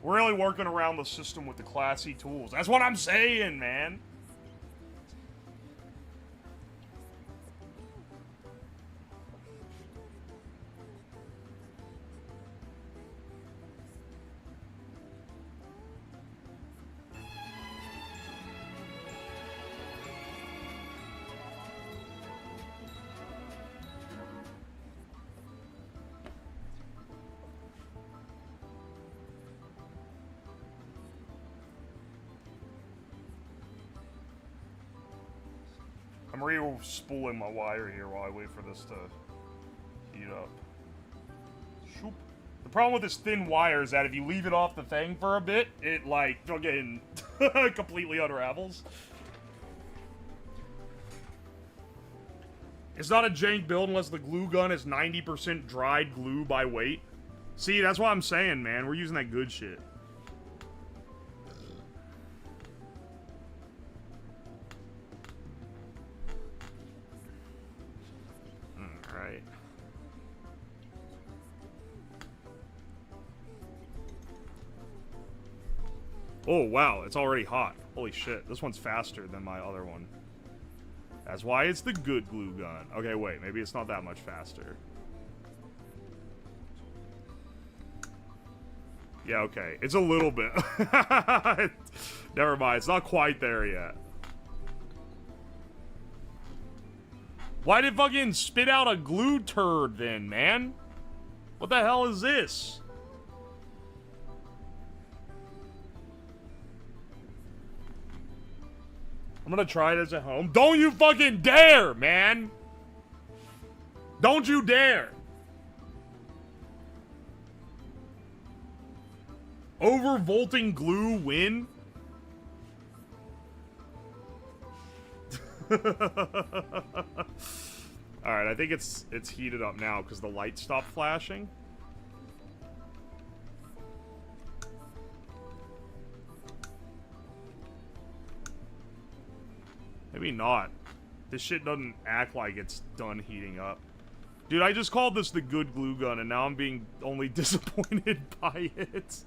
We're really working around the system with the classy tools. That's what I'm saying, man. I'm re-spooling my wire here while I wait for this to heat up. Shoop. The problem with this thin wire is that if you leave it off the thing for a bit, it, like, fucking completely unravels. It's not a jank build unless the glue gun is 90% dried glue by weight. See, that's what I'm saying, man. We're using that good shit. Alright. Oh, wow. It's already hot. Holy shit. This one's faster than my other one. That's why it's the good glue gun. Okay, wait. Maybe it's not that much faster. Yeah, okay. It's a little bit. Never mind. It's not quite there yet. Why did fucking spit out a glue turd then, man? What the hell is this? I'm gonna try this at home. Don't you fucking dare, man! Don't you dare! Overvolting glue win? Alright, I think it's heated up now because the light stopped flashing. Maybe not. This shit doesn't act like it's done heating up. Dude, I just called this the good glue gun, and now I'm being only disappointed by it.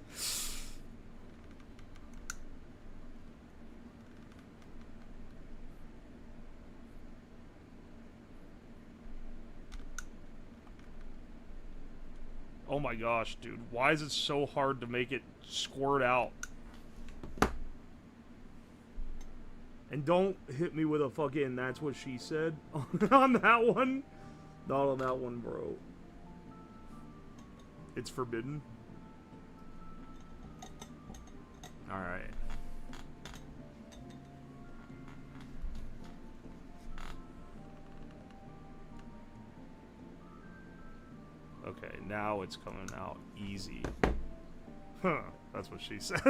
Oh my gosh, dude. Why is it so hard to make it squirt out? And don't hit me with a fucking that's what she said on that one. Not on that one, bro. It's forbidden. Alright. Okay, now it's coming out easy. Huh, that's what she said.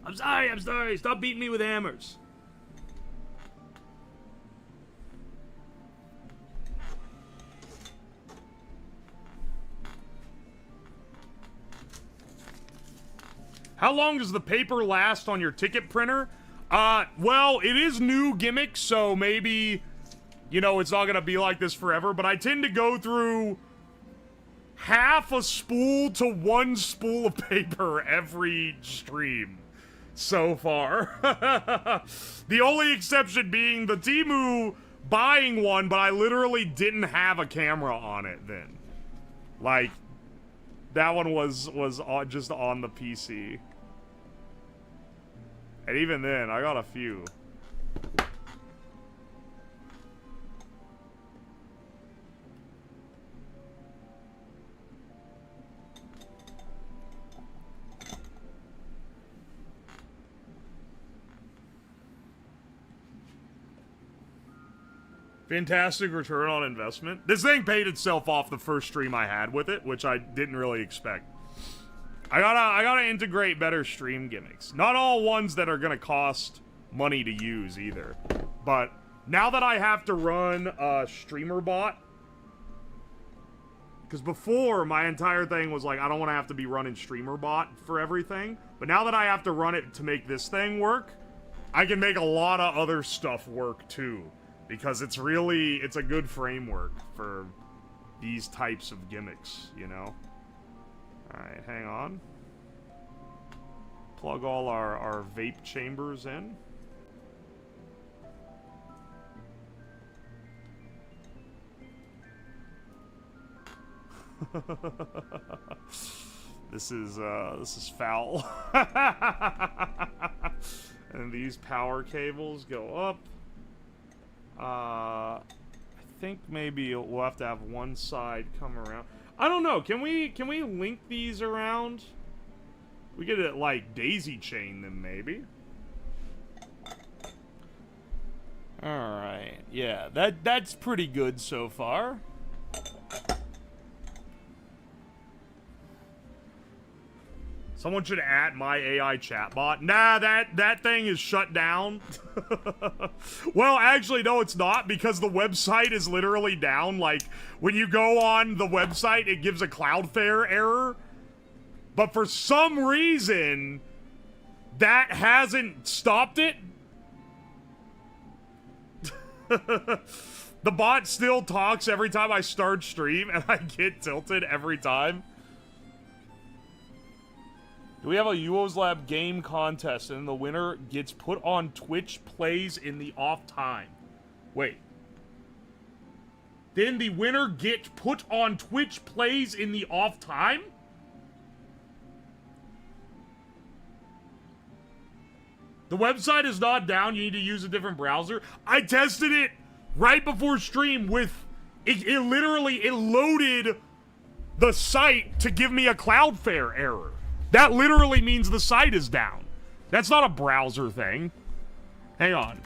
I'm sorry, stop beating me with hammers. How long does the paper last on your ticket printer? Well, it is new gimmick, so maybe, you know, it's not gonna be like this forever, but I tend to go through half a spool to one spool of paper every stream so far. The only exception being the Temu buying one, but I literally didn't have a camera on it then. Like, that one was just on the PC. And even then, I got a few. Fantastic return on investment. This thing paid itself off the first stream I had with it, which I didn't really expect. I gotta integrate better stream gimmicks. Not all ones that are gonna cost money to use either. But now that I have to run a streamer bot, because before my entire thing was like, I don't want to have to be running streamer bot for everything. But now that I have to run it to make this thing work, I can make a lot of other stuff work too. Because it's a good framework for these types of gimmicks, you know? Alright, hang on. Plug all our vape chambers in. This is foul. And these power cables go up. I think maybe we'll have to have one side come around. I don't know. Can we link these around? We could like daisy chain them maybe. All right. Yeah, that's pretty good so far. Someone should add my AI chatbot. Nah, that thing is shut down. Well, actually, no, it's not, because the website is literally down. Like, when you go on the website, it gives a Cloudflare error. But for some reason, that hasn't stopped it. The bot still talks every time I start stream, and I get tilted every time. Do we have a UO's Lab game contest and the winner gets put on Twitch plays in the off time? Wait. Then the winner get put on Twitch plays in the off time? The website is not down. You need to use a different browser. I tested it right before stream with... It literally, it loaded the site to give me a Cloudflare error. That literally means the site is down. That's not a browser thing. Hang on.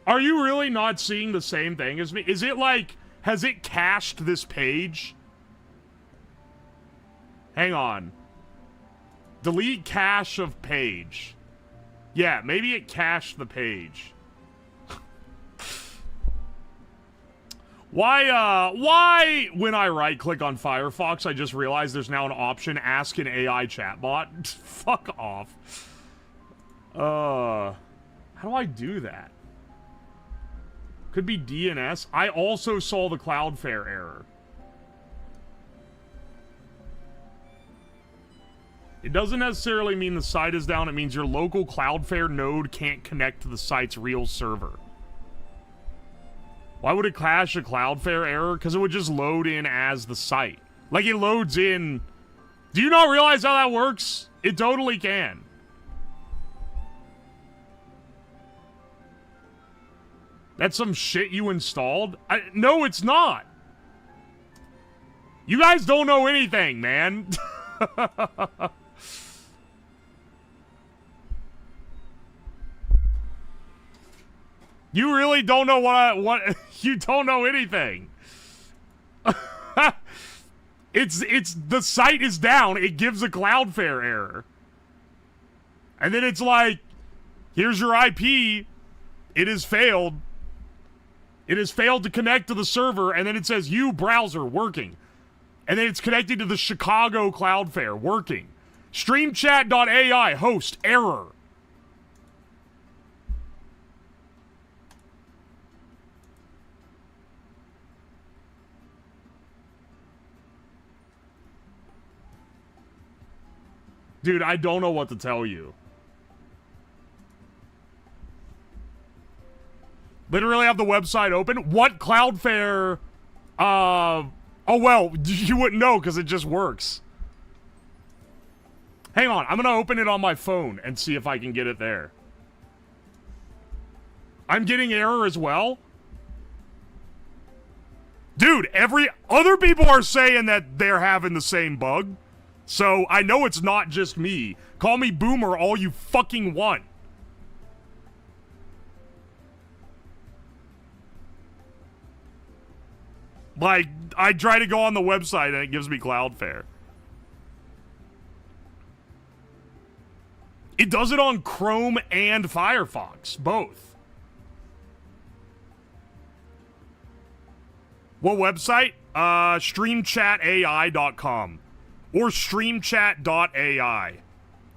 Are you really not seeing the same thing as me? Is it like, has it cached this page? Hang on. Delete cache of page. Yeah, maybe it cached the page. Why when I right-click on Firefox, I just realized there's now an option, ask an AI chatbot? Fuck off. How do I do that? Could be DNS. I also saw the Cloudflare error. It doesn't necessarily mean the site is down. It means your local Cloudflare node can't connect to the site's real server. Why would it cache a Cloudflare error? Because it would just load in as the site. Like, it loads in... Do you not realize how that works? It totally can. That's some shit you installed? No, it's not. You guys don't know anything, man. You really don't know what you don't know anything. It's the site is down. It gives a Cloudflare error. And then it's like, here's your IP. It has failed. It has failed to connect to the server, and then it says you browser working. And then it's connected to the Chicago Cloudflare working. Streamchat.ai host error. Dude, I don't know what to tell you. Literally have the website open. What Cloudflare? Oh, well, you wouldn't know because it just works. Hang on, I'm gonna open it on my phone and see if I can get it there. I'm getting error as well? Dude, other people are saying that they're having the same bug. So, I know it's not just me. Call me boomer all you fucking want. Like, I try to go on the website and it gives me Cloudflare. It does it on Chrome and Firefox, both. What website? Streamchatai.com. Or streamchat.ai,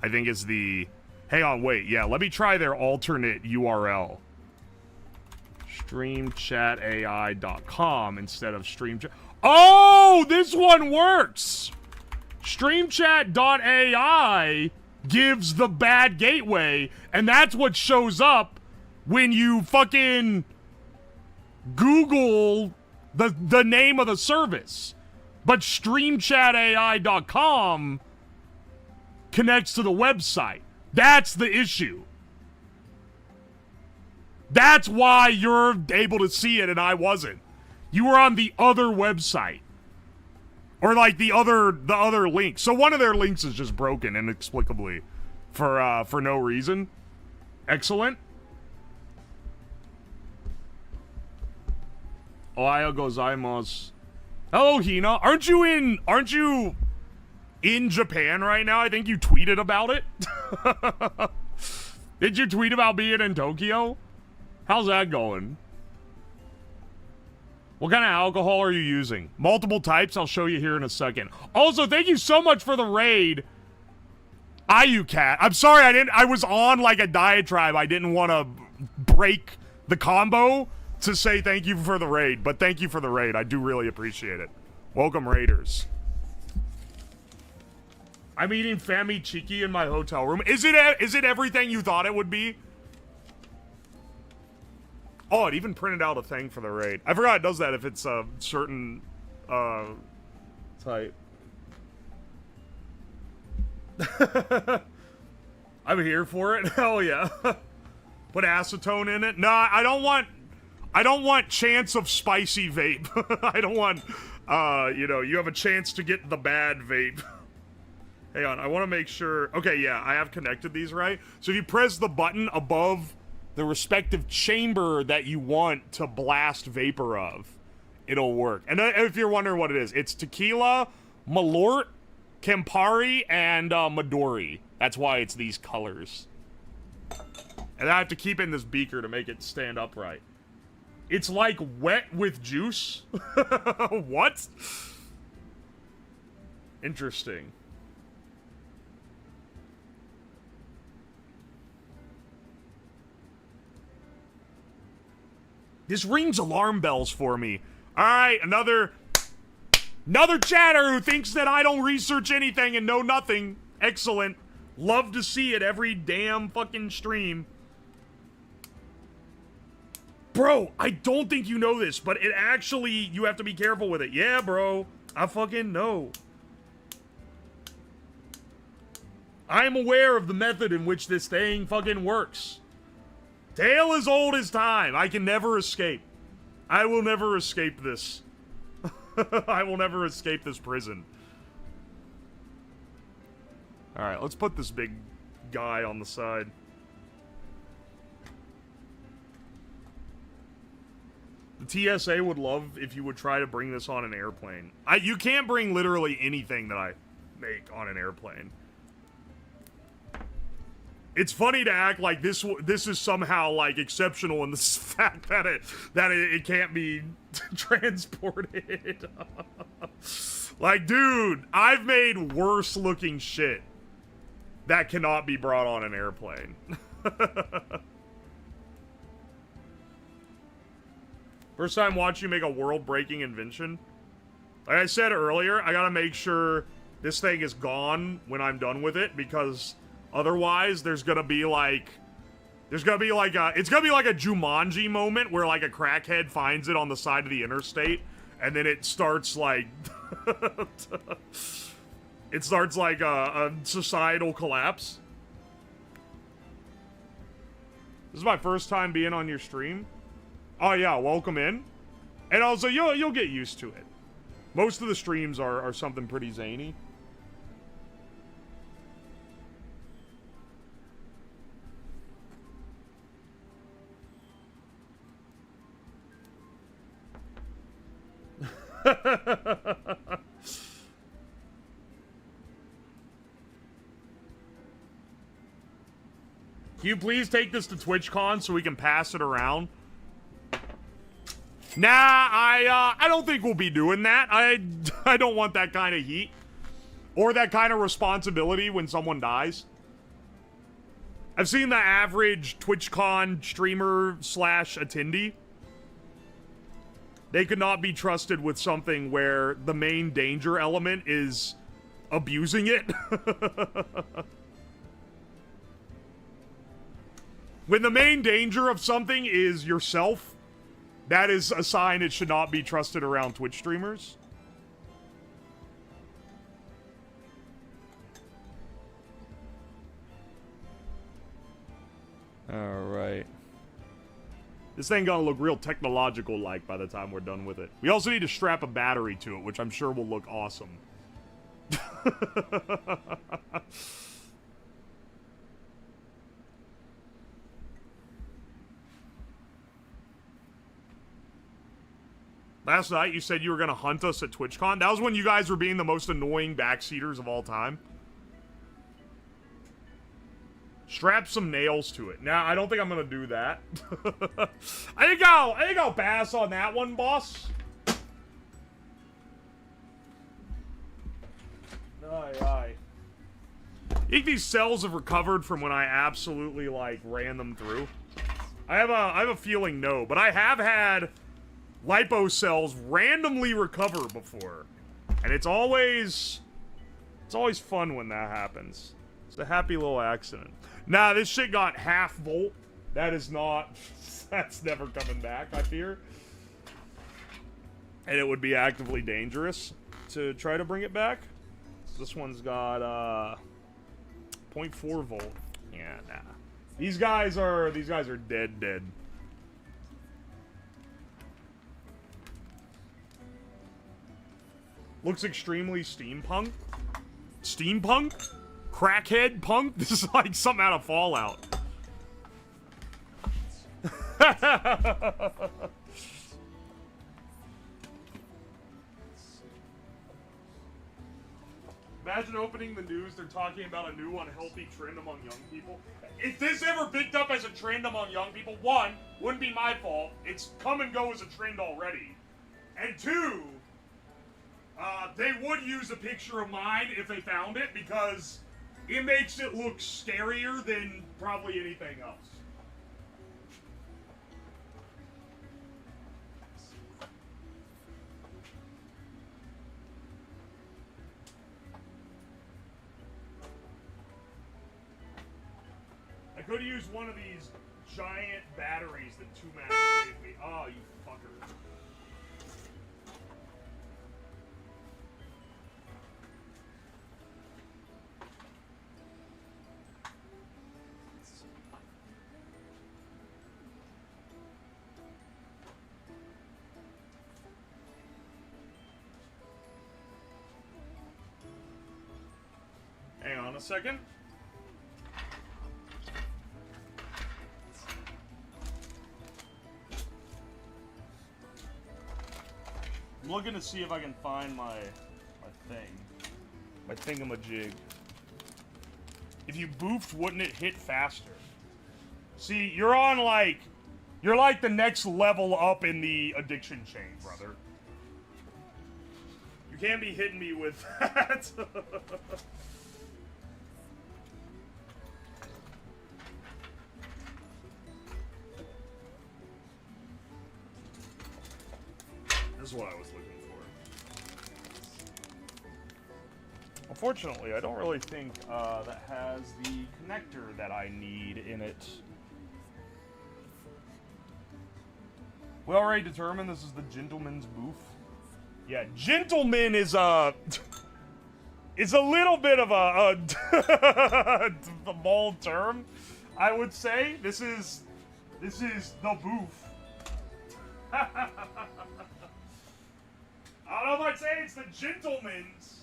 I think is the... Hang on, wait. Yeah, let me try their alternate URL. Streamchatai.com instead of streamchat... Oh, this one works! Streamchat.ai gives the bad gateway, and that's what shows up when you fucking Google the name of the service. But streamchatai.com connects to the website. That's the issue. That's why you're able to see it and I wasn't. You were on the other website. Or like the other link. So one of their links is just broken inexplicably for no reason. Excellent. Ohio gozaimasu. Hello, Hina. Aren't you in Japan right now? I think you tweeted about it. Did you tweet about being in Tokyo? How's that going? What kind of alcohol are you using? Multiple types. I'll show you here in a second. Also, thank you so much for the raid, IuCat. I'm sorry I was on like a diatribe. I didn't want to break the combo to say thank you for the raid, but thank you for the raid. I do really appreciate it. Welcome, raiders. I'm eating Fami Chiki in my hotel room. Is it everything you thought it would be? Oh, it even printed out a thing for the raid. I forgot it does that if it's a certain type. I'm here for it. Hell yeah. Put acetone in it. Nah, I don't want chance of spicy vape. I don't want you know, you have a chance to get the bad vape. Hang on, I want to make sure. Okay, yeah, I have connected these right. So if you press the button above the respective chamber that you want to blast vapor of, it'll work. And if you're wondering what it is, it's tequila, Malort, Campari, and Midori. That's why it's these colors. And I have to keep it in this beaker to make it stand upright. It's like wet with juice. What? Interesting. This rings alarm bells for me. Alright, another chatter who thinks that I don't research anything and know nothing. Excellent. Love to see it every damn fucking stream. Bro, I don't think you know this, but it actually, you have to be careful with it. Yeah, bro. I fucking know. I'm aware of the method in which this thing fucking works. Tale as old as time. I can never escape. I will never escape this. I will never escape this prison. Alright, let's put this big guy on the side. The TSA would love if you would try to bring this on an airplane. You can't bring literally anything that I make on an airplane. It's funny to act like this is somehow like exceptional in the fact that it can't be transported. Like, dude, I've made worse looking shit that cannot be brought on an airplane. First time watching you make a world-breaking invention. Like I said earlier, I gotta make sure this thing is gone when I'm done with it, because otherwise it's gonna be like a Jumanji moment where like a crackhead finds it on the side of the interstate, and then it starts like a societal collapse. This is my first time being on your stream. Oh yeah, welcome in. And also, you'll get used to it. Most of the streams are something pretty zany. Can you please take this to TwitchCon so we can pass it around? Nah, I don't think we'll be doing that. I don't want that kind of heat. Or that kind of responsibility when someone dies. I've seen the average TwitchCon streamer / attendee. They could not be trusted with something where the main danger element is abusing it. When the main danger of something is yourself, that is a sign it should not be trusted around Twitch streamers. Alright. This thing gonna look real technological-like by the time we're done with it. We also need to strap a battery to it, which I'm sure will look awesome. Last night, you said you were gonna hunt us at TwitchCon. That was when you guys were being the most annoying backseaters of all time. Strap some nails to it. Now, I don't think I'm gonna do that. I think I'll pass on that one, boss. Aye, aye. I think these cells have recovered from when I absolutely, like, ran them through. I have a feeling no, but I have had lipo cells randomly recover before, and it's always fun when that happens. It's a happy little accident. Nah, this shit got half volt. That is not. That's never coming back, I fear. And it would be actively dangerous to try to bring it back. This one's got 0.4 volt. Yeah, nah. These guys are dead. Looks extremely steampunk. Steampunk? Crackhead punk? This is like something out of Fallout. Imagine opening the news, they're talking about a new unhealthy trend among young people. If this ever picked up as a trend among young people, one, wouldn't be my fault. It's come and go as a trend already. And two, they would use a picture of mine if they found it, because it makes it look scarier than probably anything else. I could use one of these giant batteries that 2Max gave me. Oh, you fucker. Hang on a second. I'm looking to see if I can find my thingamajig. If you boofed, wouldn't it hit faster? See, you're like the next level up in the addiction chain, brother. You can't be hitting me with that. This is what I was looking for. Unfortunately, I don't really think that has the connector that I need in it. We already determined this is the gentleman's booth. Yeah, gentleman is a little bit of a bold term, I would say. This is the booth. I don't know if I'd say it's the gentleman's.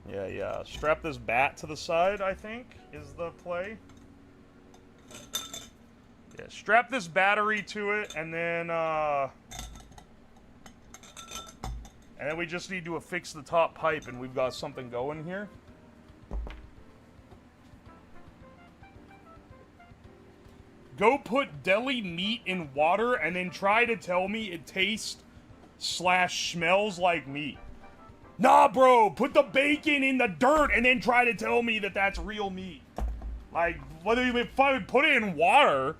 Yeah. Strap this bat to the side, I think, is the play. Yeah, strap this battery to it, and then we just need to affix the top pipe, and we've got something going here. Go put deli meat in water, and then try to tell me it tastes / smells like meat. Nah, bro, put the bacon in the dirt, and then try to tell me that that's real meat. Like, whether you put it in water,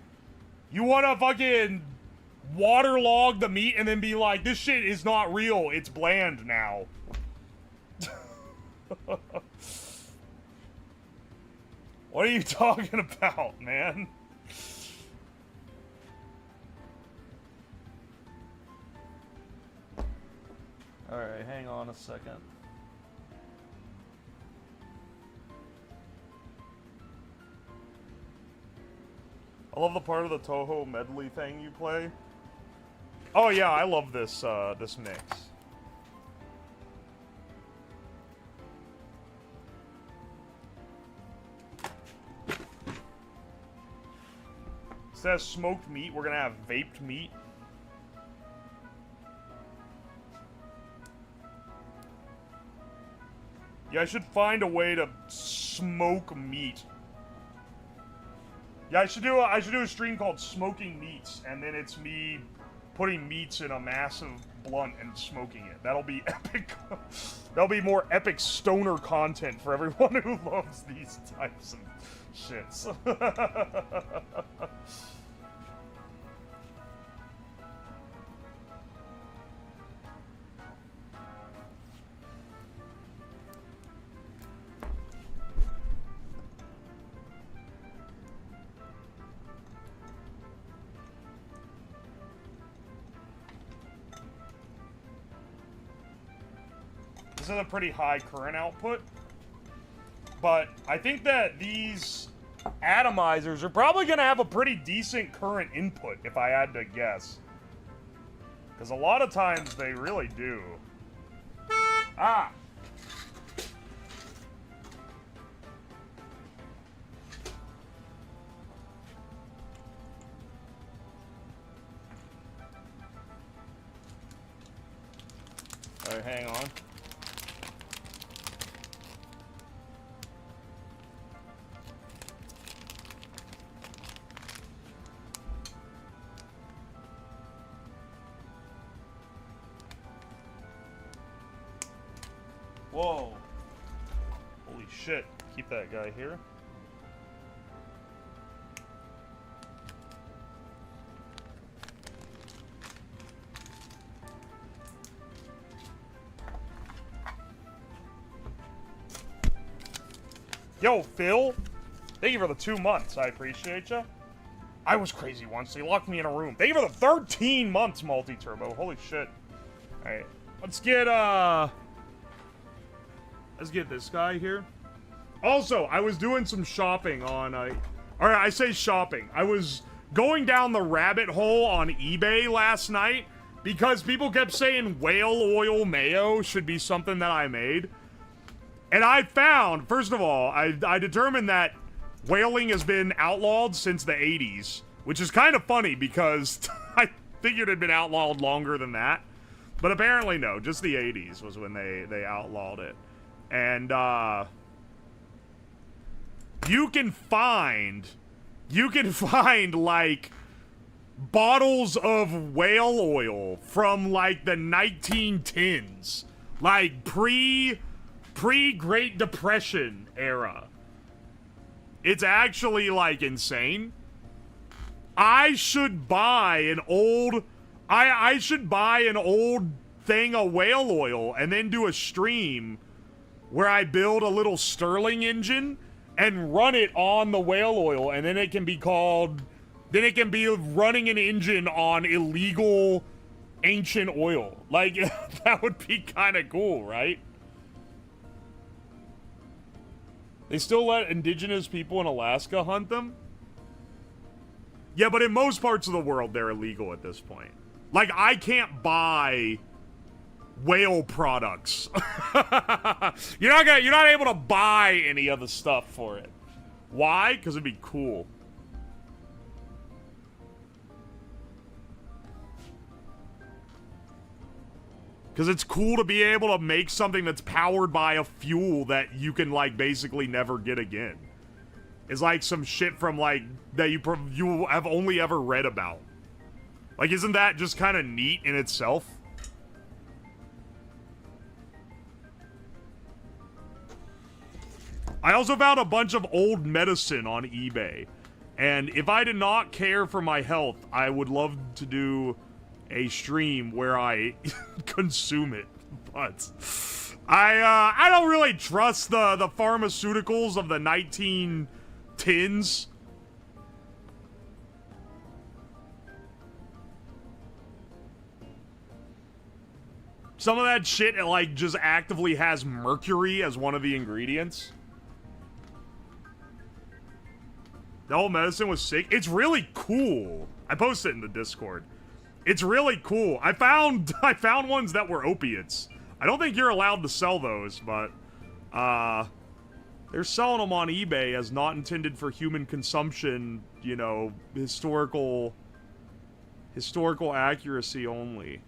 you want to fucking waterlog the meat and then be like, this shit is not real, it's bland now. What are you talking about, man? Alright, hang on a second. I love the part of the Toho medley thing you play. Oh yeah, I love this this mix. Instead of smoked meat, we're gonna have vaped meat. Yeah, I should find a way to smoke meat. Yeah, I should do a stream called Smoking Meats, and then it's me putting meats in a massive blunt and smoking it. That'll be epic. That'll be more epic stoner content for everyone who loves these types of shits. This is a pretty high current output, but I think that these atomizers are probably going to have a pretty decent current input, if I had to guess. Because a lot of times they really do. Ah! Alright, hang on. Whoa. Holy shit. Keep that guy here. Yo, Phil. Thank you for the 2 months. I appreciate you. I was crazy once. They locked me in a room. Thank you for the 13 months, multi-turbo. Holy shit. Alright. Let's get this guy here. Also, I was doing some shopping on, alright, I say shopping. I was going down the rabbit hole on eBay last night because people kept saying whale oil mayo should be something that I made. And I found, first of all, I determined that whaling has been outlawed since the 80s, which is kind of funny because I figured it had been outlawed longer than that. But apparently no, just the 80s was when they outlawed it. And, you can find, like, bottles of whale oil from, like, the 1910s. Like, pre-Great Depression era. It's actually, like, insane. I should buy an old, I should buy an old thing of whale oil and then do a stream where I build a little Stirling engine and run it on the whale oil, and then it can be called, then it can be running an engine on illegal ancient oil. Like, that would be kind of cool, right? They still let indigenous people in Alaska hunt them? Yeah, but in most parts of the world, they're illegal at this point. Like, I can't buy whale products. You're not able to buy any of the stuff for it. Why? Because it'd be cool. Because it's cool to be able to make something that's powered by a fuel that you can, like, basically never get again. It's like some shit from, like, that you have only ever read about. Like, isn't that just kind of neat in itself? I also found a bunch of old medicine on eBay. And if I did not care for my health, I would love to do a stream where I consume it. But I don't really trust the pharmaceuticals of the 1910s. Some of that shit, it, like, just actively has mercury as one of the ingredients. The whole medicine was sick. It's really cool. I posted it in the Discord. It's really cool. I found ones that were opiates. I don't think you're allowed to sell those, but they're selling them on eBay as not intended for human consumption, you know, historical accuracy only.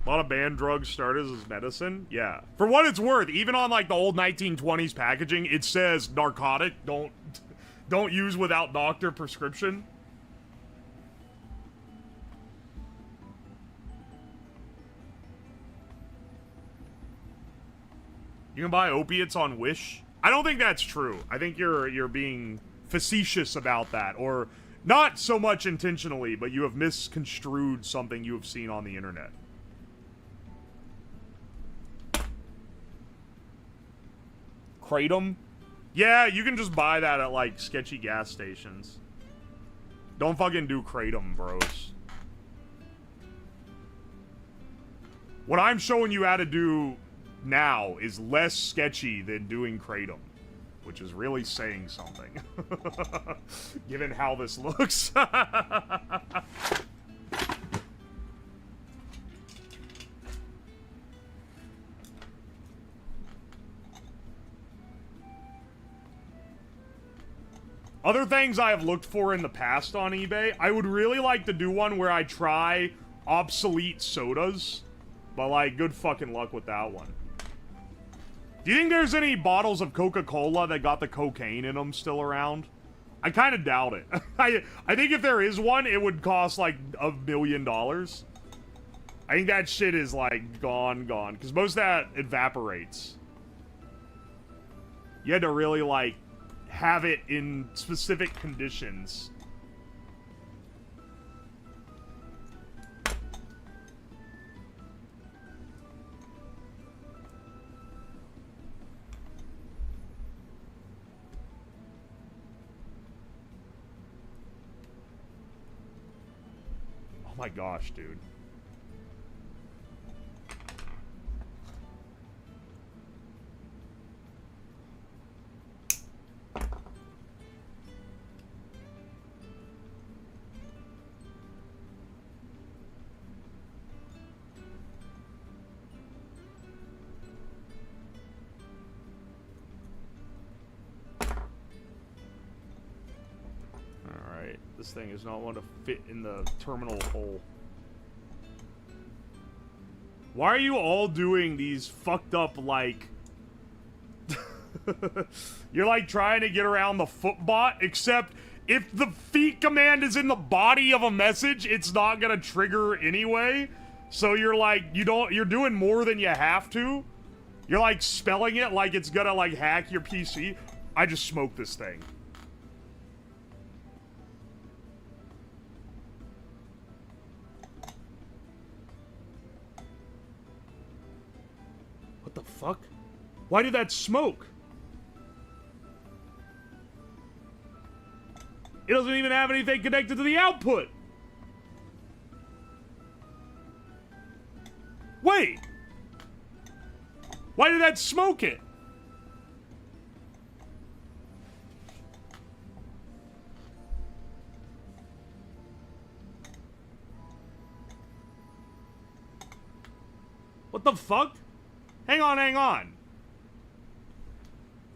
A lot of banned drugs started as medicine. Yeah. For what it's worth, even on like the old 1920s packaging, it says narcotic. Don't use without doctor prescription. You can buy opiates on Wish. I don't think that's true. I think you're being facetious about that, or not so much intentionally, but you have misconstrued something you have seen on the internet. Kratom? Yeah, you can just buy that at like sketchy gas stations. Don't fucking do Kratom, bros. What I'm showing you how to do now is less sketchy than doing Kratom, which is really saying something, given how this looks. Other things I have looked for in the past on eBay, I would really like to do one where I try obsolete sodas, but like, good fucking luck with that one. Do you think there's any bottles of Coca-Cola that got the cocaine in them still around? I kind of doubt it. I think if there is one, it would cost like $1 million. I think that shit is like gone, because most of that evaporates. You had to really like have it in specific conditions. Oh my gosh, dude. This thing is not one to fit in the terminal hole. Why are you all doing these fucked up, like... You're like trying to get around the footbot, except if the feet command is in the body of a message, it's not gonna trigger anyway. So you're like, you're doing more than you have to. You're like spelling it like it's gonna like hack your PC. I just smoked this thing. The fuck? Why did that smoke? It doesn't even have anything connected to the output. Wait. Why did that smoke it? What the fuck? Hang on, hang on.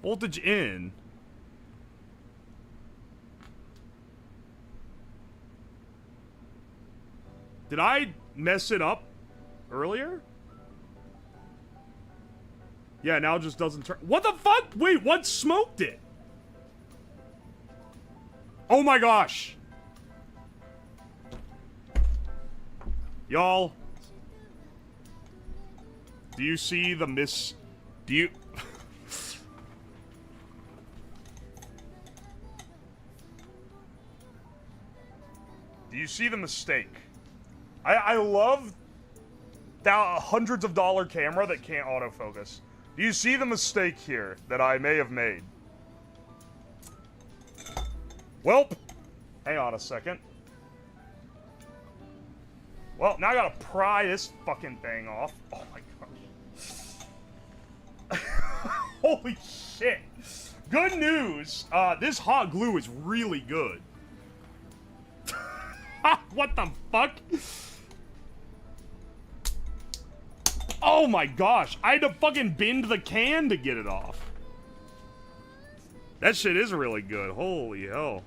Voltage in. Did I mess it up earlier? Yeah, now it just doesn't turn. What the fuck? Wait, what smoked it? Oh my gosh. Y'all. Do you see the do you... Do you see the mistake? I love that hundreds of dollar camera that can't autofocus. Do you see the mistake here that I may have made? Welp. Hang on a second. Well, now I gotta pry this fucking thing off. Oh my god. Holy shit. Good news. This hot glue is really good. What the fuck? Oh my gosh. I had to fucking bend the can to get it off. That shit is really good. Holy hell.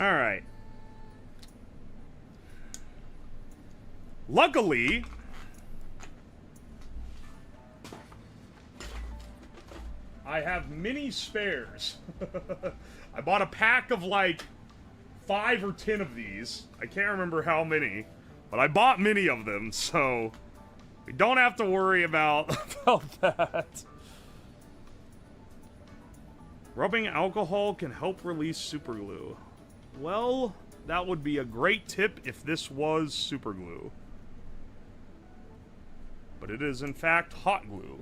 Alright. Luckily, I have many spares. I bought a pack of like 5 or 10 of these. I can't remember how many, but I bought many of them, so we don't have to worry about that. Rubbing alcohol can help release superglue. Well, that would be a great tip if this was superglue. But it is, in fact, hot glue.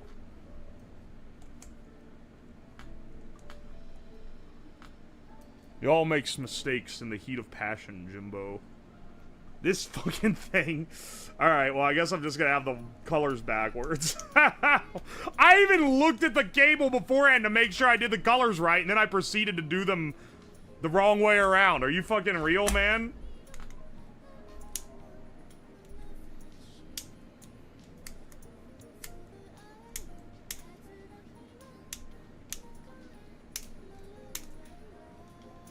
You all makes mistakes in the heat of passion, Jimbo. This fucking thing. Alright, well, I guess I'm just gonna have the colors backwards. I even looked at the cable beforehand to make sure I did the colors right, and then I proceeded to do them the wrong way around. Are you fucking real, man?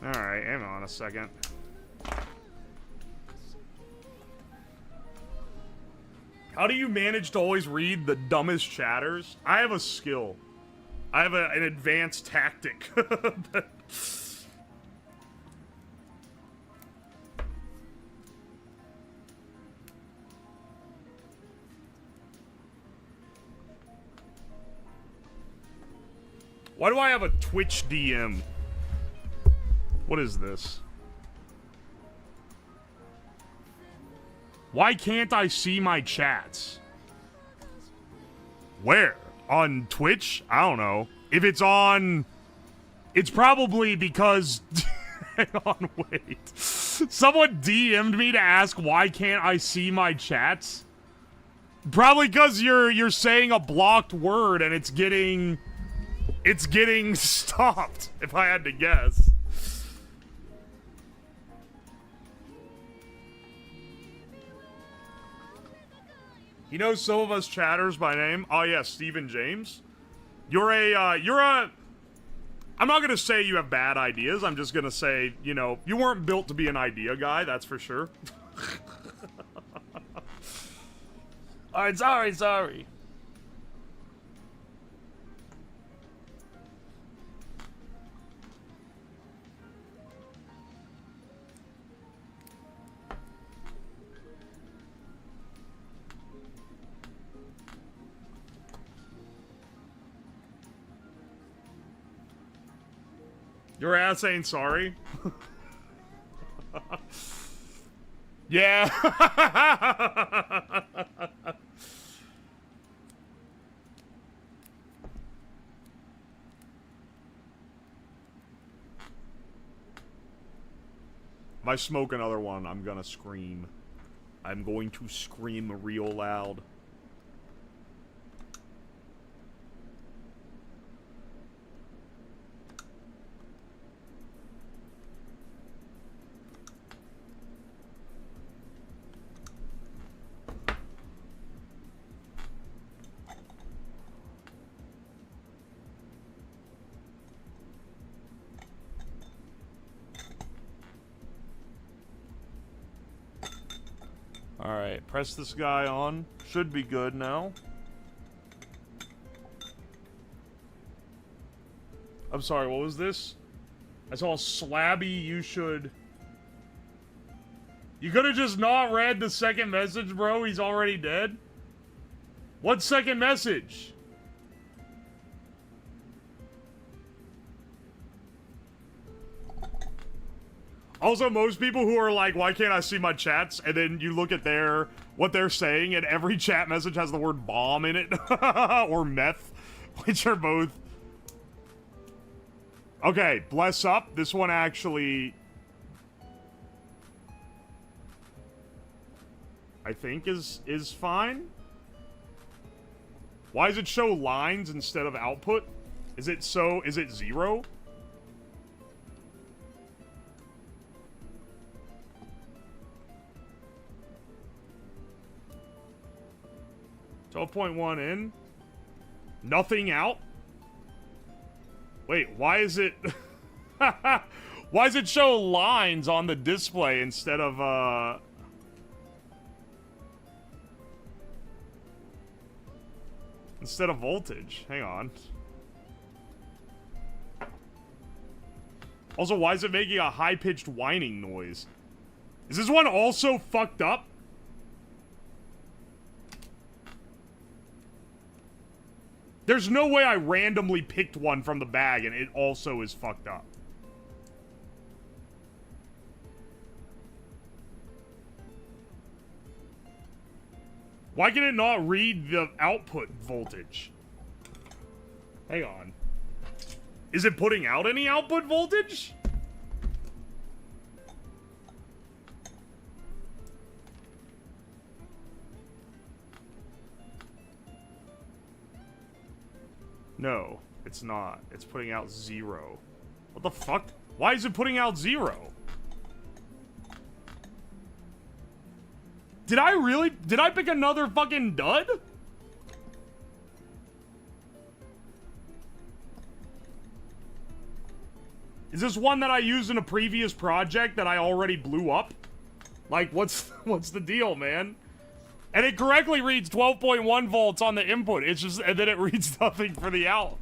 Alright, hang on a second. How do you manage to always read the dumbest chatters? I have a skill. I have an advanced tactic. Why do I have a Twitch DM? What is this? Why can't I see my chats? Where? On Twitch? I don't know. If it's on... It's probably because... Hang on, wait. Someone DM'd me to ask why can't I see my chats? Probably because you're saying a blocked word and it's getting stopped, if I had to guess. He knows some of us chatters by name. Oh yeah, Stephen James. You're a... I'm not gonna say you have bad ideas. I'm just gonna say, you know, you weren't built to be an idea guy, that's for sure. Alright, sorry. Your ass ain't sorry? Yeah. If I smoke another one, I'm gonna scream. I'm going to scream real loud. Alright, press this guy on. Should be good now. I'm sorry, what was this? I saw Slabby, you should... You could've just not read the second message, bro? He's already dead? What second message? Also, most people who are like, why can't I see my chats? And then you look at what they're saying, and every chat message has the word bomb in it. Or meth, which are both... Okay, bless up. This one actually... I think is fine. Why does it show lines instead of output? Is it 0? 12.1 in. Nothing out. Wait, why is it... Why does it show lines on the display instead of, instead of voltage? Hang on. Also, why is it making a high-pitched whining noise? Is this one also fucked up? There's no way I randomly picked one from the bag and it also is fucked up. Why can it not read the output voltage? Hang on. Is it putting out any output voltage? No, it's not. It's putting out 0. What the fuck? Why is it putting out 0? Did I pick another fucking dud? Is this one that I used in a previous project that I already blew up? Like, what's the deal, man? And it correctly reads 12.1 volts on the input. It's just, and then it reads nothing for the out.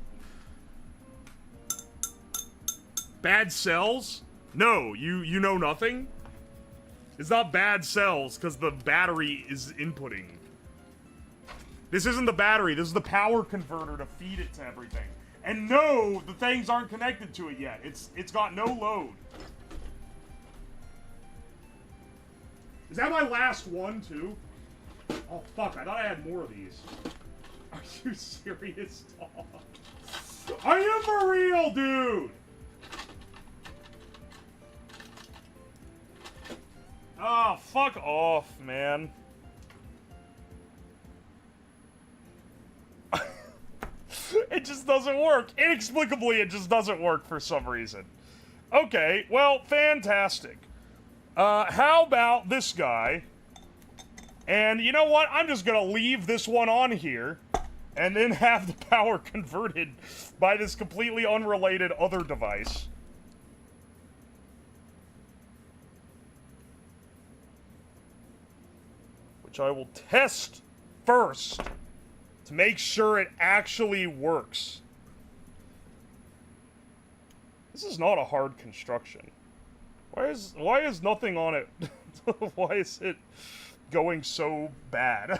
Bad cells? No, you know nothing? It's not bad cells, because the battery is inputting. This isn't the battery, this is the power converter to feed it to everything. And no, the things aren't connected to it yet. It's got no load. Is that my last one, too? Oh, fuck, I thought I had more of these. Are you serious, dog? Are you for real, dude? Oh, fuck off, man. It just doesn't work. Inexplicably, it just doesn't work for some reason. Okay, well, fantastic. How about this guy? And you know what? I'm just gonna leave this one on here and then have the power converted by this completely unrelated other device. Which I will test first to make sure it actually works. This is not a hard construction. Why is nothing on it? Why is it going so bad?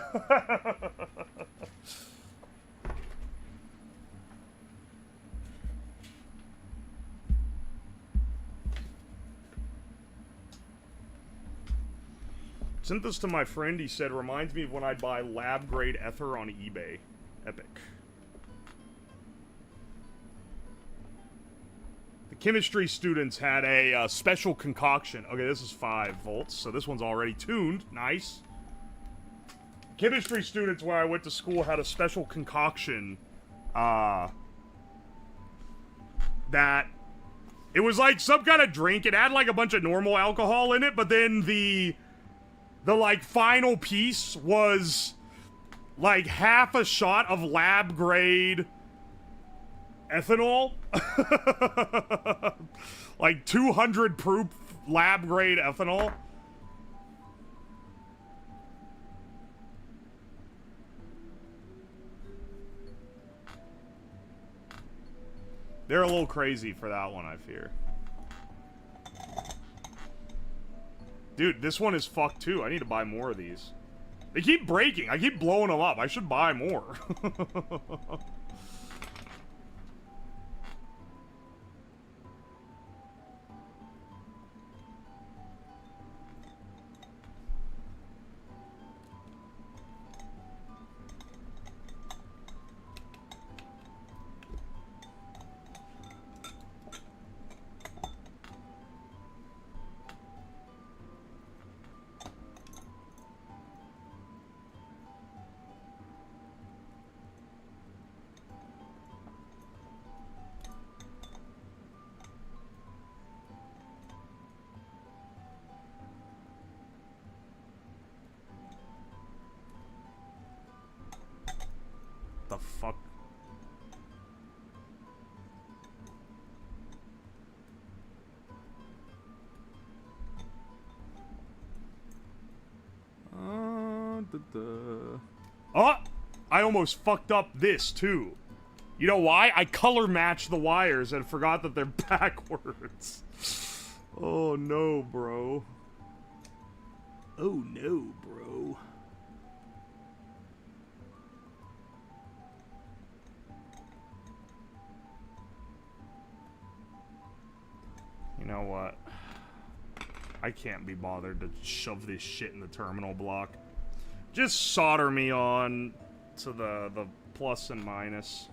Sent this to my friend. He said, reminds me of when I buy lab-grade ether on eBay. Epic. The chemistry students had a special concoction. Okay, this is 5 volts, so this one's already tuned. Nice. Chemistry students where I went to school had a special concoction, that... It was like some kind of drink. It had like a bunch of normal alcohol in it, but then the like final piece was like half a shot of lab grade ethanol. Like 200 proof lab grade ethanol. They're a little crazy for that one, I fear. Dude, this one is fucked too. I need to buy more of these. They keep breaking. I keep blowing them up. I should buy more. The fuck? Oh! I almost fucked up this, too. You know why? I color matched the wires and forgot that they're backwards. Oh no, bro. Oh no, bro. You know what? I can't be bothered to shove this shit in the terminal block. Just solder me on to the plus and minus.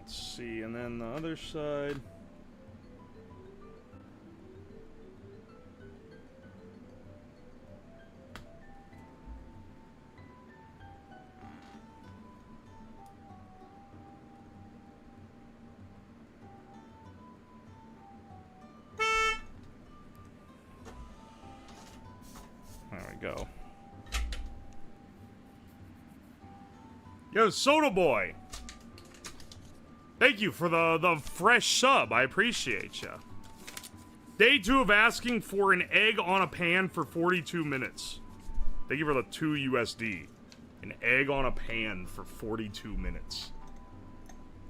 See, and then the other side. There we go. Yo, Soda Boy! Thank you for the fresh sub. I appreciate ya. Day 2 of asking for an egg on a pan for 42 minutes. Thank you for the 2 USD. An egg on a pan for 42 minutes.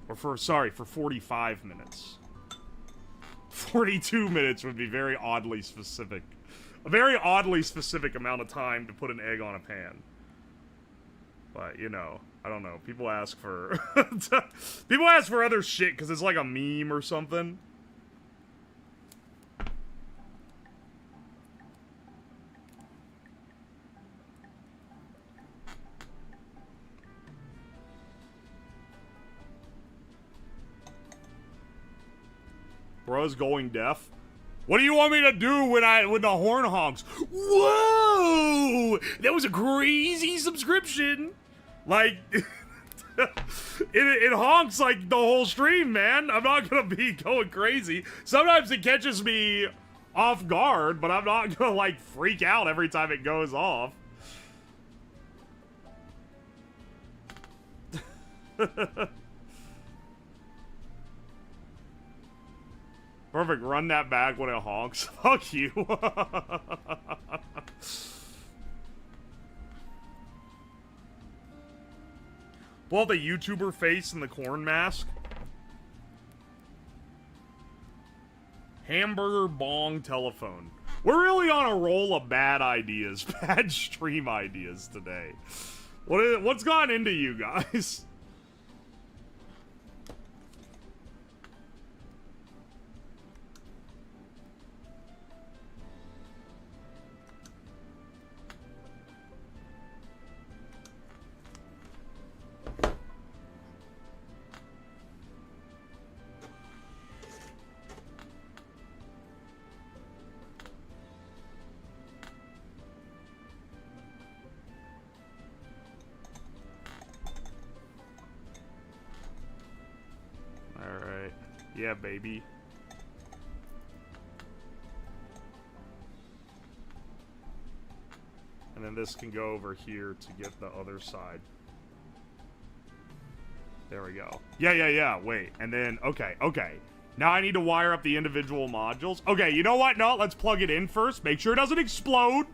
Or for 45 minutes. 42 minutes would be very oddly specific. A very oddly specific amount of time to put an egg on a pan. But, you know, I don't know. People ask for... people ask for other shit because it's like a meme or something. Bro's going deaf. What do you want me to do when the horn honks? Whoa! That was a crazy subscription! Like, it honks like the whole stream, man. I'm not gonna be going crazy. Sometimes it catches me off guard, but I'm not gonna, like, freak out every time it goes off. Perfect, run that back when it honks. Fuck you. Pull out the YouTuber face and the corn mask. Hamburger bong telephone. We're really on a roll of bad ideas. Bad stream ideas today. What's gotten into you guys? Yeah, baby. And then this can go over here to get the other side. There we go. Yeah. Wait. And then, okay. Now I need to wire up the individual modules. Okay, you know what? No, let's plug it in first. Make sure it doesn't explode.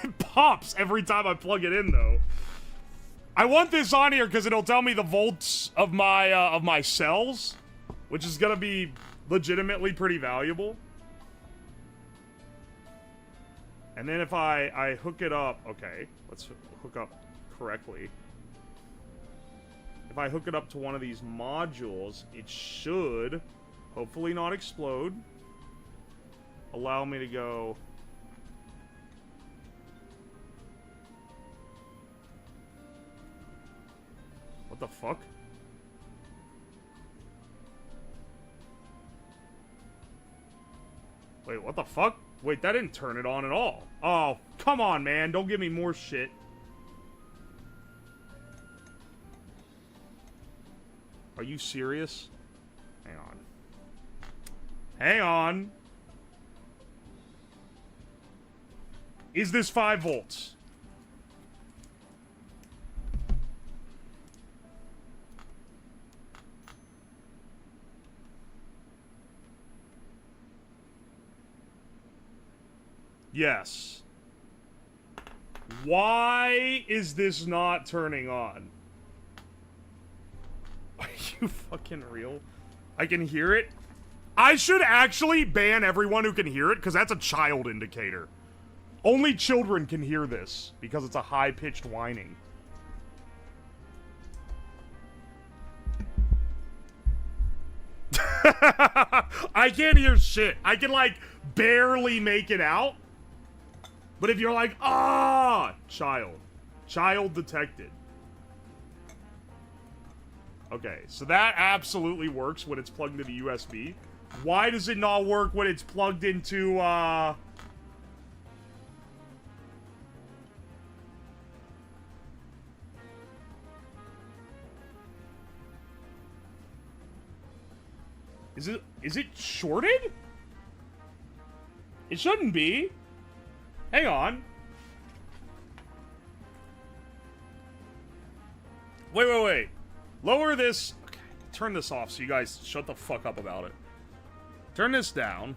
It pops every time I plug it in, though. I want this on here because it'll tell me the volts of my cells, which is gonna be legitimately pretty valuable. And then if I hook it up, okay, let's hook up correctly. If I hook it up to one of these modules, it should hopefully not explode. Allow me to go. What the fuck? Wait, what the fuck? Wait, that didn't turn it on at all. Oh, come on, man. Don't give me more shit. Are you serious? Hang on. Hang on. Is this 5 volts? Yes. Why is this not turning on? Are you fucking real? I can hear it. I should actually ban everyone who can hear it, because that's a child indicator. Only children can hear this, because it's a high-pitched whining. I can't hear shit. I can, like, barely make it out. But if you're like, ah, child. Child detected. Okay, so that absolutely works when it's plugged into the USB. Why does it not work when it's plugged into, Is it shorted? It shouldn't be. Hang on. Wait. Lower this. Okay, turn this off so you guys shut the fuck up about it. Turn this down.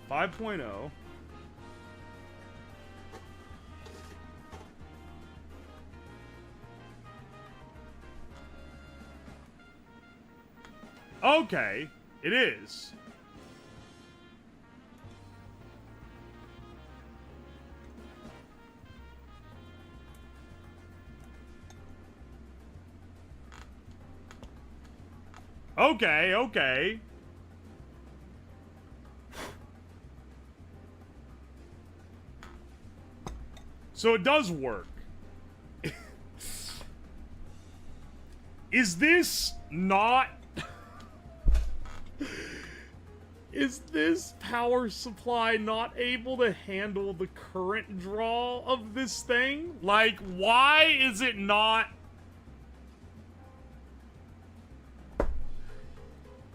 Five point oh. Okay, it is. Okay. So it does work. Is this not... Is this power supply not able to handle the current draw of this thing? Like, why is it not...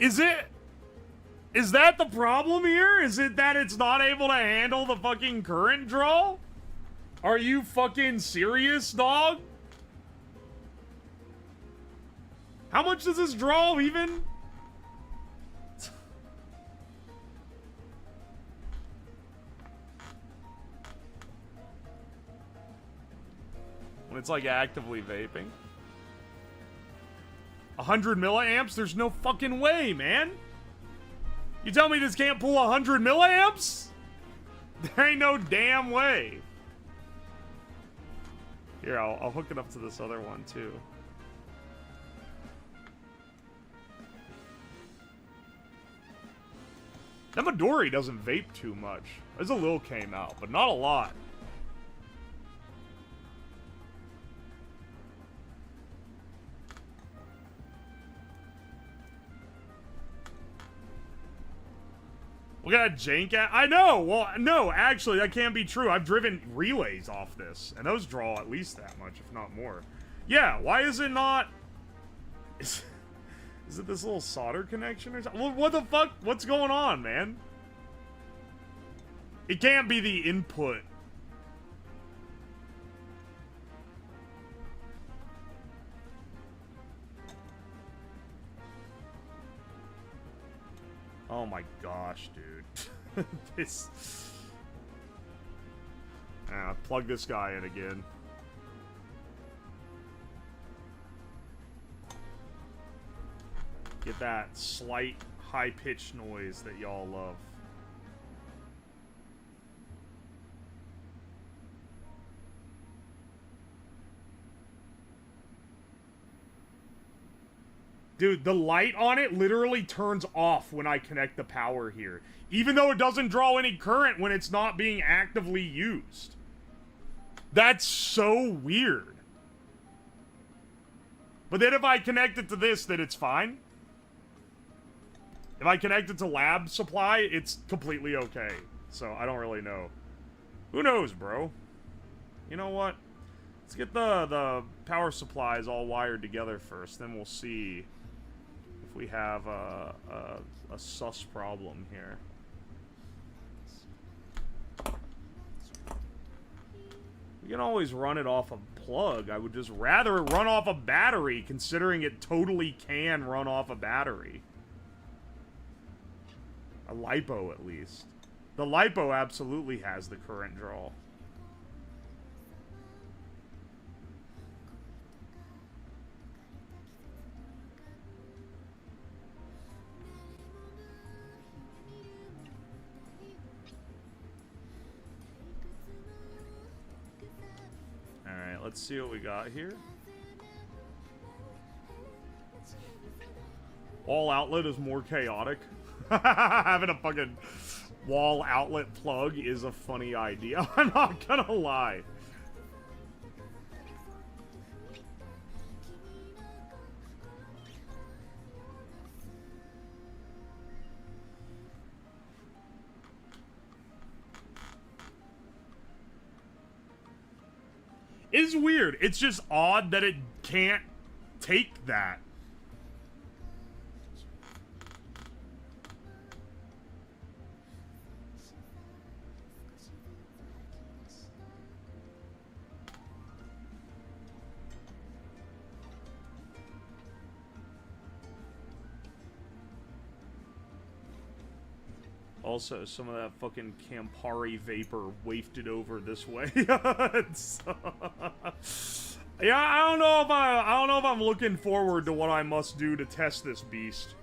Is that the problem here? Is it that it's not able to handle the fucking current draw? Are you fucking serious, dog? How much does this draw even? When it's like actively vaping. 100 milliamps? There's no fucking way, man. You tell me this can't pull 100 milliamps? There ain't no damn way. Here, I'll hook it up to this other one, too. That Midori doesn't vape too much. There's a little came out, but not a lot. Look at that jank at. I know! Well, no, actually, that can't be true. I've driven relays off this, and those draw at least that much, if not more. Yeah, why is it not... Is it this little solder connection or something? What the fuck? What's going on, man? It can't be the input. Oh my gosh, dude. This... plug this guy in again. Get that slight high-pitched noise that y'all love. Dude, the light on it literally turns off when I connect the power here. Even though it doesn't draw any current when it's not being actively used. That's so weird. But then if I connect it to this, then it's fine. If I connect it to lab supply, it's completely okay. So I don't really know. Who knows, bro? You know what? Let's get the power supplies all wired together first. Then we'll see if we have a sus problem here. You can always run it off a plug. I would just rather it run off a battery, considering it totally can run off a battery. A LiPo, at least. The LiPo absolutely has the current draw. Alright, let's see what we got here. All outlet is more chaotic. Having a fucking wall outlet plug is a funny idea. I'm not gonna lie. It's weird. It's just odd that it can't take that. Also, some of that fucking Campari vapor wafted over this way. Yeah, I don't know if I'm looking forward to what I must do to test this beast.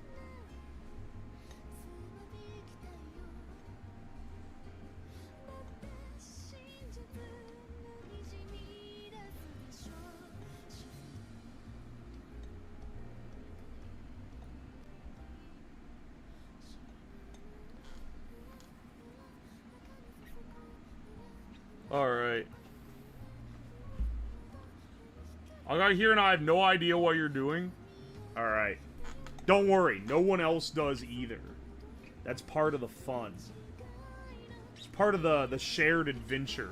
Alright. I got here and I have no idea what you're doing. Alright. Don't worry, no one else does either. That's part of the fun. It's part of the shared adventure.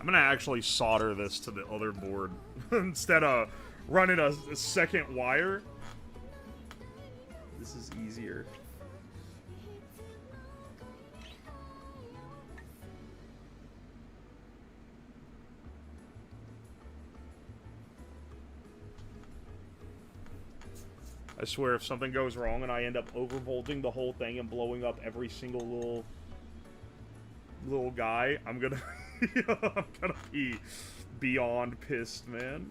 I'm gonna actually solder this to the other board instead of running a second wire. This is easier. I swear, if something goes wrong and I end up overvolting the whole thing and blowing up every single little guy, I'm gonna I'm gonna be beyond pissed, man.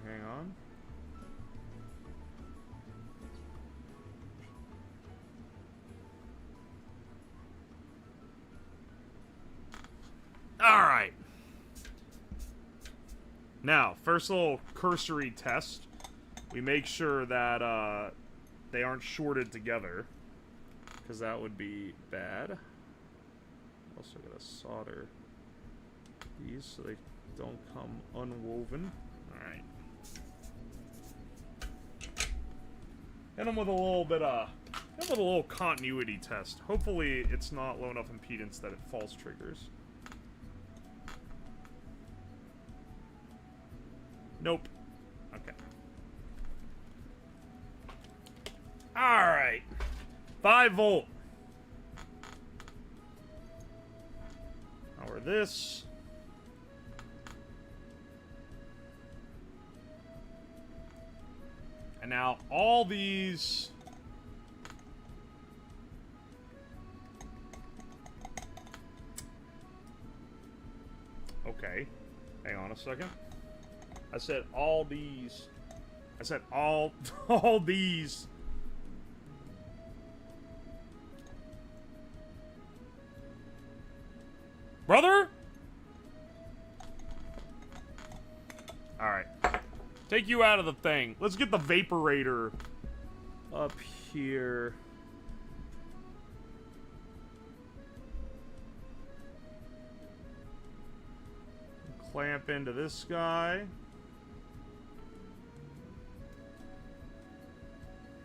Hang on. Alright. Now, first little cursory test. We make sure that they aren't shorted together, because that would be bad. Also gotta solder these so they don't come unwoven. Alright. Hit them with a little bit of, with a little continuity test. Hopefully it's not low enough impedance that it false triggers. Nope. Okay. Alright. 5 volt. Power this. And now all these... Okay. Hang on a second. I said all these I said all, all these. Brother? Alright. Take you out of the thing. Let's get the vaporator up here. Clamp into this guy.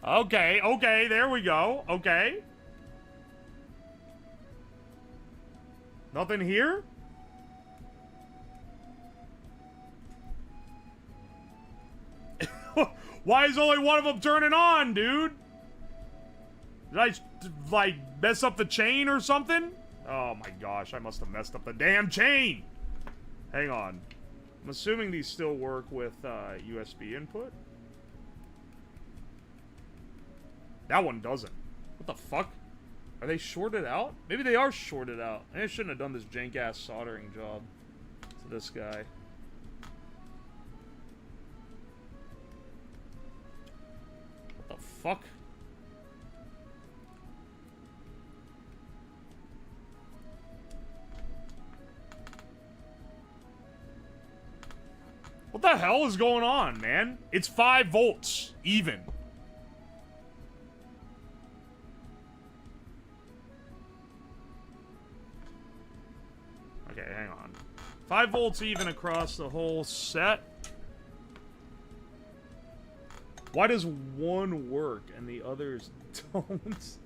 Okay, okay, there we go. Okay. Nothing here? Why is only one of them turning on, dude? Did I, like, mess up the chain or something? Oh my gosh, I must have messed up the damn chain! Hang on. I'm assuming these still work with USB input. That one doesn't. What the fuck? Are they shorted out? Maybe they are shorted out. I shouldn't have done this jank-ass soldering job to this guy. What the fuck? What the hell is going on, man? It's 5 volts, even. Okay, hang on. 5 volts even across the whole set. Why does one work and the others don't?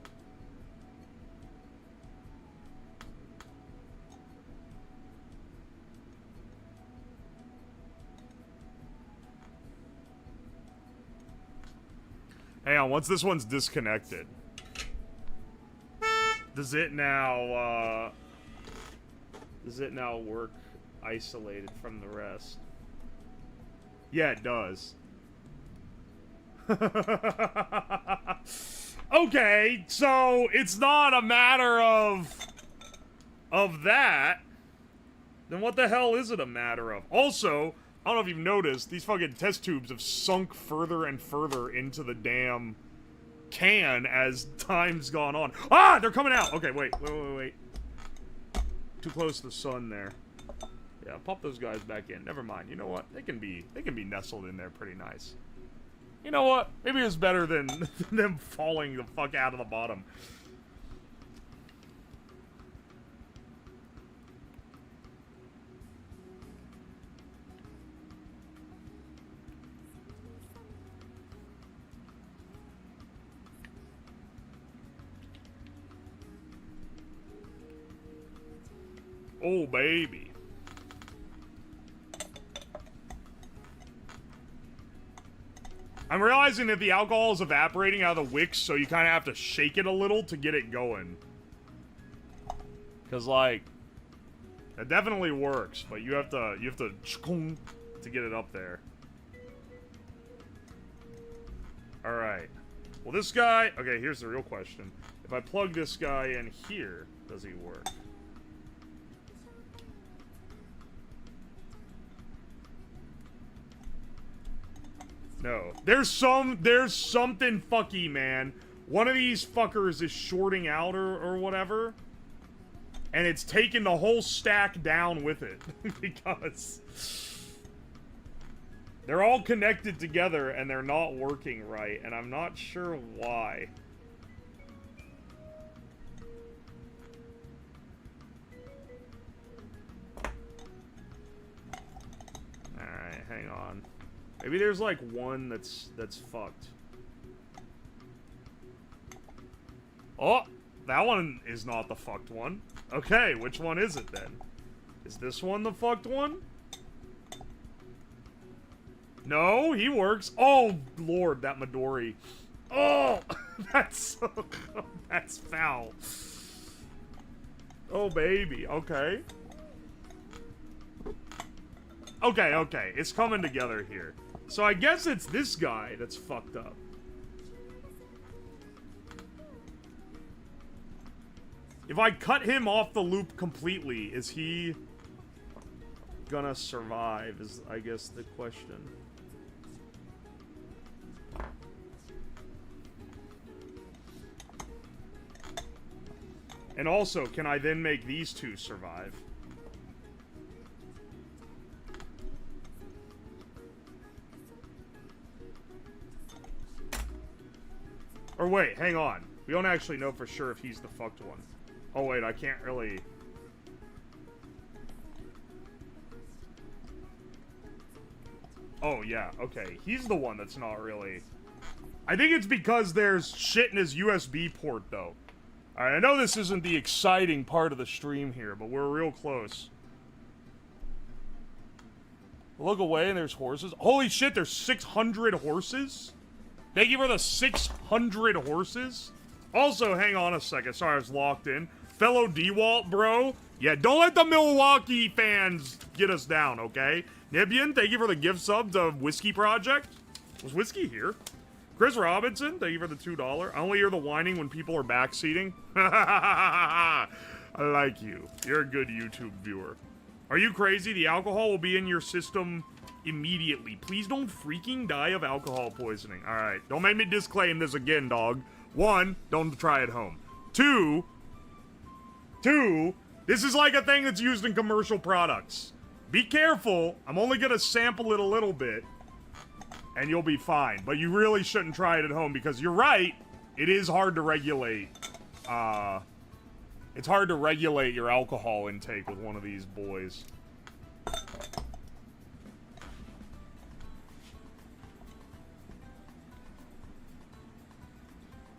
Hang on, once this one's disconnected, does it now work isolated from the rest? Yeah, it does. Okay, so it's not a matter of that. Then what the hell is it a matter of? Also, I don't know if you've noticed, these fucking test tubes have sunk further and further into the damn can as time's gone on. Ah! They're coming out! Okay, wait. Too close to the sun there. Yeah, pop those guys back in. Never mind. You know what? They can be nestled in there pretty nice. You know what? Maybe it's better than them falling the fuck out of the bottom. Oh, baby. I'm realizing that the alcohol is evaporating out of the wicks, so you kind of have to shake it a little to get it going. Because, like, that definitely works, but you have to get it up there. Alright. Well, this guy... Okay, here's the real question. If I plug this guy in here, does he work? No. There's something fucky, man. One of these fuckers is shorting out or whatever. And it's taking the whole stack down with it. Because they're all connected together and they're not working right. And I'm not sure why. Alright, hang on. Maybe there's like one that's fucked. Oh, that one is not the fucked one. Okay, which one is it then? Is this one the fucked one? No, he works. Oh, Lord, that Midori. Oh, that's that's foul. Oh, baby. Okay. Okay, it's coming together here. So I guess it's this guy that's fucked up. If I cut him off the loop completely, is he gonna survive, is I guess the question. And also, can I then make these two survive? Or wait, hang on. We don't actually know for sure if he's the fucked one. Oh wait, I can't really... Oh yeah, okay. He's the one that's not really... I think it's because there's shit in his USB port, though. Alright, I know this isn't the exciting part of the stream here, but we're real close. Look away and there's horses. Holy shit, there's 600 horses? Thank you for the 600 horses. Also, hang on a second. Sorry, I was locked in. Fellow DeWalt, bro. Yeah, don't let the Milwaukee fans get us down, okay? Nibian, thank you for the gift sub to Whiskey Project. Was Whiskey here? Chris Robinson, thank you for the $2. I only hear the whining when people are backseating. I like you. You're a good YouTube viewer. Are you crazy? The alcohol will be in your system immediately. Please don't freaking die of alcohol poisoning. Alright, don't make me disclaim this again, dog. 1, don't try it home. 2, this is like a thing that's used in commercial products. Be careful. I'm only gonna sample it a little bit. And you'll be fine. But you really shouldn't try it at home because you're right. It is hard to regulate. It's hard to regulate your alcohol intake with one of these boys.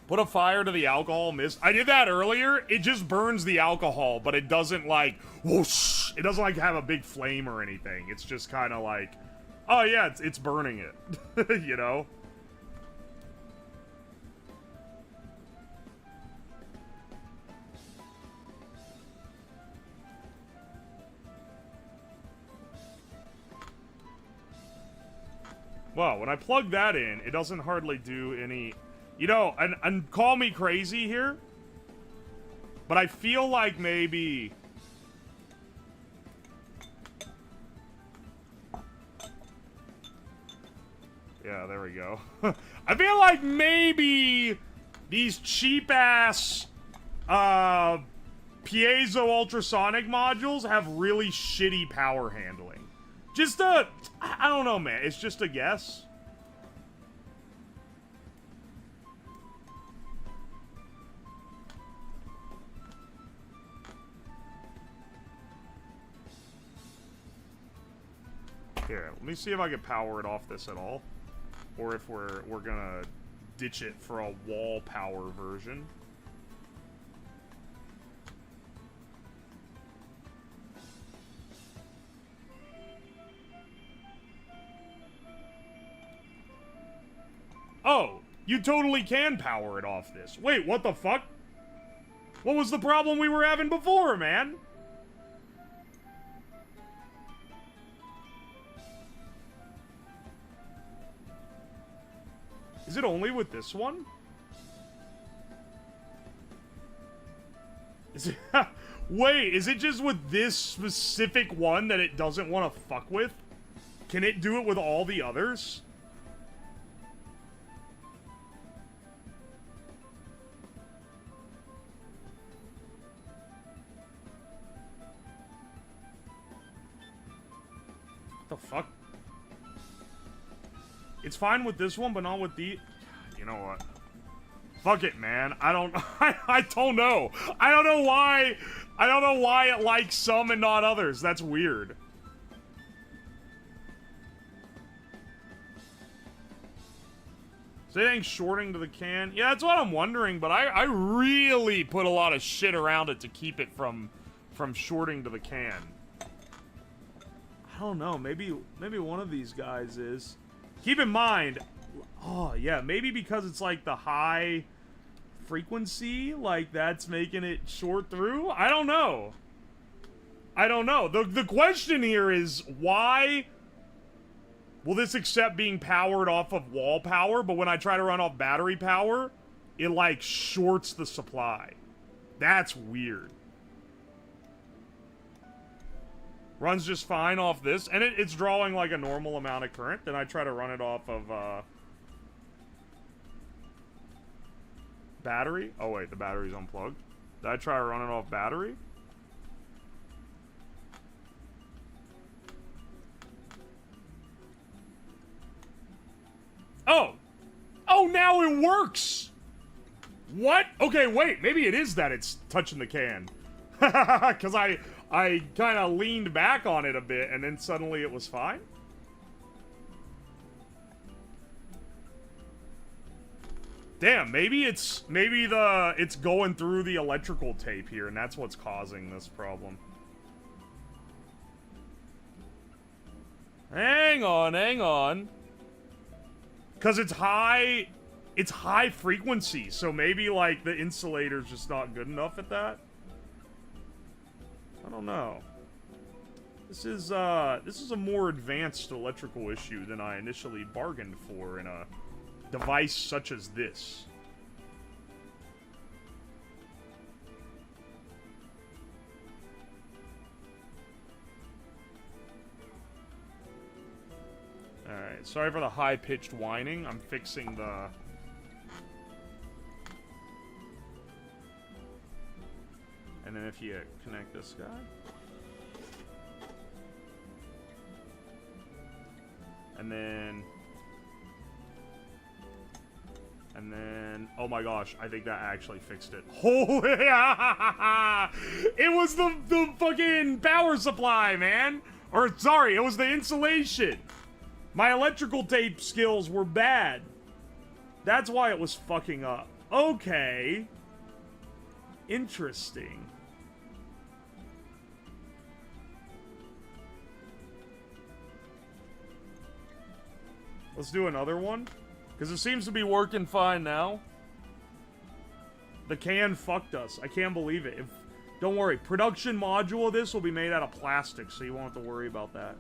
Put a fire to the alcohol mist. I did that earlier. It just burns the alcohol, but it doesn't like whoosh. It doesn't like have a big flame or anything. It's just kind of like, oh yeah, it's burning it, you know? Well, when I plug that in, it doesn't hardly do any... You know, and call me crazy here, but I feel like maybe... Yeah, there we go. I feel like maybe these cheap-ass piezo ultrasonic modules have really shitty power handling. Just a... I don't know, man. It's just a guess. Here, let me see if I can power it off this at all. Or if we're gonna ditch it for a wall power version. Oh, you totally can power it off this. Wait, what the fuck? What was the problem we were having before, man? Is it only with this one? Is it... Wait, is it just with this specific one that it doesn't want to fuck with? Can it do it with all the others? What the fuck? It's fine with this one, but not with the... You know what? Fuck it, man. I don't... I don't know. I don't know why... I don't know why it likes some and not others. That's weird. Is anything shorting to the can? Yeah, that's what I'm wondering, but I really put a lot of shit around it to keep it from shorting to the can. I don't know. Maybe one of these guys is... Keep in mind, oh yeah, maybe because it's like the high frequency, like that's making it short through? I don't know. I don't know. The question here is, why will this accept being powered off of wall power, but when I try to run off battery power, it like shorts the supply? That's weird. Runs just fine off this, and it's drawing like a normal amount of current. Then I try to run it off of battery. Oh wait, the battery's unplugged. Did I try running off battery? Oh! Oh, now it works! What? Okay, wait. Maybe it is that it's touching the can. Because I kind of leaned back on it a bit, and then suddenly it was fine? Damn, maybe it's going through the electrical tape here, and that's what's causing this problem. Hang on. Because it's high frequency, so maybe, like, the insulator's just not good enough at that? I don't know. This is a more advanced electrical issue than I initially bargained for in a device such as this. Alright, sorry for the high-pitched whining. I'm fixing the... And then if you connect this guy... And then... Oh my gosh, I think that actually fixed it. Holy... It was the fucking power supply, man! Or, sorry, it was the insulation! My electrical tape skills were bad. That's why it was fucking up. Okay. Interesting. Let's do another one. Because it seems to be working fine now. The can fucked us. I can't believe it. Don't worry. Production module of this will be made out of plastic, so you won't have to worry about that.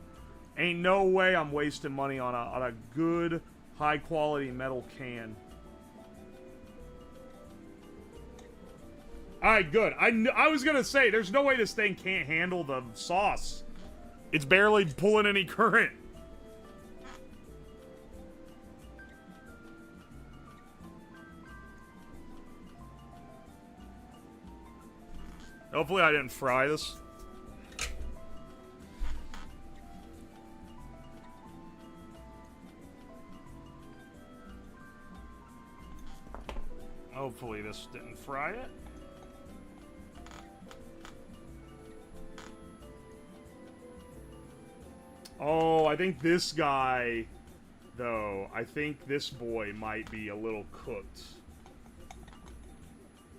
Ain't no way I'm wasting money on a good, high-quality metal can. Alright, good. I was gonna say, there's no way this thing can't handle the sauce. It's barely pulling any current. Hopefully I didn't fry this. Hopefully this didn't fry it. Oh, I think this guy, though, I think this boy might be a little cooked.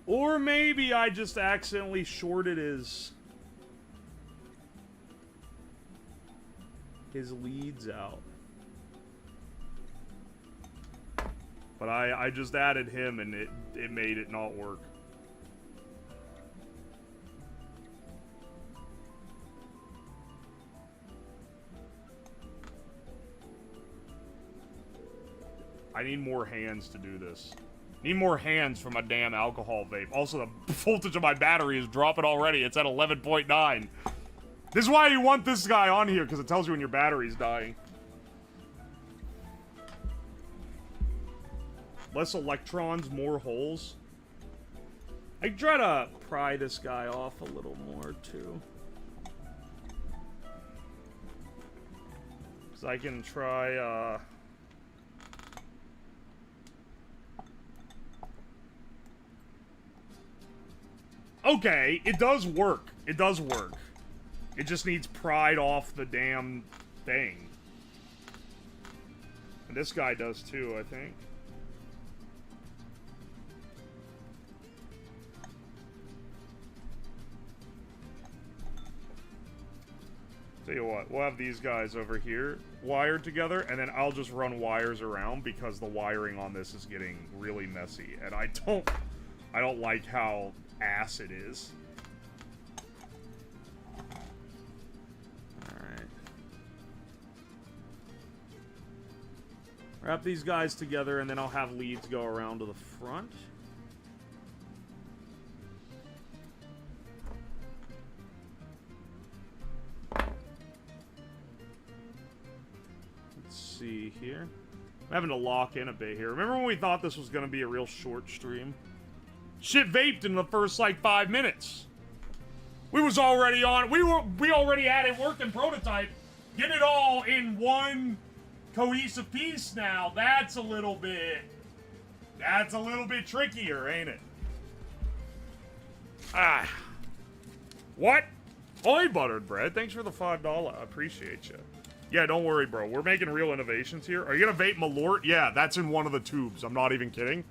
Or maybe I just accidentally shorted his leads out. But I just added him and it made it not work. I need more hands to do this. Need more hands for my damn alcohol vape. Also, the voltage of my battery is dropping already. It's at 11.9. This is why you want this guy on here, because it tells you when your battery's dying. Less electrons, more holes. I can try to pry this guy off a little more, too. So I can try, Okay, it does work. It does work. It just needs pried off the damn thing. And this guy does too, I think. Tell you what, we'll have these guys over here wired together, and then I'll just run wires around because the wiring on this is getting really messy, and I don't like how ass it is. Alright. Wrap these guys together, and then I'll have leads go around to the front. Let's see here. I'm having to lock in a bit here. Remember when we thought this was going to be a real short stream? Shit vaped in the first, like, 5 minutes. We was already on, we already had it working prototype. Get it all in one cohesive piece now. That's a little bit trickier, ain't it? Ah. What? Oi, buttered bread. Thanks for the $5. I appreciate you. Yeah, don't worry, bro. We're making real innovations here. Are you gonna vape Malort? Yeah, that's in one of the tubes. I'm not even kidding.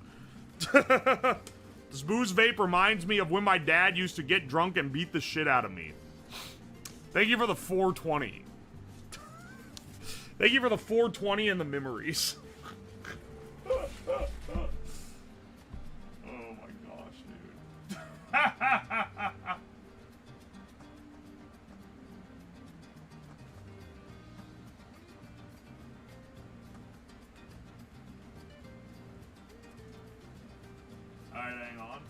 This booze vape reminds me of when my dad used to get drunk and beat the shit out of me. Thank you for the 420. Thank you for the 420 and the memories. Oh my gosh, dude. Alright, hang on.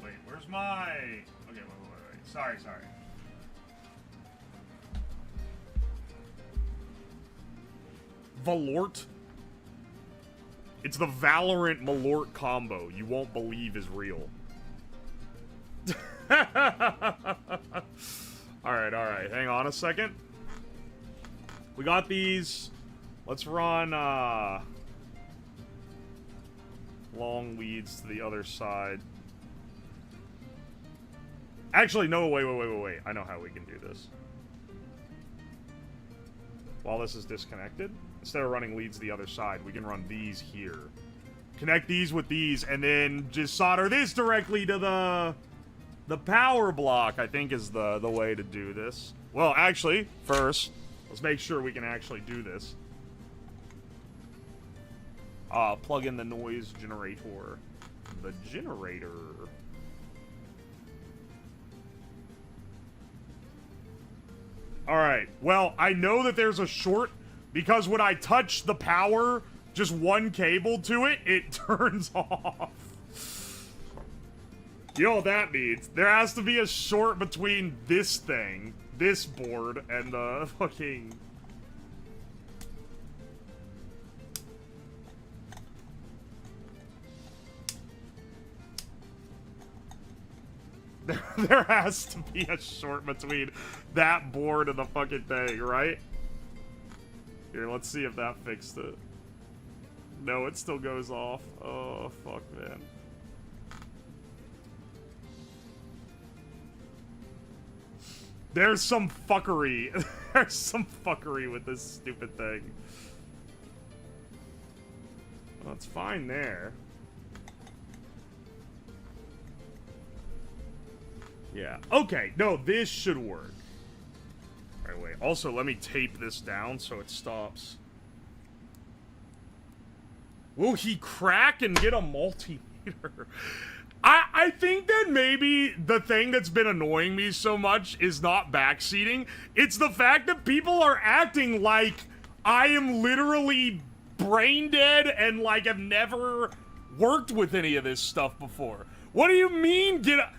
Wait, where's my... Okay, wait. Sorry. Valort? It's the Valorant Malort combo you won't believe is real. Alright. Hang on a second. We got these. Let's run, long leads to the other side. Actually, no, wait. I know how we can do this. While this is disconnected, instead of running leads to the other side, we can run these here. Connect these with these, and then just solder this directly to the power block, I think is the way to do this. Well, actually, first, let's make sure we can actually do this. Plug in the noise generator. The generator. Alright, well, I know that there's a short, because when I touch the power, just one cable to it, it turns off. You know what that means? There has to be a short between this thing, this board, and the fucking... There has to be a short between that board and the fucking thing, right? Here, let's see if that fixed it. No, it still goes off. Oh, fuck, man. There's some fuckery. There's some fuckery with this stupid thing. Well, it's fine there. Yeah. Okay. No, this should work. Alright, wait. Also, let me tape this down so it stops. Will he crack and get a multimeter? I think that maybe the thing that's been annoying me so much is not backseating. It's the fact that people are acting like I am literally brain dead and like have never worked with any of this stuff before. What do you mean get a...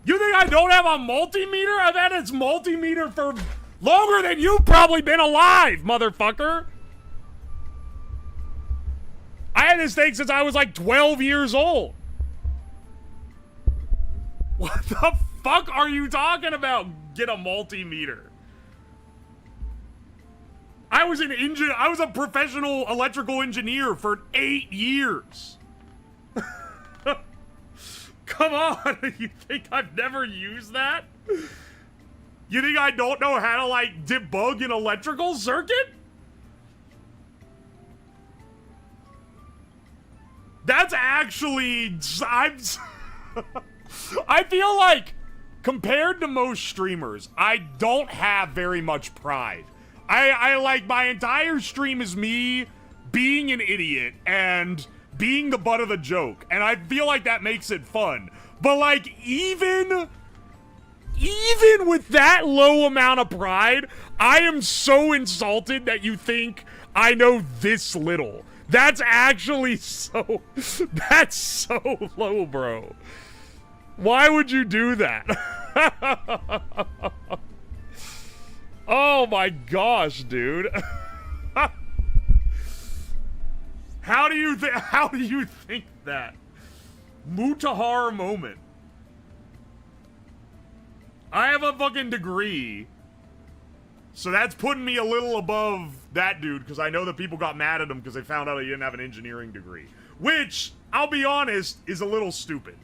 You think I don't have a multimeter? I've had its multimeter for longer than you've probably been alive, motherfucker. I had this thing since I was like 12 years old. What the fuck are you talking about? Get a multimeter. I was a professional electrical engineer for 8 years. Come on, you think I've never used that? You think I don't know how to, like, debug an electrical circuit? That's actually... I feel like, compared to most streamers, I don't have very much pride. I like, my entire stream is me being an idiot and being the butt of the joke, and I feel like that makes it fun. But like, even with that low amount of pride, I am so insulted that you think I know this little. That's actually so... That's so low, bro. Why would you do that? Oh my gosh, dude. How do you think that? Mutahar moment. I have a fucking degree. So that's putting me a little above that dude, because I know that people got mad at him because they found out he didn't have an engineering degree. Which, I'll be honest, is a little stupid.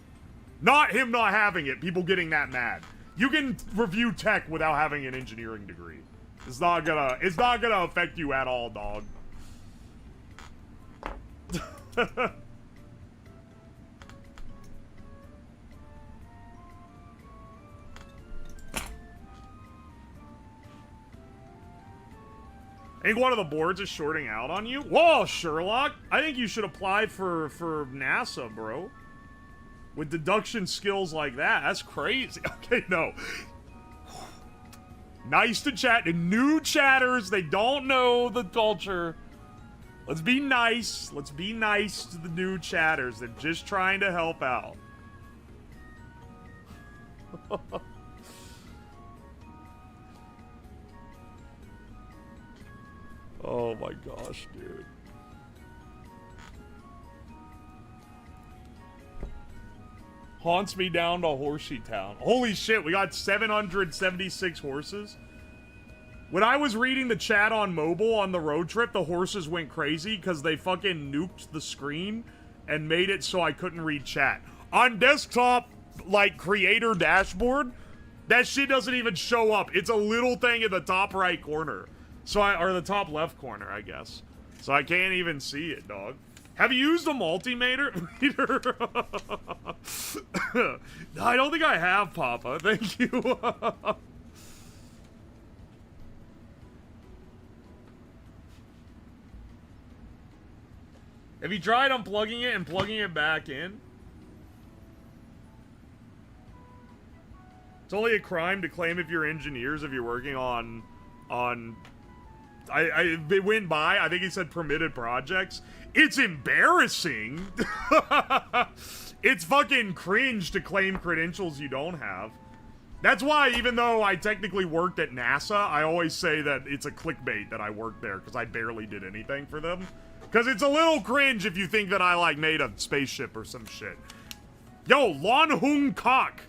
Not him not having it, people getting that mad. You can review tech without having an engineering degree. It's not gonna affect you at all, dog. I think one of the boards is shorting out on you. Whoa, Sherlock! I think you should apply for NASA, bro. With deduction skills like that, that's crazy. Okay, no. Nice to chat to new chatters. They don't know the culture. Let's be nice. Let's be nice to the new chatters. They're just trying to help out. Oh my gosh, dude. Haunts me down to Horsey Town. Holy shit, we got 776 horses. When I was reading the chat on mobile on the road trip, the horses went crazy because they fucking nuked the screen and made it so I couldn't read chat. On desktop, like, creator dashboard, that shit doesn't even show up. It's a little thing in the top right corner. Or the top left corner, I guess. So I can't even see it, dog. Have you used a multimeter? No, I don't think I have, Papa. Thank you. Have you tried unplugging it and plugging it back in? It's only a crime to claim if you're engineers if you're working on it went by, I think he said permitted projects. It's embarrassing. It's fucking cringe to claim credentials you don't have. That's why, even though I technically worked at NASA, I always say that it's a clickbait that I worked there, because I barely did anything for them. Because it's a little cringe if you think that I, like, made a spaceship or some shit. Yo, Lon Hoon Cock.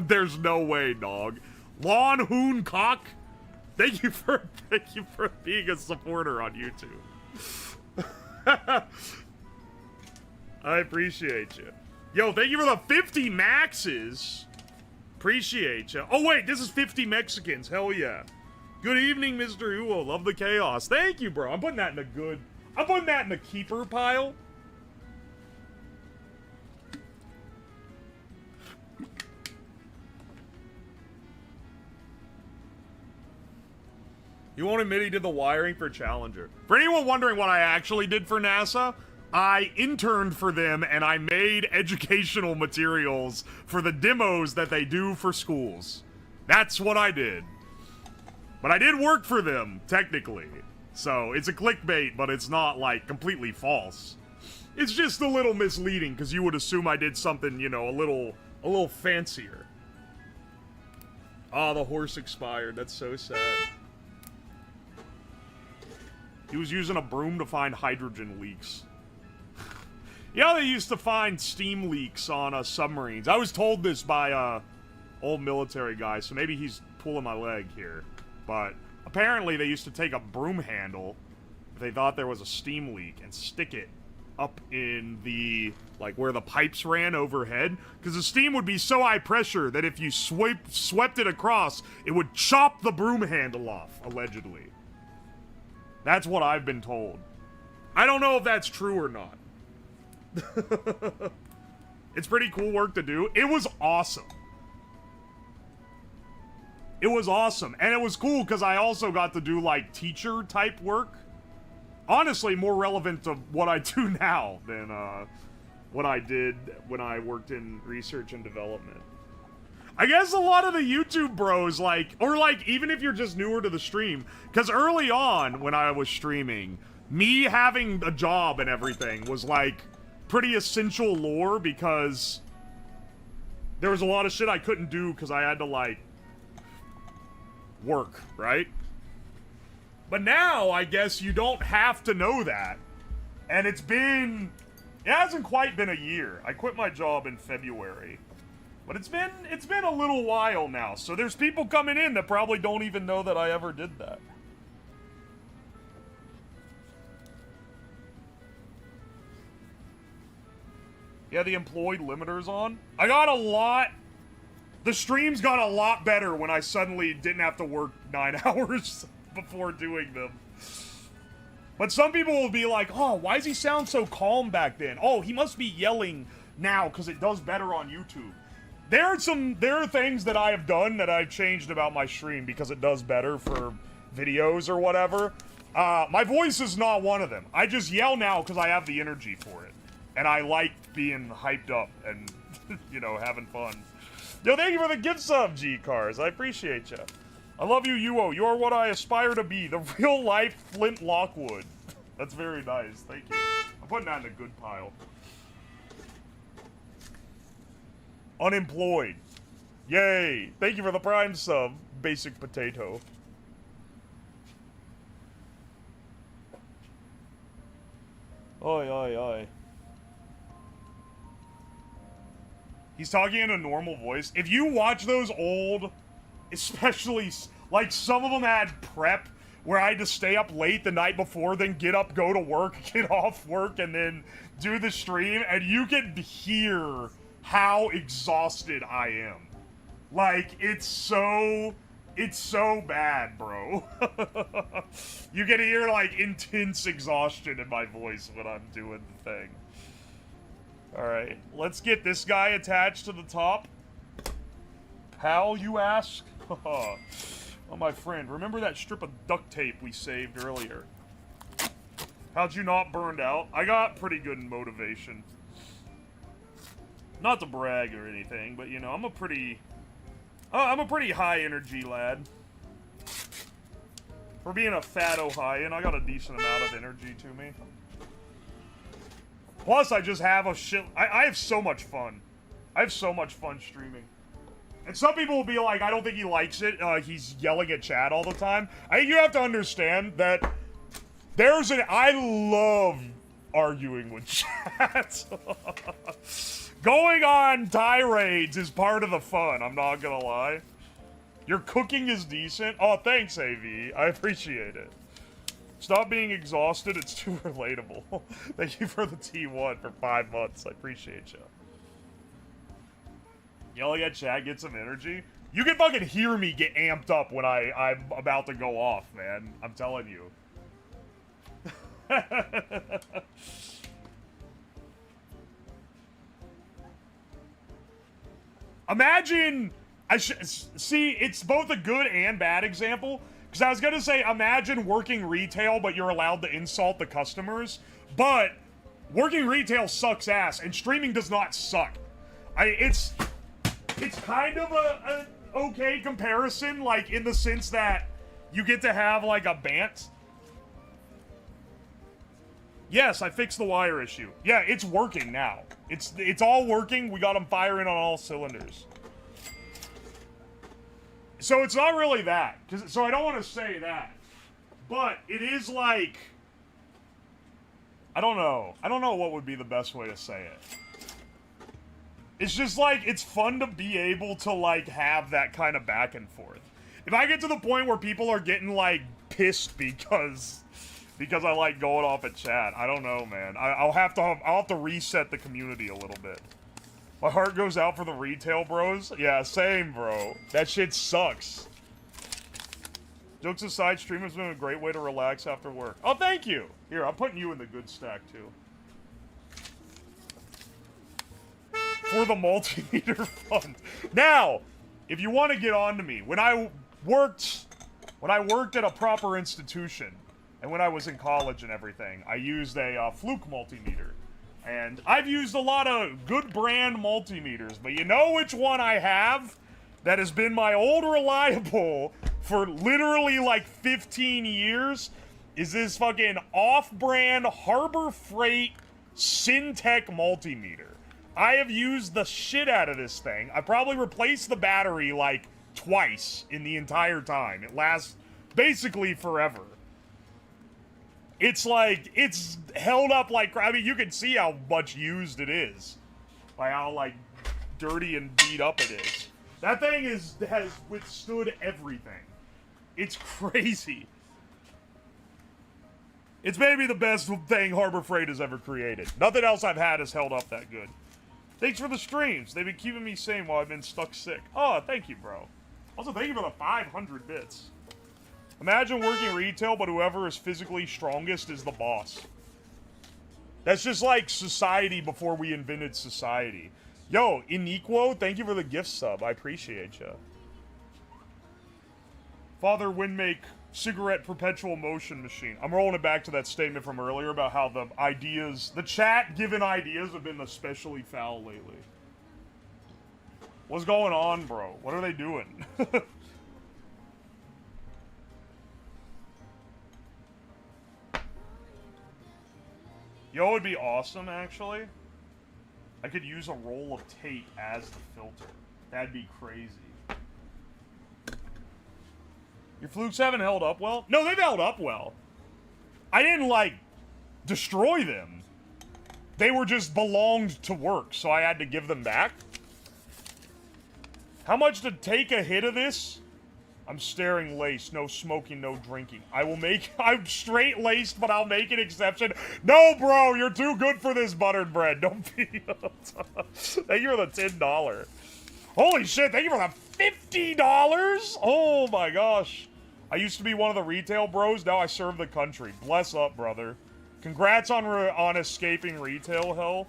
There's no way, dog. Lon Hoon Cock. Thank you for being a supporter on YouTube. I appreciate you. Yo, thank you for the 50 maxes. Appreciate you. Oh wait, this is 50 Mexicans. Hell yeah. Good evening, Mr. Uwo. Love the chaos. Thank you, bro. I'm putting that in the keeper pile. You won't admit he did the wiring for Challenger. For anyone wondering what I actually did for NASA, I interned for them and I made educational materials for the demos that they do for schools. That's what I did. But I did work for them, technically. So, it's a clickbait, but it's not, like, completely false. It's just a little misleading, because you would assume I did something, you know, a little fancier. Oh, the horse expired. That's so sad. He was using a broom to find hydrogen leaks. Yeah, they used to find steam leaks on submarines. I was told this by old military guy, so maybe he's pulling my leg here. But apparently they used to take a broom handle if they thought there was a steam leak and stick it up in the, like, where the pipes ran overhead. Because the steam would be so high pressure that if you swept it across, it would chop the broom handle off, allegedly. That's what I've been told. I don't know if that's true or not. It's pretty cool work to do. It was awesome. It was awesome. And it was cool because I also got to do, like, teacher-type work. Honestly, more relevant to what I do now than what I did when I worked in research and development. I guess a lot of the YouTube bros, like, or like, even if you're just newer to the stream, because early on when I was streaming, me having a job and everything was like pretty essential lore because there was a lot of shit I couldn't do because I had to like work, right? But now I guess you don't have to know that. And it hasn't quite been a year. I quit my job in February. But it's been a little while now. So there's people coming in that probably don't even know that I ever did that. Yeah, the employed limiter's on. I got a lot. The streams got a lot better when I suddenly didn't have to work 9 hours before doing them. But some people will be like, oh, why does he sound so calm back then? Oh, he must be yelling now because it does better on YouTube. There are things that I have done that I've changed about my stream because it does better for videos or whatever. My voice is not one of them. I just yell now because I have the energy for it. And I like being hyped up and, you know, having fun. Yo, thank you for the gift sub, G-Cars. I appreciate you. I love you, Yuo. You're what I aspire to be. The real-life Flint Lockwood. That's very nice. Thank you. I'm putting that in a good pile. Unemployed. Yay. Thank you for the prime sub, Basic Potato. Oi, oi, oi. He's talking in a normal voice. If you watch those old, especially, like, some of them had prep where I had to stay up late the night before, then get up, go to work, get off work, and then do the stream, and you can hear how exhausted I am. Like, it's so bad, bro. You can hear, like, intense exhaustion in my voice when I'm doing the thing. Alright, let's get this guy attached to the top. How, you ask? Oh, my friend, remember that strip of duct tape we saved earlier? How'd you not burned out? I got pretty good motivation. Not to brag or anything, but, you know, I'm a pretty high energy lad. For being a fat Ohioan, I got a decent amount of energy to me. Plus, I just have a shit. I have so much fun. I have so much fun streaming. And some people will be like, I don't think he likes it. He's yelling at chat all the time. I think you have to understand that I love arguing with chat. Going on tirades is part of the fun, I'm not gonna lie. Your cooking is decent. Oh, thanks, AV. I appreciate it. Stop being exhausted, it's too relatable. Thank you for the T1 for 5 months. I appreciate you. Yelling at chat, get some energy. You can fucking hear me get amped up when I'm about to go off, man. I'm telling you. Imagine, see, it's both a good and bad example. Because I was going to say, imagine working retail, but you're allowed to insult the customers. But working retail sucks ass, and streaming does not suck. It's kind of a okay comparison, like, in the sense that you get to have, like, a bant. Yes, I fixed the wire issue. Yeah, it's working now. It's all working. We got them firing on all cylinders. So it's not really that. So I don't want to say that. But it is like... I don't know. I don't know what would be the best way to say it. It's just like, it's fun to be able to, like, have that kind of back and forth. If I get to the point where people are getting, like, pissed because I like going off at chat, I don't know, man. I'll have to reset the community a little bit. My heart goes out for the retail bros. Yeah, same, bro. That shit sucks. Jokes aside, streaming's been a great way to relax after work. Oh, thank you. Here, I'm putting you in the good stack, too. For the multimeter fund. Now, if you want to get on to me, when I worked at a proper institution, and when I was in college and everything, I used a Fluke multimeter. And I've used a lot of good brand multimeters, but you know which one I have? that has been my old reliable for literally like 15 years is this fucking off-brand Harbor Freight Syntec multimeter. I have used the shit out of this thing. I probably replaced the battery like twice in the entire time. It lasts basically forever. It's like, it's held up like, I mean, you can see how much used it is. Like how like dirty and beat up it is. That thing has withstood everything. It's crazy. It's maybe the best thing Harbor Freight has ever created. Nothing else I've had has held up that good. Thanks for the streams. They've been keeping me sane while I've been stuck sick. Oh, thank you, bro. Also, thank you for the 500 bits. Imagine working retail, but whoever is physically strongest is the boss. That's just like society before we invented society. Yo, Iniquo, thank you for the gift sub. I appreciate you. Father Windmake, cigarette perpetual motion machine. I'm rolling it back to that statement from earlier about how the ideas, the chat given ideas have been especially foul lately. What's going on, bro? What are they doing? Yo, it'd be awesome, actually. I could use a roll of tape as the filter. That'd be crazy. Your flukes haven't held up well? No, they've held up well. I didn't, like, destroy them. They were just belonged to work, so I had to give them back. How much to take a hit of this? I'm staring laced. No smoking, no drinking. I'm straight laced, but I'll make an exception. No, bro, you're too good for this buttered bread. Don't be. Thank you for the $10. Holy shit, thank you for the $50. Oh my gosh. I used to be one of the retail bros. Now I serve the country. Bless up, brother. Congrats on escaping retail hell.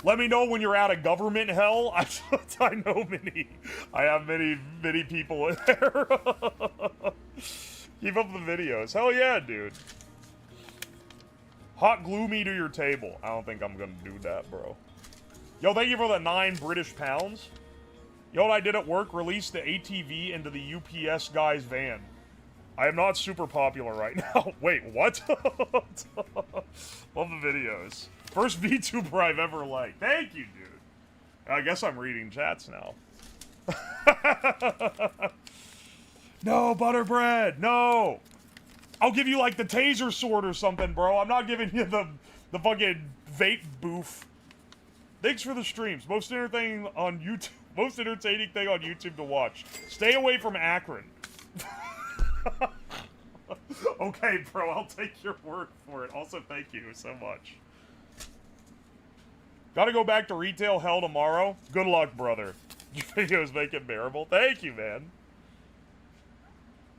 Let me know when you're out of government hell. I know many. I have many people in there. Keep up the videos. Hell yeah, dude. Hot glue me to your table. I don't think I'm gonna do that, bro. Yo, thank you for the 9 British pounds. Yo, what I did at work, released the ATV into the UPS guy's van. I am not super popular right now. Wait, what? Love the videos. First VTuber I've ever liked. Thank you, dude. I guess I'm reading chats now. No, Butterbread, no! I'll give you, like, the taser sword or something, bro. I'm not giving you the fucking vape boof. Thanks for the streams. Most entertaining on YouTube. Most entertaining thing on YouTube to watch. Stay away from Akron. Okay, bro, I'll take your word for it. Also, thank you so much. Gotta go back to retail hell tomorrow. Good luck, brother. Your videos make it bearable. Thank you, man.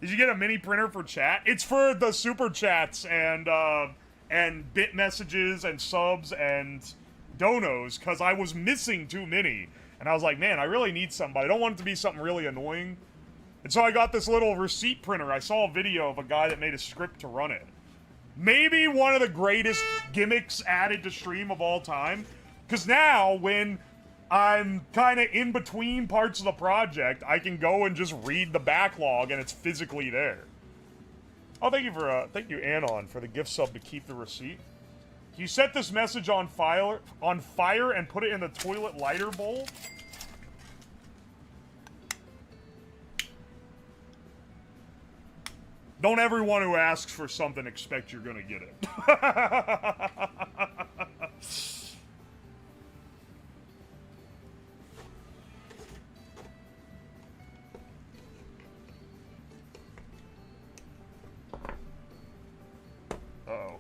Did you get a mini printer for chat? It's for the super chats and bit messages and subs and donos, because I was missing too many. And I was like, man, I really need somebody. I don't want it to be something really annoying. And so I got this little receipt printer. I saw a video of a guy that made a script to run it. Maybe one of the greatest gimmicks added to stream of all time. Because now, when I'm kind of in between parts of the project, I can go and just read the backlog and it's physically there. Oh, thank you, Anon, for the gift sub to keep the receipt. You set this message on fire and put it in the toilet lighter bowl? Don't everyone who asks for something expect you're gonna get it. Uh-oh.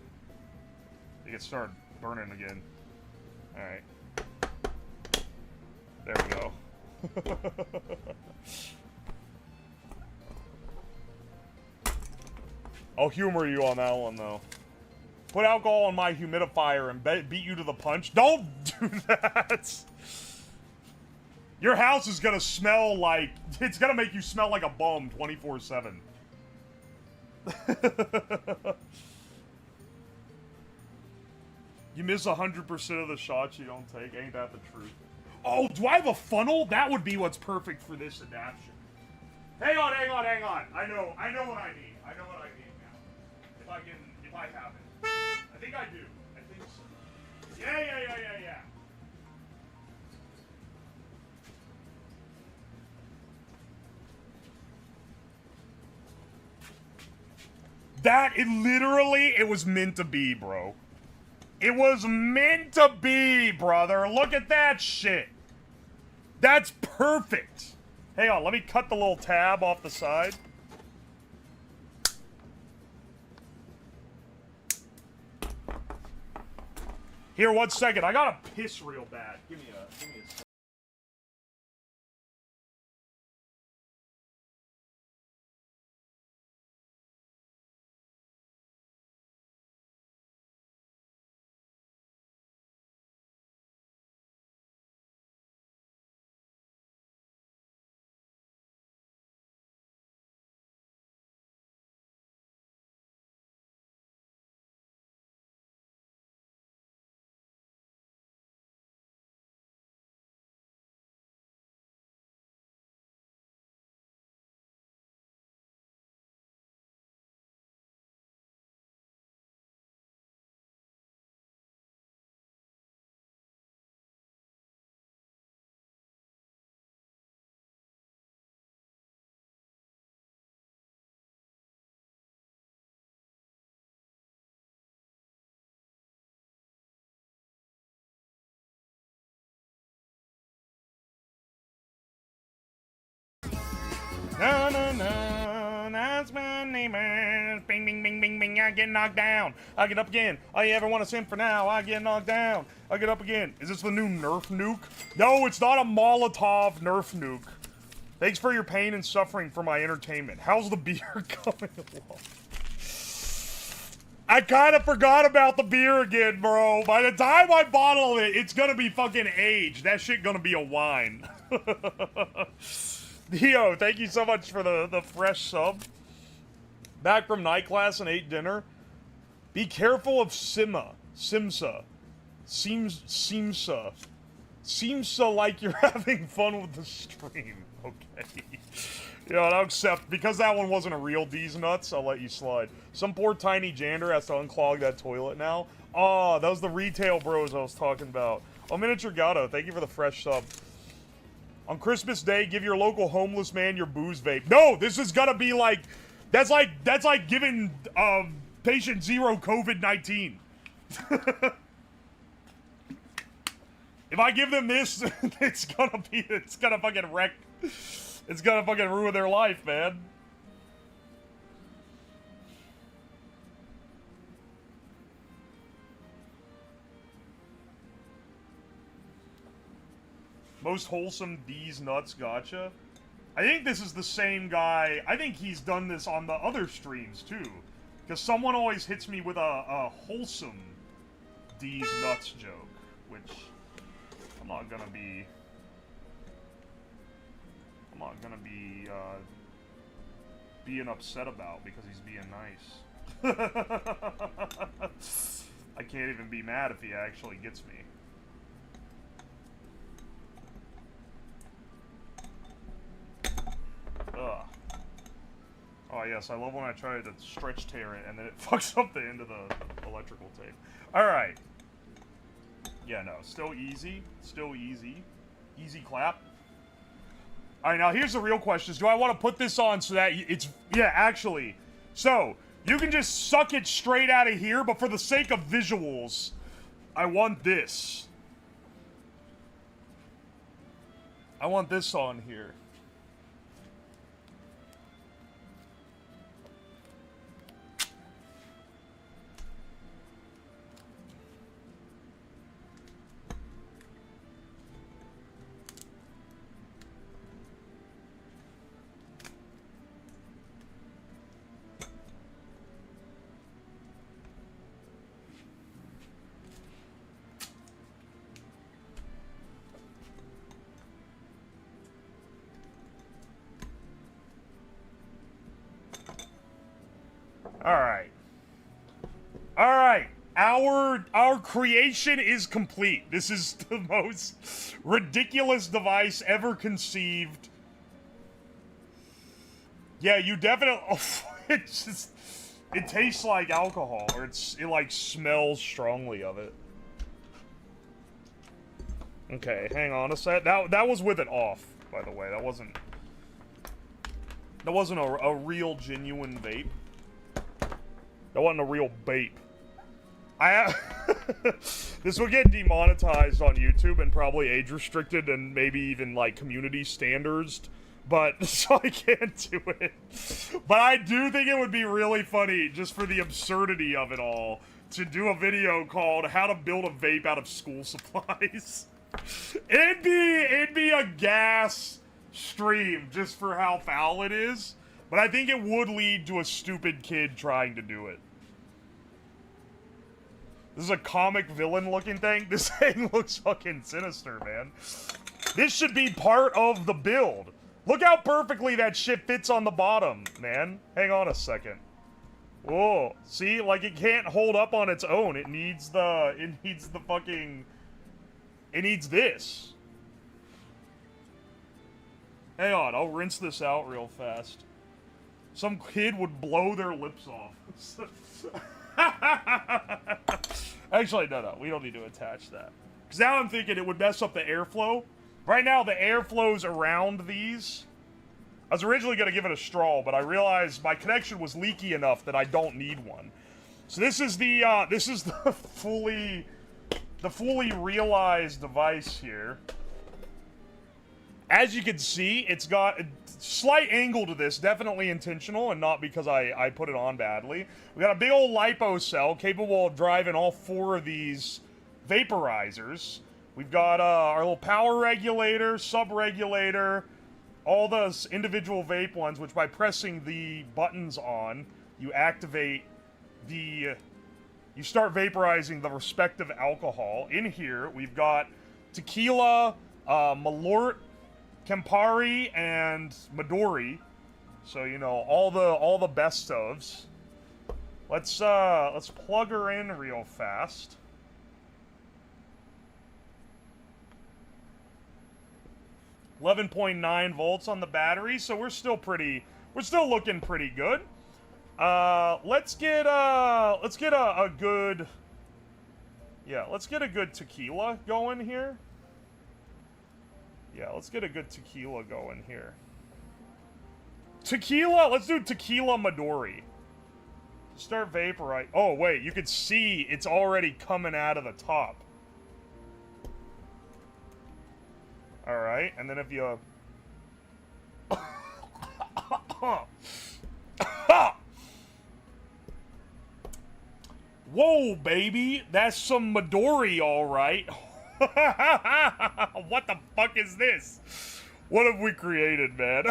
It started burning again. Alright. There we go. I'll humor you on that one, though. Put alcohol in my humidifier and beat you to the punch. Don't do that! Your house is gonna smell like... It's gonna make you smell like a bum 24/7. You miss 100% of the shots you don't take. Ain't that the truth? Oh, do I have a funnel? That would be what's perfect for this adaptation. Hang on. I know what I need. I know what I need now. If I have it. I think I do. I think so. Yeah. It was meant to be, bro. It was meant to be, brother. Look at that shit. That's perfect. Hang on, let me cut the little tab off the side. Here, 1 second. I gotta piss real bad. Give me a second. No, that's my neighbor. Bing, bing, bing, bing, bing. I get knocked down. I get up again. All you ever want to sim for now. I get knocked down. I get up again. Is this the new Nerf nuke? No, it's not a Molotov Nerf nuke. Thanks for your pain and suffering for my entertainment. How's the beer coming along? I kind of forgot about the beer again, bro. By the time I bottle it, it's gonna be fucking aged. That shit gonna be a wine. Dio, thank you so much for the fresh sub. Back from night class and ate dinner. Be careful of Simsa. Seems like you're having fun with the stream. Okay. Yeah, I'll accept. Because that one wasn't a real D's nuts, I'll let you slide. Some poor tiny jander has to unclog that toilet now. Oh, that was the retail bros I was talking about. Oh, Miniature Gato, thank you for the fresh sub. On Christmas Day, give your local homeless man your booze vape. No, this is gonna be like... That's like giving patient zero COVID-19. If I give them this, it's gonna fucking wreck... It's gonna fucking ruin their life, man. Most wholesome D's nuts, gotcha. I think this is the same guy. I think he's done this on the other streams, too. Because someone always hits me with a wholesome D's nuts joke. Which, I'm not gonna be being upset about because he's being nice. I can't even be mad if he actually gets me. Ugh. Oh yes, I love when I try to stretch tear it and then it fucks up the end of the electrical tape. Alright. Yeah, no, still easy. Still easy. Easy clap. Alright, now here's the real question. Do I want to put this on so that it's... Yeah, actually. So, you can just suck it straight out of here, but for the sake of visuals, I want this. I want this on here. Alright. Alright. Our creation is complete. This is the most ridiculous device ever conceived. Yeah, you definitely. Oh, it tastes like alcohol, or it like smells strongly of it. Okay, hang on a sec. That was with it off, by the way. That wasn't a real genuine vape. That wasn't a real vape. This will get demonetized on YouTube and probably age restricted and maybe even like community standards, but so I can't do it. But I do think it would be really funny, just for the absurdity of it all, to do a video called "How to Build a Vape Out of School Supplies." It'd be a gas stream just for how foul it is, but I think it would lead to a stupid kid trying to do it. This is a comic villain looking thing. This thing looks fucking sinister, man. This should be part of the build. Look how perfectly that shit fits on the bottom, man. Hang on a second. Whoa. See? Like, it can't hold up on its own. It needs this. Hang on, I'll rinse this out real fast. Some kid would blow their lips off. Actually, no, we don't need to attach that. Because now I'm thinking it would mess up the airflow. Right now, the airflow's around these. I was originally going to give it a straw, but I realized my connection was leaky enough that I don't need one. So this is the fully realized device here. As you can see, it's got a slight angle to this, definitely intentional, and not because I put it on badly. We got a big old LiPo cell capable of driving all 4 of these vaporizers. We've got our little power regulator, sub-regulator, all those individual vape ones, which by pressing the buttons on, you activate you start vaporizing the respective alcohol. In here, we've got tequila, Malort, Campari, and Midori. So, you know, all the best ofs. Let's plug her in real fast. .9 volts on the battery, so we're still looking pretty good. Let's get a good tequila going here. Yeah, let's get a good tequila going here. Tequila, let's do tequila Midori. Start vaporizing. Oh, wait, you can see it's already coming out of the top. Alright, and then if you... Whoa, baby! That's some Midori, alright. What the fuck is this? What have we created, man?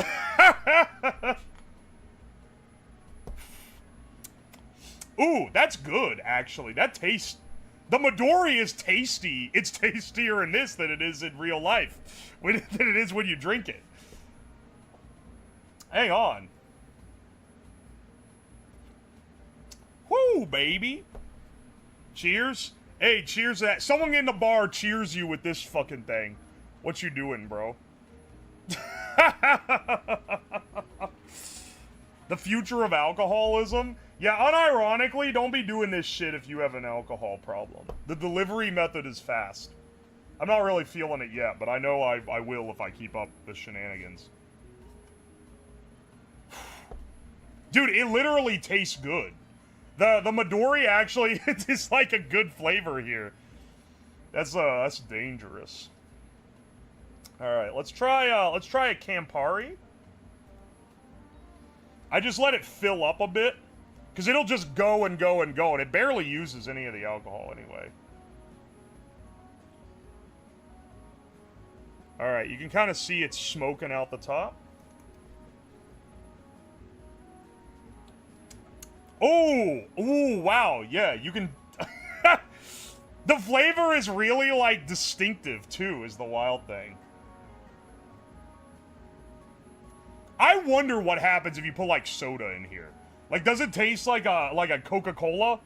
Ooh, that's good, actually. That tastes... The Midori is tasty. It's tastier in this than it is in real life. Than it is when you drink it. Hang on. Woo, baby. Cheers. Hey, cheers to that. Someone in the bar cheers you with this fucking thing. What you doing, bro? The future of alcoholism? Yeah, unironically, don't be doing this shit if you have an alcohol problem. The delivery method is fast. I'm not really feeling it yet, but I know I will if I keep up the shenanigans. Dude, it literally tastes good. The Midori actually is like a good flavor here. That's dangerous. All right, let's try a Campari. I just let it fill up a bit, because it'll just go and go and go, and it barely uses any of the alcohol anyway. All right, you can kind of see it's smoking out the top. Oh, ooh, wow, yeah, you can... The flavor is really, like, distinctive, too, is the wild thing. I wonder what happens if you put, like, soda in here. Like, does it taste like a Coca-Cola?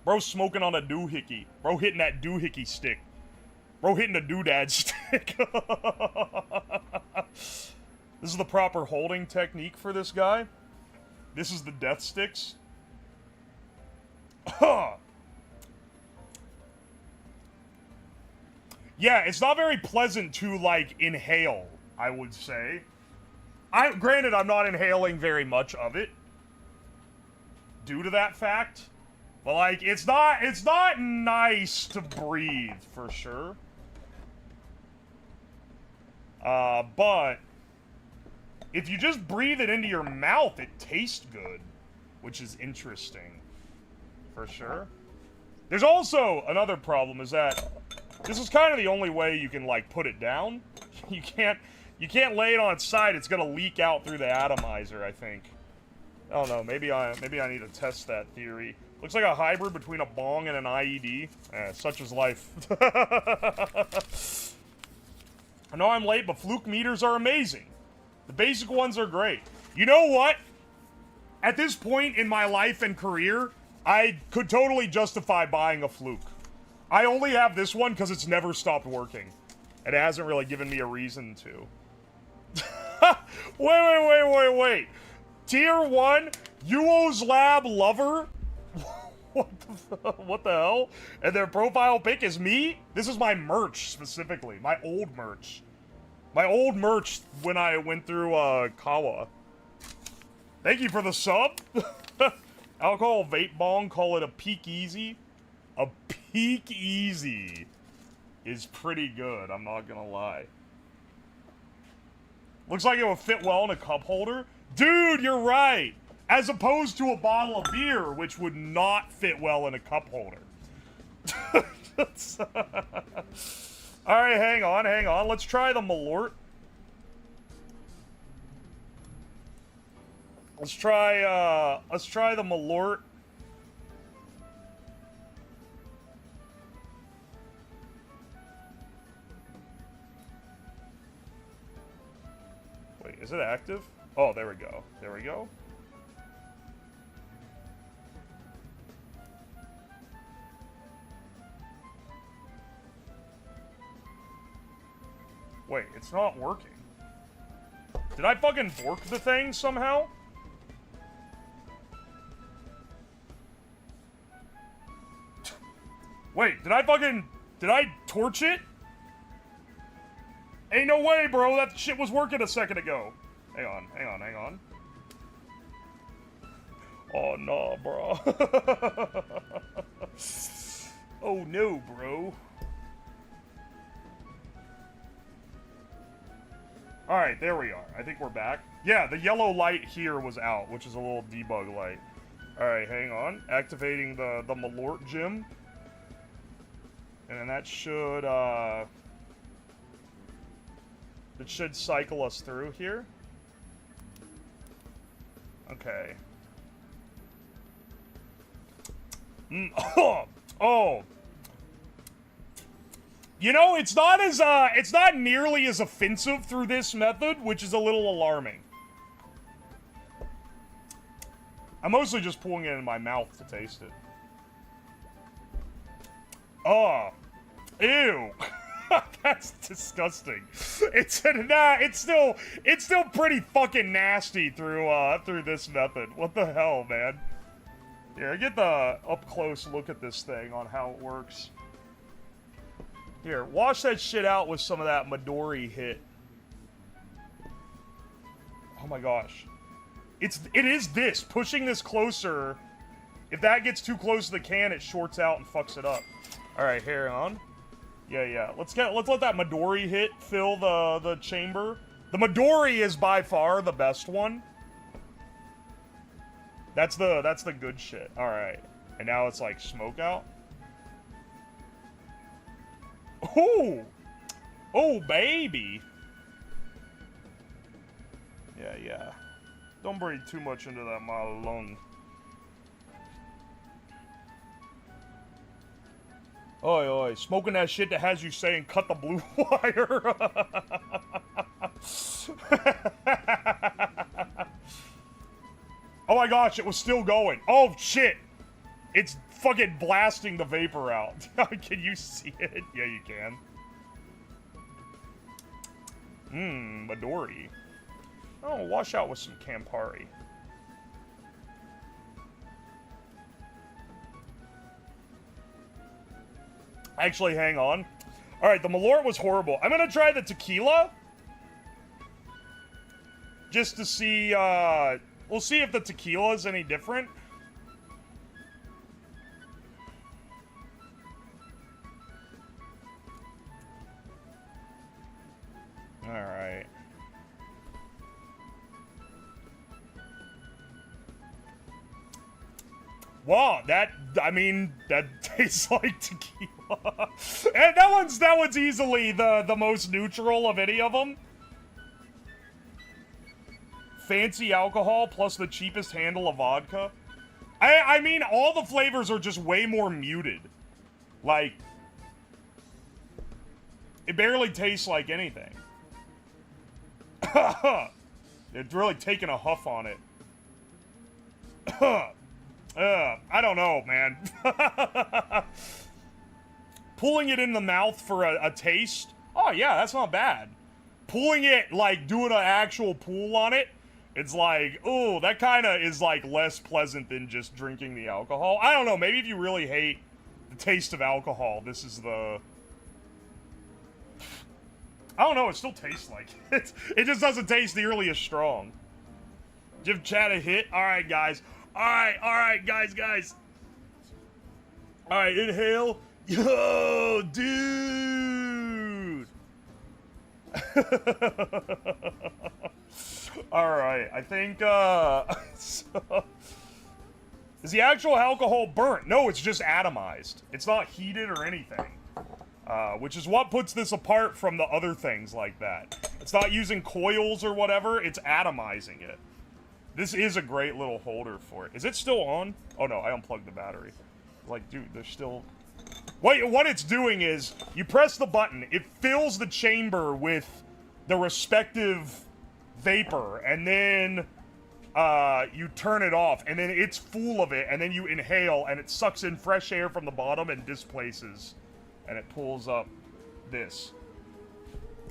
Bro smoking on a doohickey. Bro hitting that doohickey stick. Bro hitting a doodad stick. This is the proper holding technique for this guy. This is the death sticks. Yeah, it's not very pleasant to, like, inhale, I would say. Granted, I'm not inhaling very much of it due to that fact. But, like, it's not nice to breathe, for sure. But if you just breathe it into your mouth, it tastes good, which is interesting, for sure. There's also another problem, is that this is kind of the only way you can, like, put it down. You can't lay it on its side. It's gonna leak out through the atomizer, I think. I don't know. Maybe I need to test that theory. Looks like a hybrid between a bong and an IED. Such is life. I know I'm late, but fluke meters are amazing. The basic ones are great. You know what? At this point in my life and career, I could totally justify buying a fluke. I only have this one because it's never stopped working. And it hasn't really given me a reason to. Wait. Tier 1, Uo's Lab Lover? What the hell? And their profile pic is me? This is my merch, specifically. My old merch. My old merch when I went through, Kawa. Thank you for the sub. Alcohol vape bong, call it a peak easy. A peak easy is pretty good, I'm not gonna lie. Looks like it would fit well in a cup holder. Dude, you're right! As opposed to a bottle of beer, which would not fit well in a cup holder. Alright, hang on. Let's try the Malort. Let's try the Malort. Wait, is it active? Oh, there we go. There we go. Wait, it's not working. Did I fucking bork the thing somehow? Wait, did I torch it? Ain't no way, bro, that shit was working a second ago. Hang on. Oh, no, bro. Oh, no, bro. Alright, there we are. I think we're back. Yeah, the yellow light here was out, which is a little debug light. Alright, hang on. Activating the Malort gym. And then that should, it should cycle us through here. Okay. Oh. You know, it's not nearly as offensive through this method, which is a little alarming. I'm mostly just pulling it in my mouth to taste it. Oh. Ew. That's disgusting. It's still pretty fucking nasty through this method. What the hell, man? Here, get the up close look at this thing on how it works. Here, wash that shit out with some of that Midori hit. Oh my gosh. It is this. Pushing this closer. If that gets too close to the can, it shorts out and fucks it up. Alright, here on. Yeah. Let's let that Midori hit fill the chamber. The Midori is by far the best one. That's the good shit. Alright. And now it's like smoke out. Ooh! Oh, baby! Yeah. Don't breathe too much into that, my lung. Oi. Smoking that shit that has you saying cut the blue wire. Oh my gosh, it was still going. Oh, shit! It's fucking blasting the vapor out. Can you see it? Yeah, you can. Midori. Oh, wash out with some Campari. Actually, hang on. Alright, the Malort was horrible. I'm gonna try the tequila. Just to see, we'll see if the tequila is any different. Alright. Wow, that tastes like tequila. And that one's easily the most neutral of any of them. Fancy alcohol plus the cheapest handle of vodka. I mean, all the flavors are just way more muted. Like, it barely tastes like anything. It's really taking a huff on it. I don't know, man. Pulling it in the mouth for a taste. Oh, yeah, that's not bad. Pulling it, like, doing an actual pull on it, it's like, ooh, that kind of is, like, less pleasant than just drinking the alcohol. I don't know, maybe if you really hate the taste of alcohol, this is the... I don't know, it still tastes like it. It just doesn't taste nearly as strong. Give chat a hit. Alright, guys. Alright, guys. Alright, inhale. Yo, dude! Alright, I think, is the actual alcohol burnt? No, it's just atomized. It's not heated or anything. Which is what puts this apart from the other things like that. It's not using coils or whatever, it's atomizing it. This is a great little holder for it. Is it still on? Oh no, I unplugged the battery. Like, dude, there's still... What it's doing is, you press the button, it fills the chamber with the respective vapor, and then you turn it off, and then it's full of it, and then you inhale, and it sucks in fresh air from the bottom and displaces. And it pulls up this.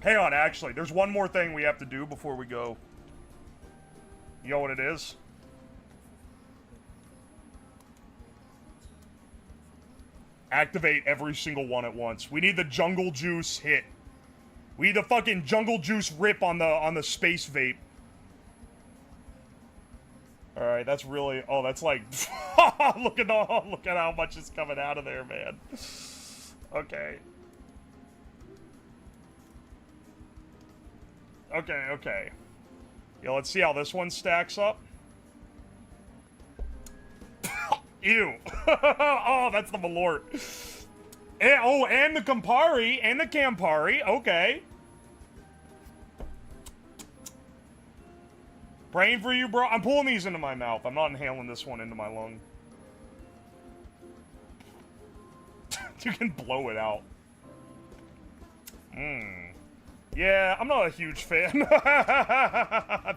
Hang on, actually, there's one more thing we have to do before we go. You know what it is? Activate every single one at once. We need the jungle juice hit. We need the fucking jungle juice rip on the space vape. Alright, that's really... Oh, that's like... look at how much is coming out of there, man. Okay. Okay. Yeah, let's see how this one stacks up. Ew. Oh, that's the Malort. And the Campari. Okay. Praying for you, bro. I'm pulling these into my mouth. I'm not inhaling this one into my lung. You can blow it out. Yeah, I'm not a huge fan.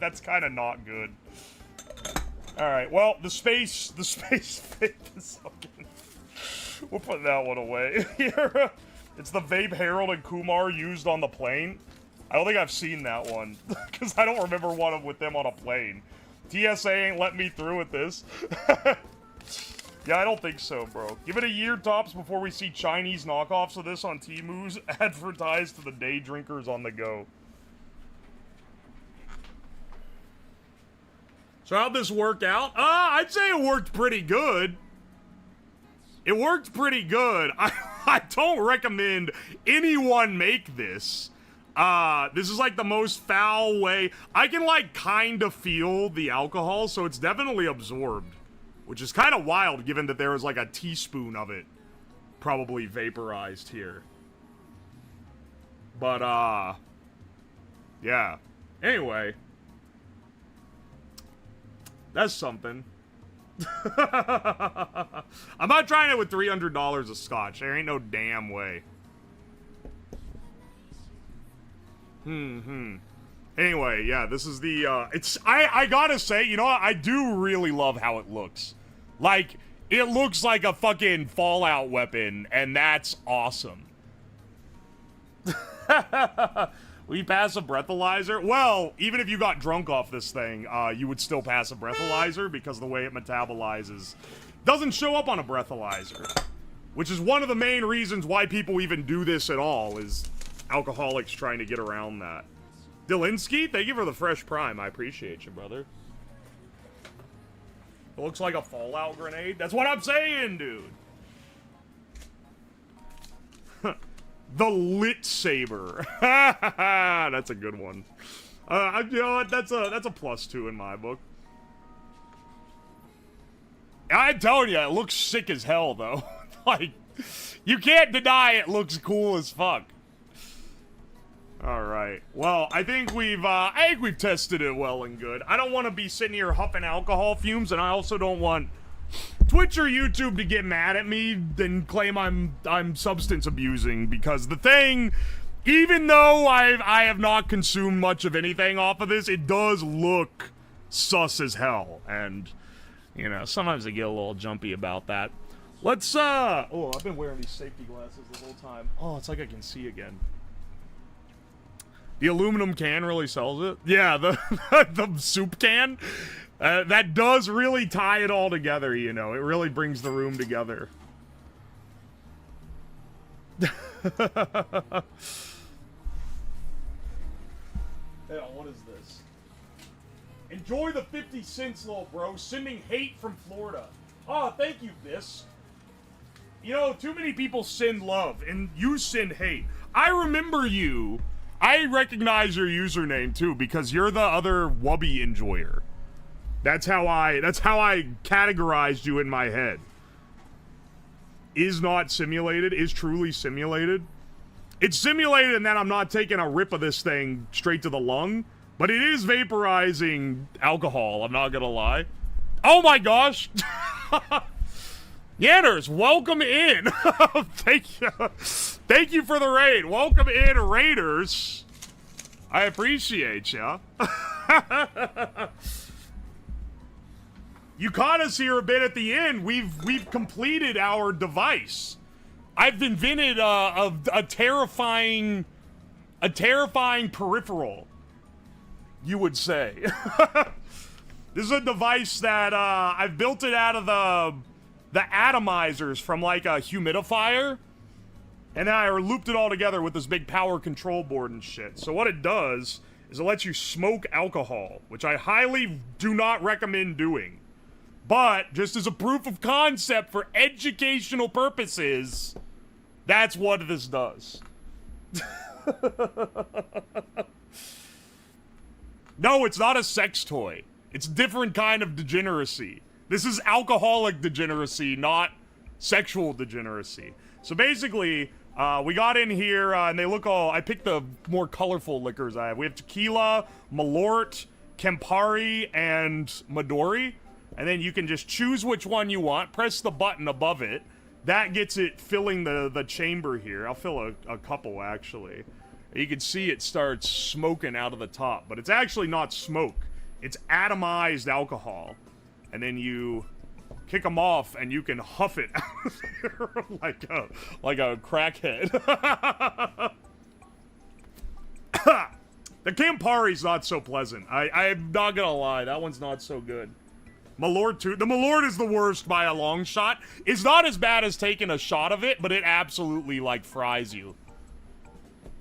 That's kind of not good. Alright, well, the space vape is fucking... We'll put that one away. Here, it's the vape Harold and Kumar used on the plane. I don't think I've seen that one, because I don't remember one with them on a plane. TSA ain't let me through with this. Yeah, I don't think so, bro. Give it a year tops before we see Chinese knockoffs of this on Temu's advertised to the day drinkers on the go. So how'd this work out? I'd say it worked pretty good. It worked pretty good. I don't recommend anyone make this. This is like the most foul way. I can like kind of feel the alcohol, so it's definitely absorbed. Which is kind of wild, given that there was like a teaspoon of it probably vaporized here. But, yeah. Anyway. That's something. I'm not trying it with $300 of scotch. There ain't no damn way. Anyway, yeah, this is the, I gotta say, you know what? I do really love how it looks. Like, It looks like a fucking Fallout weapon, and that's awesome. Will you pass a breathalyzer? Well, even if you got drunk off this thing, you would still pass a breathalyzer because the way it metabolizes doesn't show up on a breathalyzer. Which is one of the main reasons why people even do this at all, is alcoholics trying to get around that. Delinsky, thank you for the fresh prime. I appreciate you, brother. It looks like a Fallout grenade. That's what I'm saying, dude. The Lit Saber. That's a good one. You know what? That's a +2 in my book. I'm telling you, it looks sick as hell, though. Like, you can't deny it looks cool as fuck. All right. Well, I think we've tested it well and good. I don't want to be sitting here huffing alcohol fumes, and I also don't want Twitch or YouTube to get mad at me and claim I'm substance abusing, because the thing, even though I have not consumed much of anything off of this, it does look sus as hell, and you know, sometimes I get a little jumpy about that. Let's oh, I've been wearing these safety glasses the whole time. Oh, it's like I can see again. The aluminum can really sells it. Yeah, the the soup can. That does really tie it all together, you know. It really brings the room together. Yeah, what is this? Enjoy the 50 cents, little bro. Sending hate from Florida. Oh, thank you, Biss. You know, too many people send love, and you send hate. I remember you. I recognize your username, too, because you're the other Wubby enjoyer. That's how I categorized you in my head. Is not simulated, is truly simulated. It's simulated in that I'm not taking a rip of this thing straight to the lung, but it is vaporizing alcohol, I'm not gonna lie. Oh my gosh! Yanners, welcome in! Thank you for the raid. Welcome in, Raiders. I appreciate ya. You caught us here a bit at the end. We've completed our device. I've invented a terrifying peripheral, you would say. This is a device that I've built it out of the atomizers from like a humidifier, and then I looped it all together with this big power control board and shit. So what it does is it lets you smoke alcohol, which I highly do not recommend doing. But, just as a proof of concept for educational purposes, that's what this does. No, it's not a sex toy. It's a different kind of degeneracy. This is alcoholic degeneracy, not sexual degeneracy. So basically, we got in here, and they look all... I picked the more colorful liquors I have. We have tequila, Malort, Campari, and Midori. And then you can just choose which one you want, press the button above it. That gets it filling the chamber here. I'll fill a couple, actually. You can see it starts smoking out of the top, but it's actually not smoke. It's atomized alcohol. And then you kick them off, and you can huff it out of there like a crackhead. The Campari's not so pleasant. I'm not gonna lie, that one's not so good. Malort too. The Malort is the worst by a long shot. It's not as bad as taking a shot of it, but it absolutely, like, fries you.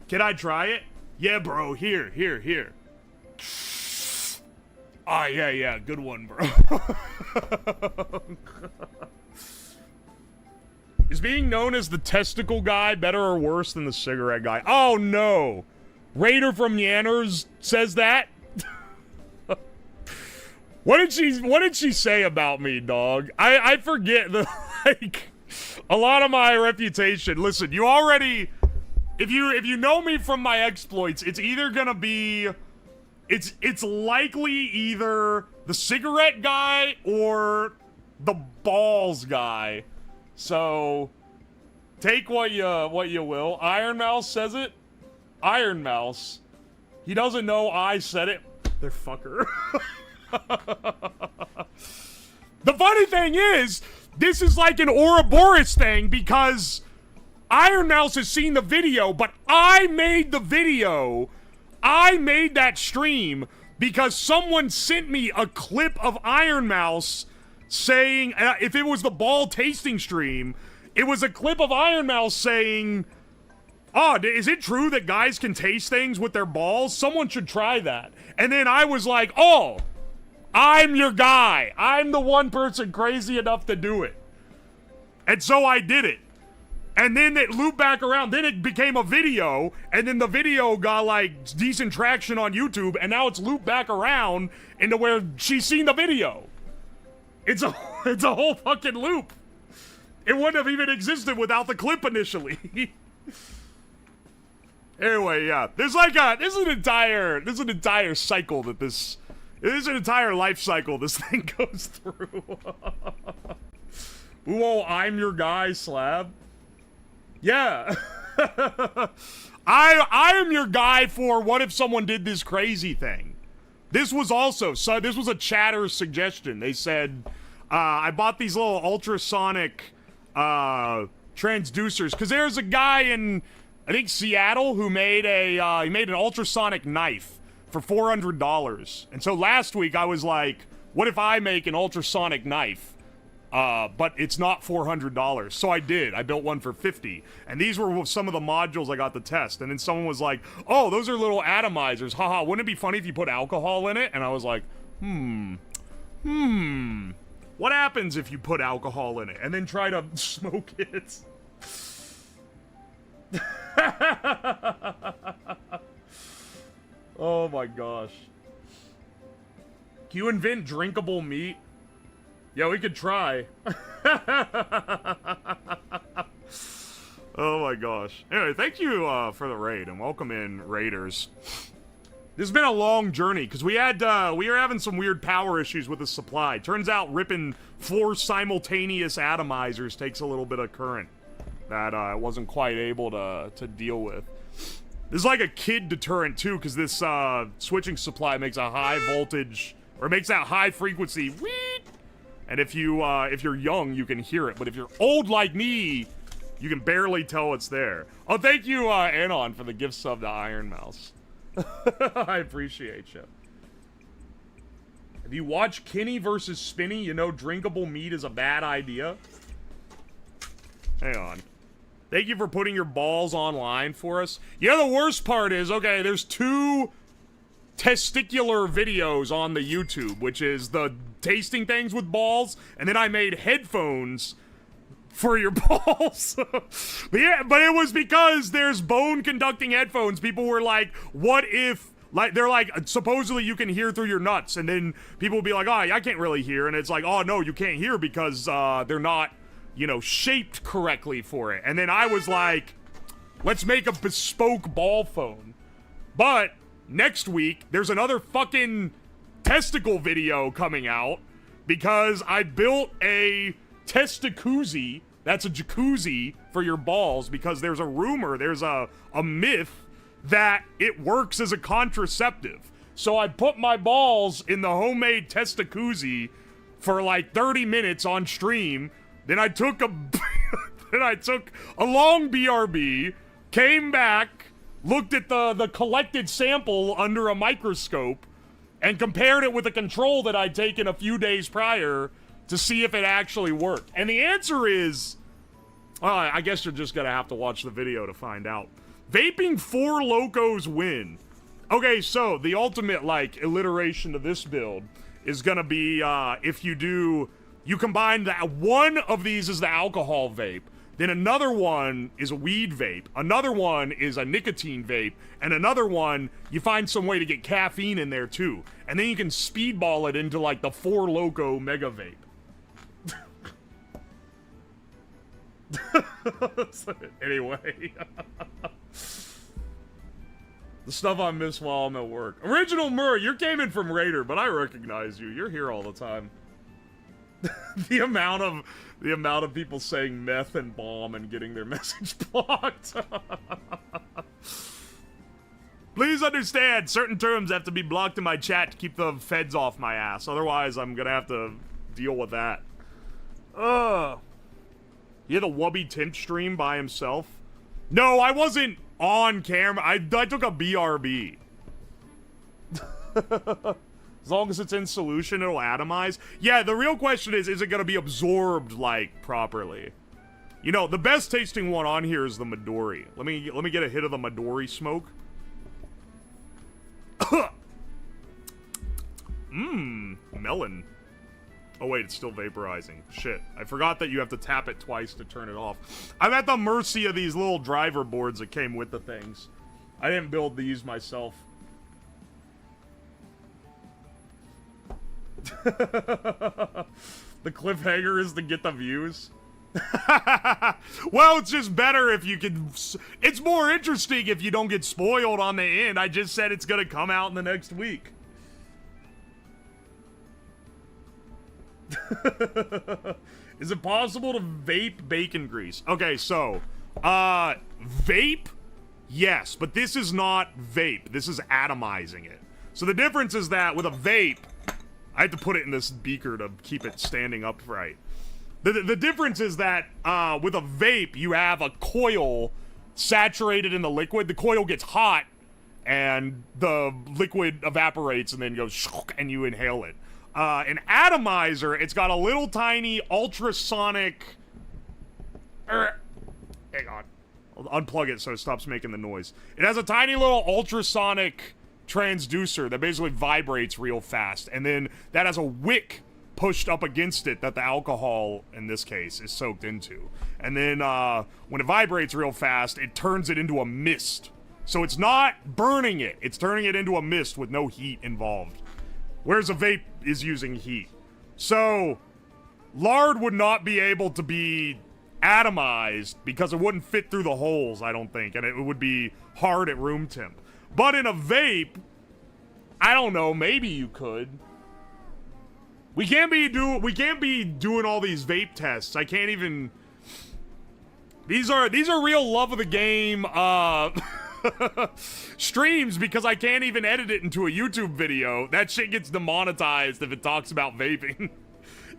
Can I try it? Yeah, bro. Here. Ah, yeah. Good one, bro. Is being known as the testicle guy better or worse than the cigarette guy? Oh, no. Raider from Yanners says that? What did she say about me, dog? I forget the, like, a lot of my reputation. Listen, you already, if you know me from my exploits, it's either gonna be, it's likely either the cigarette guy or the balls guy. So take what you will. Iron Mouse says it. Iron Mouse. He doesn't know I said it. They're fucker. The funny thing is, this is like an Ouroboros thing because Iron Mouse has seen the video, but I made the video. I made that stream because someone sent me a clip of Iron Mouse saying, if it was the ball tasting stream, it was a clip of Iron Mouse saying, oh, is it true that guys can taste things with their balls? Someone should try that. And then I was like, oh, I'm your guy. I'm the one person crazy enough to do it. And so I did it. And then it looped back around. Then it became a video. And then the video got, like, decent traction on YouTube. And now it's looped back around into where she's seen the video. It's a whole fucking loop. It wouldn't have even existed without the clip initially. Anyway, yeah. There's an entire cycle that this... There's an entire life cycle this thing goes through. Ooh, oh, I'm your guy, Slab. Yeah. I am your guy for what if someone did this crazy thing. This was also, so this was a chatter's suggestion. They said, I bought these little ultrasonic transducers, because there's a guy in, I think, Seattle who made he made an ultrasonic knife for $400. And so last week I was like, what if I make an ultrasonic knife? But it's not $400. So I did. I built one for $50. And these were some of the modules I got to test. And then someone was like, oh, those are little atomizers. Haha, wouldn't it be funny if you put alcohol in it? And I was like, what happens if you put alcohol in it? And then try to smoke it. Oh my gosh. Can you invent drinkable meat? Yeah, we could try. Oh my gosh. Anyway, thank you for the raid, and welcome in, raiders. This has been a long journey, because we were having some weird power issues with the supply. Turns out ripping 4 simultaneous atomizers takes a little bit of current that I wasn't quite able to deal with. This is like a kid deterrent, too, because this switching supply makes a high voltage, or makes that high frequency, wheet. And if you're young, you can hear it. But if you're old like me, you can barely tell it's there. Oh, thank you, Anon, for the gift sub to Iron Mouse. I appreciate you. If you watch Kenny versus Spinny, you know drinkable meat is a bad idea. Hang on. Thank you for putting your balls online for us. Yeah, the worst part is, okay, there's 2 testicular videos on the YouTube, which is the tasting things with balls, and then I made headphones for your balls. But yeah, but it was because there's bone conducting headphones. People were like, what if, like, they're like, supposedly you can hear through your nuts, and then people will be like, oh, I can't really hear, and it's like, oh, no, you can't hear because they're not, you know, shaped correctly for it. And then I was like, let's make a bespoke ball phone. But next week, there's another fucking testicle video coming out because I built a testicuzzi. That's a jacuzzi for your balls, because there's a rumor, there's a myth that it works as a contraceptive. So I put my balls in the homemade testicuzzi for like 30 minutes on stream. Then I took a long BRB, came back, looked at the collected sample under a microscope, and compared it with a control that I'd taken a few days prior to see if it actually worked. And the answer is, I guess you're just gonna have to watch the video to find out. Vaping 4 locos win. Okay, so the ultimate, like, alliteration to this build is gonna be, if you combine that, one of these is the alcohol vape, then another one is a weed vape, another one is a nicotine vape, and another one, you find some way to get caffeine in there too. And then you can speedball it into like the 4 Loco mega vape. Anyway. The stuff I miss while I'm at work. Original Murray, you came in from Raider, but I recognize you. You're here all the time. The amount of people saying meth and bomb and getting their message blocked. Please understand, certain terms have to be blocked in my chat to keep the feds off my ass. Otherwise, I'm gonna have to deal with that. He had a Wubby Timp stream by himself. No, I wasn't on camera. I took a BRB. As long as it's in solution, it'll atomize. Yeah, the real question is it going to be absorbed, like, properly? You know, the best tasting one on here is the Midori. Let me get a hit of the Midori smoke. Melon. Oh wait, it's still vaporizing. Shit, I forgot that you have to tap it twice to turn it off. I'm at the mercy of these little driver boards that came with the things. I didn't build these myself. The cliffhanger is to get the views. Well, it's just better if you can. It's more interesting if you don't get spoiled on the end. I just said it's gonna come out in the next week. Is it possible to vape bacon grease? Okay, so vape, yes, but this is not vape. This is atomizing it. So the difference is that with a vape, I have to put it in this beaker to keep it standing upright. The difference is that with a vape, you have a coil saturated in the liquid. The coil gets hot, and the liquid evaporates and then goes, and you inhale it. An atomizer, it's got a little tiny ultrasonic... hang on. I'll unplug it so it stops making the noise. It has a tiny little ultrasonic transducer that basically vibrates real fast, and then that has a wick pushed up against it that the alcohol, in this case, is soaked into. And then when it vibrates real fast, it turns it into a mist. So it's not burning it, it's turning it into a mist with no heat involved. Whereas a vape is using heat. So, lard would not be able to be atomized because it wouldn't fit through the holes, I don't think, and it would be hard at room temp. But in a vape, I don't know, maybe you could. We can't be doing all these vape tests. I can't even. These are real love of the game streams because I can't even edit it into a YouTube video. That shit gets demonetized if it talks about vaping.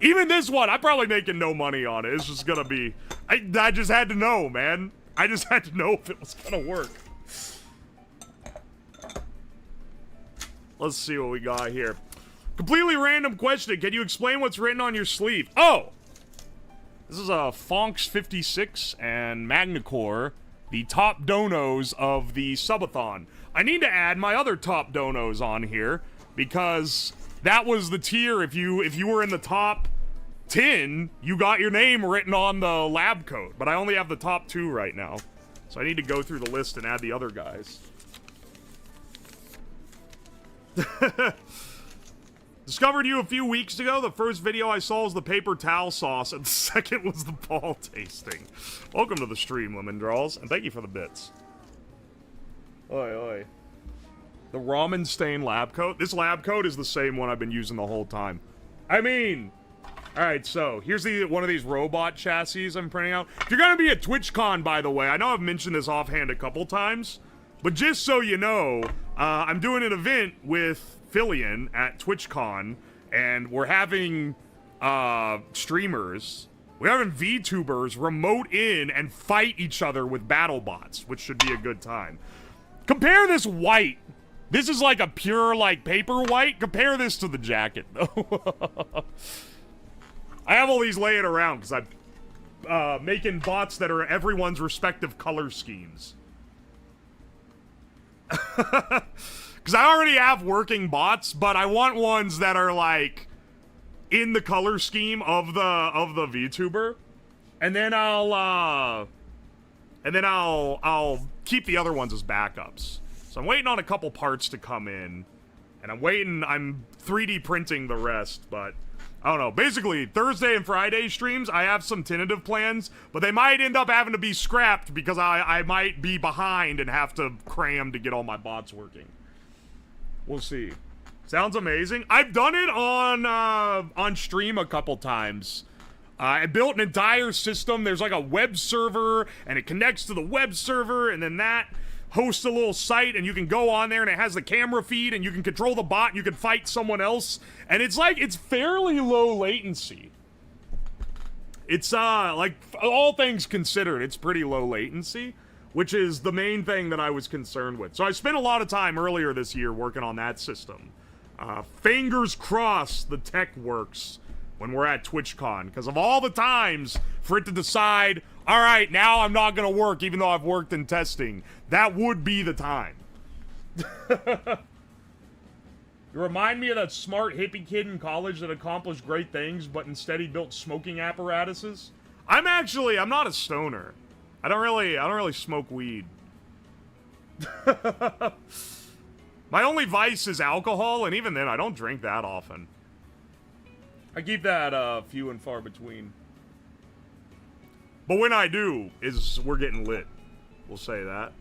Even this one, I'm probably making no money on it. It's just gonna be. I just had to know, man. I just had to know if it was gonna work. Let's see what we got here. Completely random question. Can you explain what's written on your sleeve? Oh! This is a Fonx 56 and Magnacore, the top donos of the subathon. I need to add my other top donos on here, because that was the tier. If you were in the top 10, you got your name written on the lab coat. But I only have the top 2 right now. So I need to go through the list and add the other guys. Discovered you a few weeks ago. The first video I saw was the paper towel sauce, and the second was the ball tasting. Welcome to the stream, Lemon Draws, and thank you for the bits. Oi, oi. The ramen stain lab coat. This lab coat is the same one I've been using the whole time. I mean, alright, so here's one of these robot chassis I'm printing out. If you're gonna be at TwitchCon, by the way, I know I've mentioned this offhand a couple times, but just so you know, I'm doing an event with Fillion at TwitchCon, and we're having streamers, we're having VTubers remote in and fight each other with battle bots, which should be a good time. Compare this white. This is like a pure, like, paper white. Compare this to the jacket, though. I have all these laying around because I'm making bots that are everyone's respective color schemes. Because I already have working bots, but I want ones that are, like, in the color scheme of the VTuber. And then I'll keep the other ones as backups. So I'm waiting on a couple parts to come in. And I'm 3D printing the rest, but I don't know. Basically, Thursday and Friday streams, I have some tentative plans, but they might end up having to be scrapped because I might be behind and have to cram to get all my bots working. We'll see. Sounds amazing. I've done it on stream a couple times. I built an entire system. There's like a web server, and it connects to the web server, and then that hosts a little site, and you can go on there, and it has the camera feed, and you can control the bot, and you can fight someone else. And it's like, it's fairly low latency. It's, like, all things considered, it's pretty low latency, which is the main thing that I was concerned with. So I spent a lot of time earlier this year working on that system. Fingers crossed the tech works when we're at TwitchCon, because of all the times for it to decide, all right, now I'm not going to work even though I've worked in testing. That would be the time. You remind me of that smart hippie kid in college that accomplished great things, but instead he built smoking apparatuses. I'm not a stoner. I don't really smoke weed. My only vice is alcohol, and even then, I don't drink that often. I keep that few and far between. But when I do, we're getting lit. We'll say that.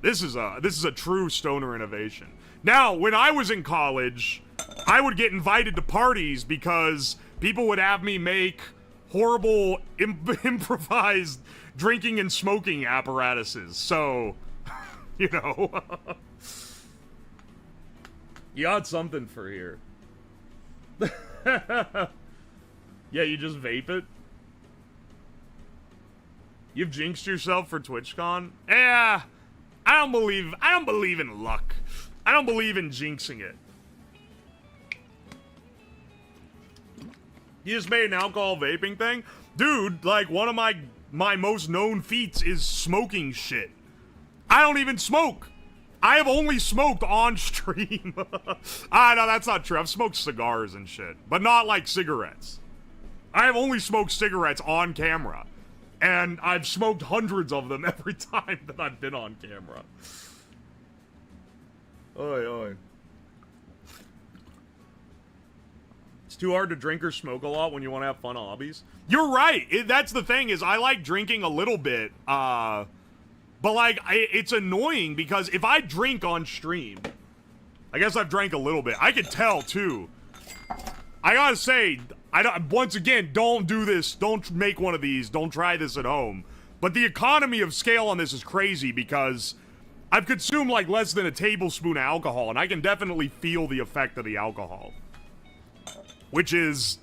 This is a true stoner innovation. Now, when I was in college, I would get invited to parties because people would have me make horrible improvised drinking and smoking apparatuses. So, you know, you got something for here. Yeah, you just vape it. You've jinxed yourself for TwitchCon? Yeah, I don't believe in luck. I don't believe in jinxing it. You just made an alcohol vaping thing? Dude, like, one of my most known feats is smoking shit. I don't even smoke. I have only smoked on stream. No, that's not true. I've smoked cigars and shit, but not like cigarettes. I have only smoked cigarettes on camera, and I've smoked hundreds of them every time that I've been on camera. Oi, oi. It's too hard to drink or smoke a lot when you want to have fun hobbies. You're right. That's the thing, is I like drinking a little bit, but like, it's annoying because if I drink on stream, I guess I've drank a little bit. I could tell too. I gotta say, once again, don't do this. Don't make one of these. Don't try this at home. But the economy of scale on this is crazy because I've consumed like less than a tablespoon of alcohol, and I can definitely feel the effect of the alcohol, which is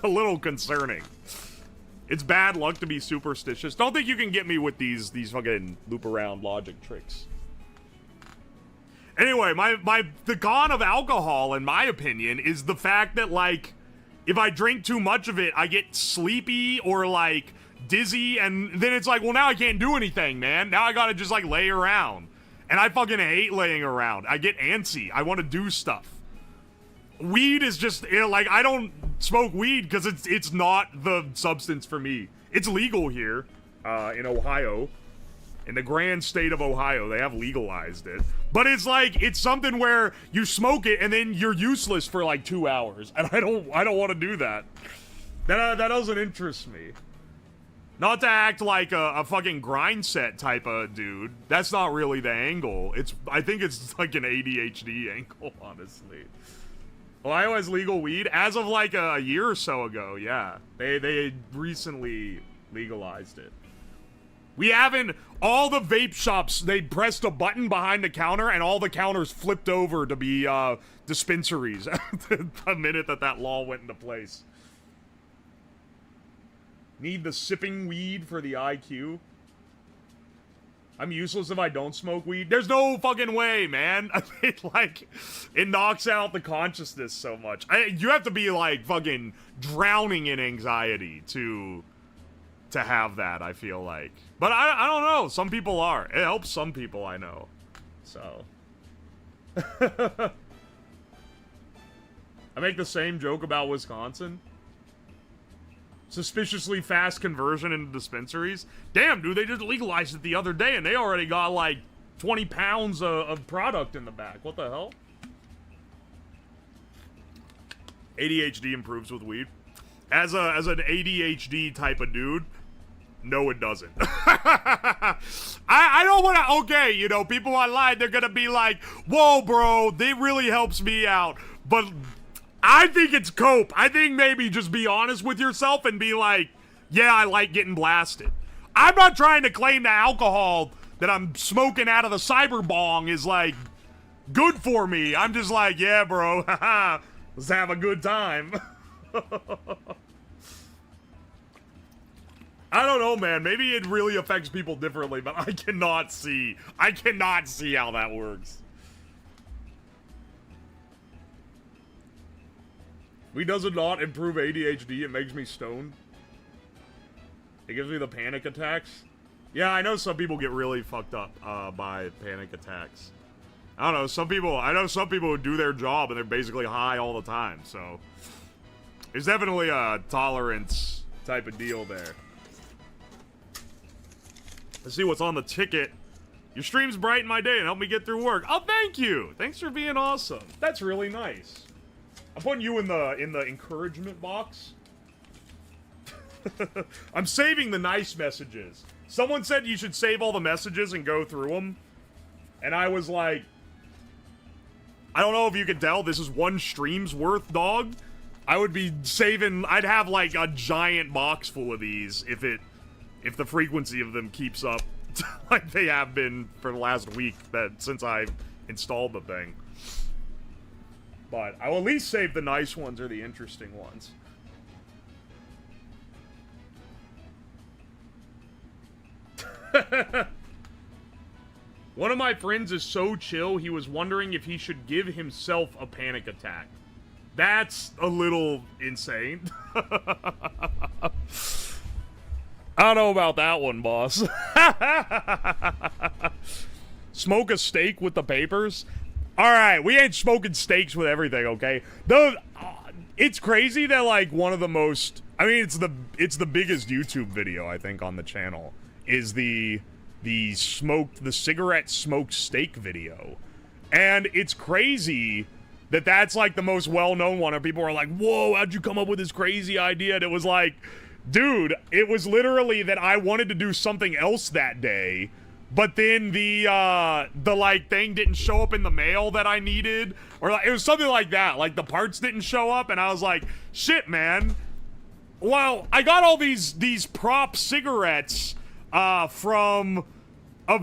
a little concerning. It's bad luck to be superstitious. Don't think you can get me with these fucking loop around logic tricks. Anyway, the con of alcohol, in my opinion, is the fact that, like, if I drink too much of it, I get sleepy or, like, dizzy, and then it's like, well, now I can't do anything, man. Now I gotta just, like, lay around. And I fucking hate laying around. I get antsy. I want to do stuff. Weed is just, you know, like, I don't smoke weed because it's not the substance for me. It's legal here, in Ohio. In the grand state of Ohio, they have legalized it. But it's like, it's something where you smoke it and then you're useless for like 2 hours. And I don't want to do that. That doesn't interest me. Not to act like a fucking grind set type of dude. That's not really the angle. I think it's like an ADHD angle, honestly. Ohio has legal weed as of like a year or so ago. Yeah, they recently legalized it. We haven't. All the vape shops, they pressed a button behind the counter, and all the counters flipped over to be dispensaries the minute that law went into place. Need the sipping weed for the IQ. I'm useless if I don't smoke weed. There's no fucking way, man. It knocks out the consciousness so much. You have to be, like, fucking drowning in anxiety to have that, I feel like. But I don't know. Some people are. It helps some people, I know. So. I make the same joke about Wisconsin. Suspiciously fast conversion into dispensaries. Damn, dude, they just legalized it the other day and they already got like 20 pounds of product in the back. What the hell? ADHD improves with weed. As an ADHD type of dude, no, it doesn't. I don't want to, okay, you know, people online, they're gonna be like, whoa, bro, it really helps me out. But I think it's cope. I think maybe just be honest with yourself and be like, yeah, I like getting blasted. I'm not trying to claim the alcohol that I'm smoking out of the cyber bong is, like, good for me. I'm just like, yeah, bro, haha, let's have a good time. I don't know, man. Maybe it really affects people differently, but I cannot see how that works. We does it not improve ADHD, it makes me stoned. It gives me the panic attacks. Yeah, I know some people get really fucked up by panic attacks. I don't know, I know some people who do their job and they're basically high all the time, so there's definitely a tolerance type of deal there. Let's see what's on the ticket. Your streams brighten my day and help me get through work. Oh, thank you. Thanks for being awesome. That's really nice. I'm putting you in the encouragement box. I'm saving the nice messages. Someone said you should save all the messages and go through them. And I was like, I don't know if you could tell, this is one stream's worth, dog. I would be saving, I'd have like a giant box full of these if the frequency of them keeps up like they have been for the last week since I installed the thing. But I will at least save the nice ones or the interesting ones. One of my friends is so chill, he was wondering if he should give himself a panic attack. That's a little insane. I don't know about that one, boss. Smoke a steak with the papers? Alright, we ain't smoking steaks with everything, okay? It's crazy that, like, one of the most... I mean, it's the biggest YouTube video, I think, on the channel, is the cigarette smoked steak video. And it's crazy that that's, like, the most well-known one, and people are like, whoa, how'd you come up with this crazy idea? And it was like, dude, it was literally that I wanted to do something else that day, but then the like, thing didn't show up in the mail that I needed, or like, it was something like that, like, the parts didn't show up, and I was like, shit, man. Well, I got all these prop cigarettes, I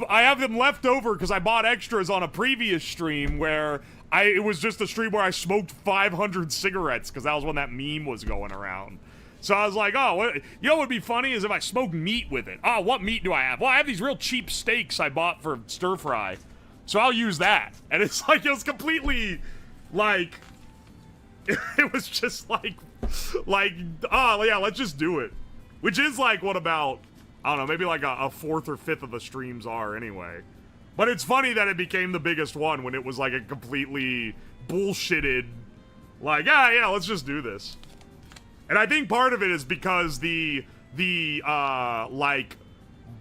have them left over because I bought extras on a previous stream where it was just a stream where I smoked 500 cigarettes because that was when that meme was going around. So I was like, oh, you know what would be funny is if I smoked meat with it. Oh, what meat do I have? Well, I have these real cheap steaks I bought for stir fry. So I'll use that. And it's like, it was completely, like, it was just like, oh, yeah, let's just do it. Which is like, what about, I don't know, maybe like a fourth or fifth of the streams are anyway. But it's funny that it became the biggest one when it was like a completely bullshitted, like, yeah, let's just do this. And I think part of it is because the like,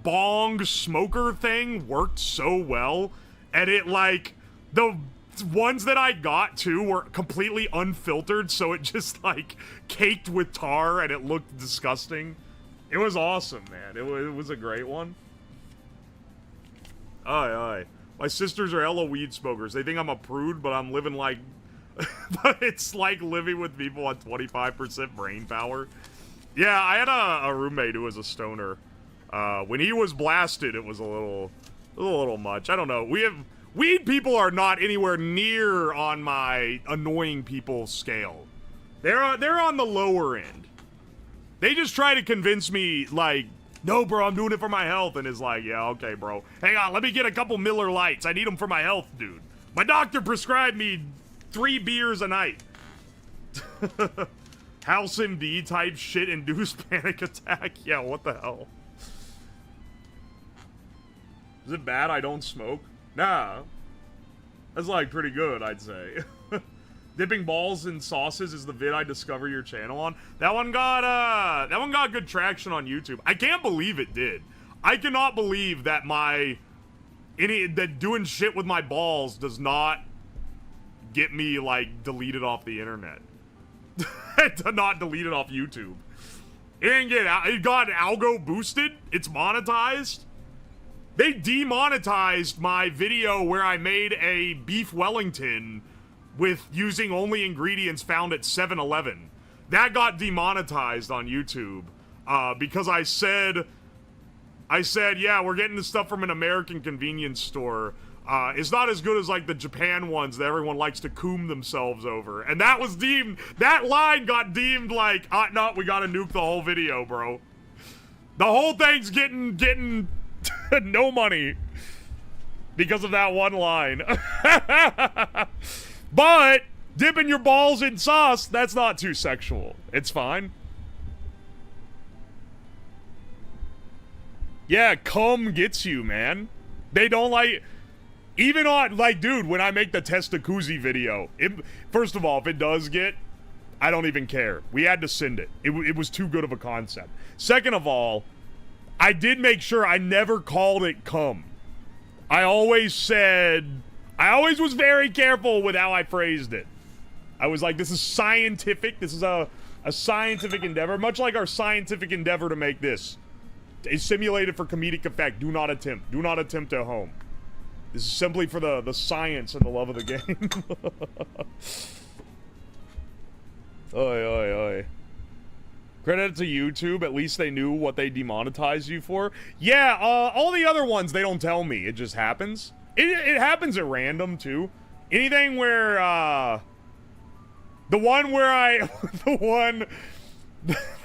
bong smoker thing worked so well, and it, like, the ones that I got, too, were completely unfiltered, so it just, like, caked with tar, and it looked disgusting. It was awesome, man. It was a great one. Aye. My sisters are hella weed smokers. They think I'm a prude, but I'm living like... but it's like living with people on 25% brain power. Yeah, I had a roommate who was a stoner. When he was blasted, it was a little much. I don't know. Weed people are not anywhere near on my annoying people scale. They're on the lower end. They just try to convince me, like, no, bro, I'm doing it for my health. And it's like, yeah, okay, bro. Hang on, let me get a couple Miller Lights. I need them for my health, dude. My doctor prescribed me 3 beers a night. House MD type shit induced panic attack. Yeah, what the hell? Is it bad I don't smoke? Nah. That's like pretty good, I'd say. Dipping balls in sauces is the vid I discovered your channel on. That one got good traction on YouTube. I can't believe it did. I cannot believe that that doing shit with my balls does not get me, like, deleted off the internet. Not deleted off YouTube. It got algo boosted. It's monetized. They demonetized my video where I made a beef Wellington with using only ingredients found at 7-Eleven. That got demonetized on YouTube because I said, yeah, we're getting this stuff from an American convenience store. It's not as good as, like, the Japan ones that everyone likes to coom themselves over. And that line got deemed like, no, we gotta nuke the whole video, bro. The whole thing's getting no money because of that one line. But dipping your balls in sauce, that's not too sexual. It's fine. Yeah, cum gets you, man. They don't like... Even on, like, dude, when I make the Testacuzzi video, first of all, if it does get, I don't even care. We had to send it. It was too good of a concept. Second of all, I did make sure I never called it cum. I always was very careful with how I phrased it. I was like, this is scientific. This is a scientific endeavor, much like our scientific endeavor to make this. It's simulated for comedic effect. Do not attempt. Do not attempt at home. This is simply for the science and the love of the game. Oi, oi, oi. Credit to YouTube, at least they knew what they demonetized you for. Yeah, all the other ones, they don't tell me. It just happens. It happens at random, too. Anything where, the one where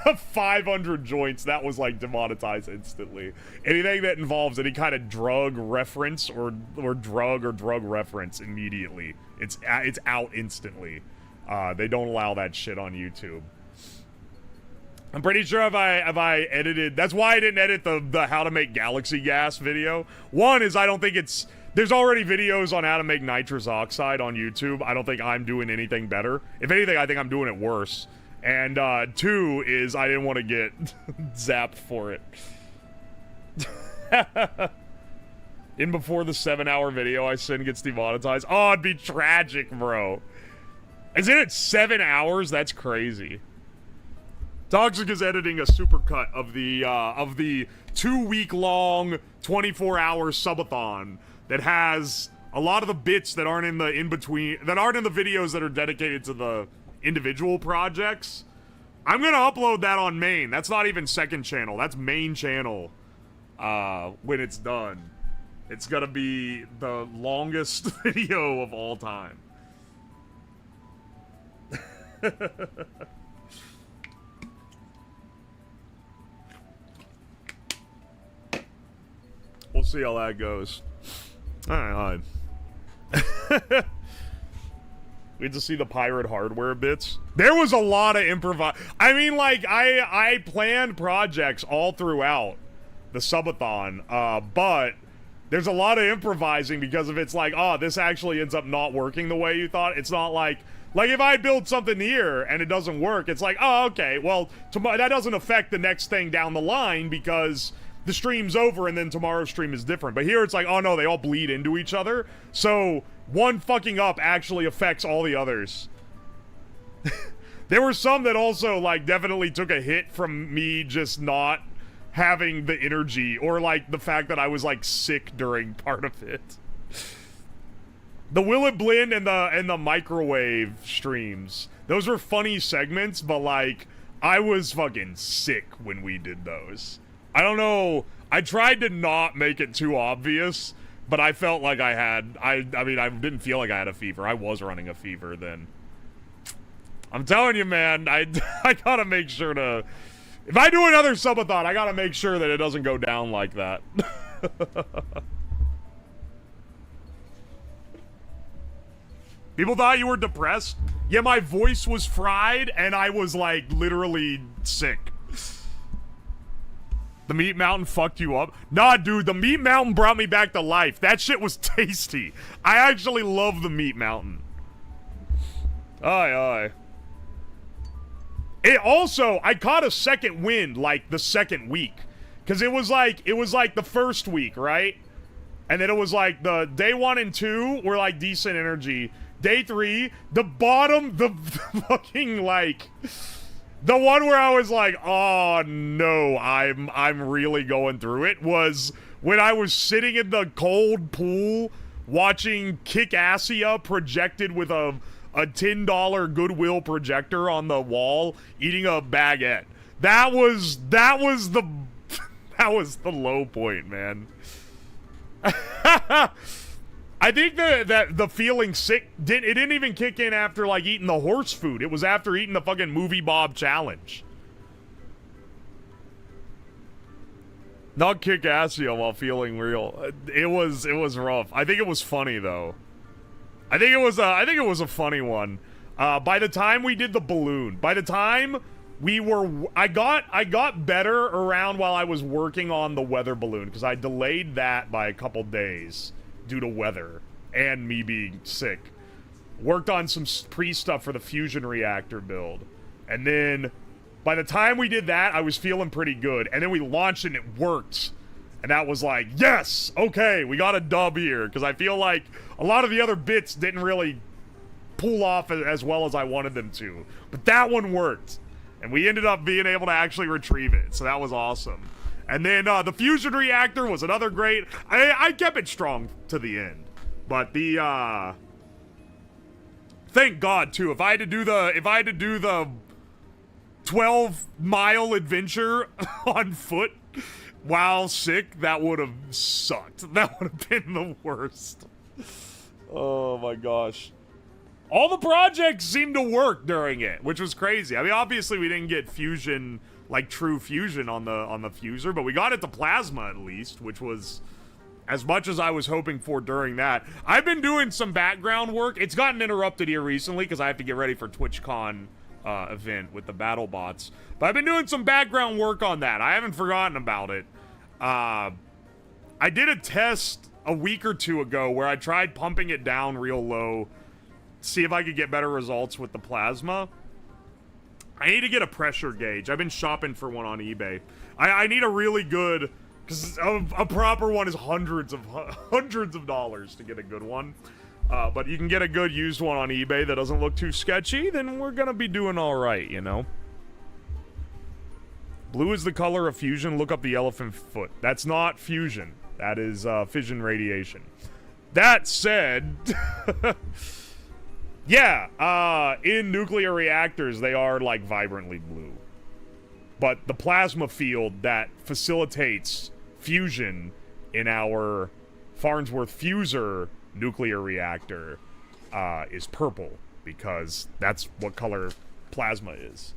the 500 joints, that was like demonetized instantly. Anything that involves any kind of drug reference or drug reference immediately. It's out instantly. They don't allow that shit on YouTube. I'm pretty sure if I edited, that's why I didn't edit the how to make galaxy gas video. One is I don't think there's already videos on how to make nitrous oxide on YouTube. I don't think I'm doing anything better. If anything, I think I'm doing it worse. And, two is I didn't want to get zapped for it. In before the 7-hour video I send gets demonetized. Oh, it'd be tragic, bro. Isn't it 7 hours? That's crazy. Toxic is editing a supercut of the 2-week-long, 24-hour subathon that has a lot of the bits that aren't in the in-between, that aren't in the videos that are dedicated to the individual projects. I'm gonna upload that on main. That's not even second channel. That's main channel. When it's done, it's gonna be the longest video of all time. We'll see how that goes. All right. We had to see the pirate hardware bits. There was a lot of improvise. I mean, like, I planned projects all throughout the subathon, but there's a lot of improvising because if it's like, oh, this actually ends up not working the way you thought. It's not like if I build something here and it doesn't work, it's like, oh, okay, well, that doesn't affect the next thing down the line because the stream's over and then tomorrow's stream is different. But here it's like, oh no, they all bleed into each other. So one fucking up actually affects all the others. There were some that also, like, definitely took a hit from me just not having the energy, or, like, the fact that I was, like, sick during part of it. The Will It Blend and the microwave streams, those were funny segments, but, like, I was fucking sick when we did those. I don't know, I tried to not make it too obvious, but I felt like I had, I mean, I didn't feel like I had a fever. I was running a fever then. I'm telling you, man, I gotta make sure to, if I do another subathon, I gotta make sure that it doesn't go down like that. People thought you were depressed? Yeah, my voice was fried, and I was, like, literally sick. The Meat Mountain fucked you up? Nah, dude, the Meat Mountain brought me back to life. That shit was tasty. I actually love the Meat Mountain. Aye, aye. It also, I caught a second wind, like, the second week. Because it was like the first week, right? And then it was like the day 1 and 2 were like decent energy. Day 3, the bottom, the fucking, like, the one where I was like, oh no, I'm really going through it, was when I was sitting in the cold pool watching Kick-Assia projected with a $10 Goodwill projector on the wall, eating a baguette. That was the low point, man. I think that the feeling sick didn't even kick in after, like, eating the horse food. It was after eating the fucking Movie Bob challenge. Not kick Assio while feeling real. It was rough. I think it was funny though. I think it was a funny one. By the time we did the balloon, by the time we were, I got better around while I was working on the weather balloon because I delayed that by a couple days due to weather and me being sick. Worked on some pre-stuff for the fusion reactor build, and then by the time we did that, I was feeling pretty good, and then we launched and it worked. And that was like, yes, okay, we got a dub here, because I feel like a lot of the other bits didn't really pull off as well as I wanted them to. But that one worked, and we ended up being able to actually retrieve it, so that was awesome. And then the fusion reactor was another great... I kept it strong to the end. But the, thank God, too. If I had to do the 12-mile adventure on foot while sick, that would have sucked. That would have been the worst. Oh my gosh. All the projects seemed to work during it, which was crazy. I mean, obviously we didn't get fusion, like true fusion on the fuser, but we got it to plasma at least, which was as much as I was hoping for during that. I've been doing some background work. It's gotten interrupted here recently because I have to get ready for TwitchCon event with the battle bots, but I've been doing some background work on that. I haven't forgotten about it. I did a test a week or two ago where I tried pumping it down real low, see if I could get better results with the plasma. I need to get a pressure gauge. I've been shopping for one on eBay. I need a really good, because a proper one is hundreds of dollars to get a good one. But you can get a good used one on eBay that doesn't look too sketchy, then we're gonna be doing alright, you know? Blue is the color of fusion. Look up the elephant foot. That's not fusion. That is fission radiation. That said, yeah, in nuclear reactors, they are like vibrantly blue. But the plasma field that facilitates fusion in our Farnsworth fuser nuclear reactor is purple, because that's what color plasma is.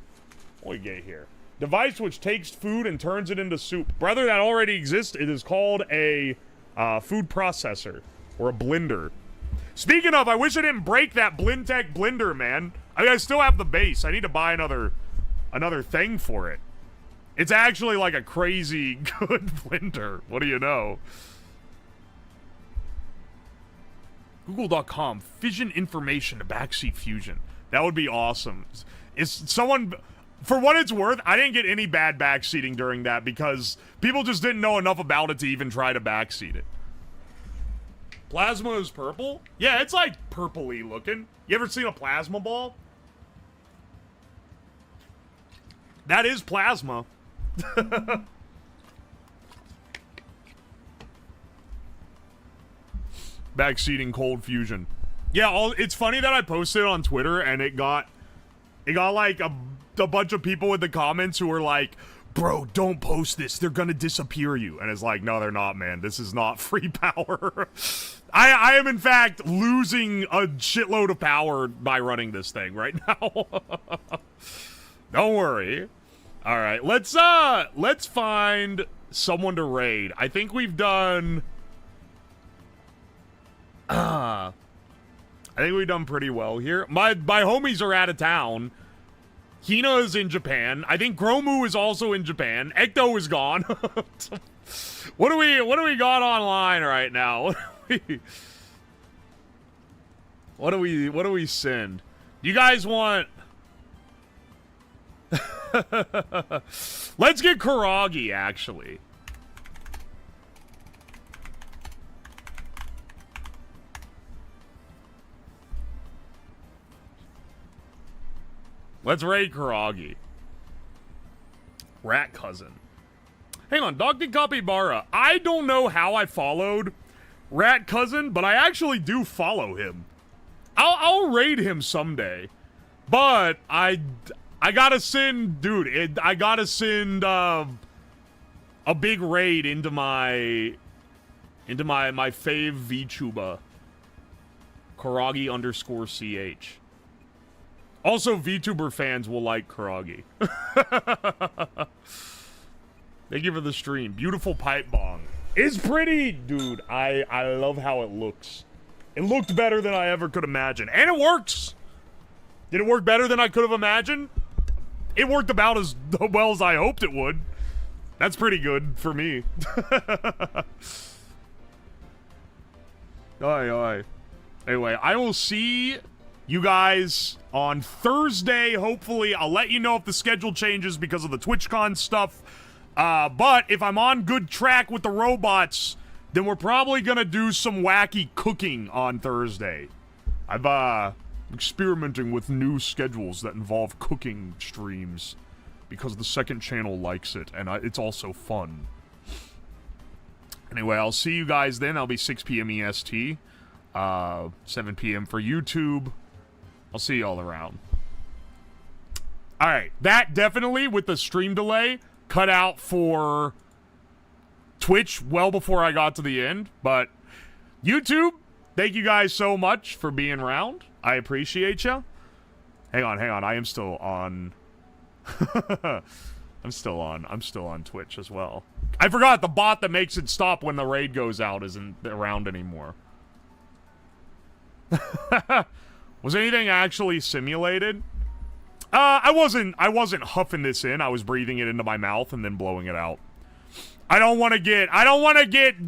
What do we get here? Device which takes food and turns it into soup. Brother, that already exists. It is called a food processor, or a blender. Speaking of, I wish I didn't break that Blintech blender, man. I mean, I still have the base. I need to buy another thing for it. It's actually like a crazy good blender. What do you know? Google.com, fission information to backseat fusion. That would be awesome. Is someone... For what it's worth, I didn't get any bad backseating during that because people just didn't know enough about it to even try to backseat it. Plasma is purple? Yeah, it's like purpley looking. You ever seen a plasma ball? That is plasma. Backseating cold fusion. Yeah, it's funny that I posted it on Twitter and it got like a bunch of people in the comments who were like, bro, don't post this, they're gonna disappear you. And it's like, no, they're not, man. This is not free power. I am in fact losing a shitload of power by running this thing right now. Don't worry. All right, let's find someone to raid. I think we've done I think we've done pretty well here. My homies are out of town. Hina is in Japan. I think Gromu is also in Japan. Ecto is gone. What do we got online right now? What do we send? You guys want... Let's get Kuragi, actually. Let's raid Kuragi. Rat cousin. Hang on, Dr. Capybara. I don't know how I followed Rat cousin, but I actually do follow him. I'll raid him someday. But I gotta send, dude, I gotta send a big raid into my fave VTuber. Kuragi_CH. Also, VTuber fans will like Kuragi. Thank you for the stream. Beautiful pipe bong. It's pretty, dude. I love how it looks. It looked better than I ever could imagine. And it works! Did it work better than I could have imagined? It worked about as well as I hoped it would. That's pretty good for me. Aye. Anyway, I will see you guys on Thursday, hopefully. I'll let you know if the schedule changes because of the TwitchCon stuff. But if I'm on good track with the robots, then we're probably gonna do some wacky cooking on Thursday. I've, experimenting with new schedules that involve cooking streams because the second channel likes it, and it's also fun. Anyway, I'll see you guys then. I'll be 6 p.m. EST, 7 p.m. for YouTube. I'll see y'all around. Alright, that definitely, with the stream delay, cut out for Twitch well before I got to the end, but YouTube, thank you guys so much for being around. I appreciate you. Hang on, I am still on... I'm still on Twitch as well. I forgot the bot that makes it stop when the raid goes out isn't around anymore. Was anything actually simulated? I wasn't huffing this in. I was breathing it into my mouth and then blowing it out. I don't want to get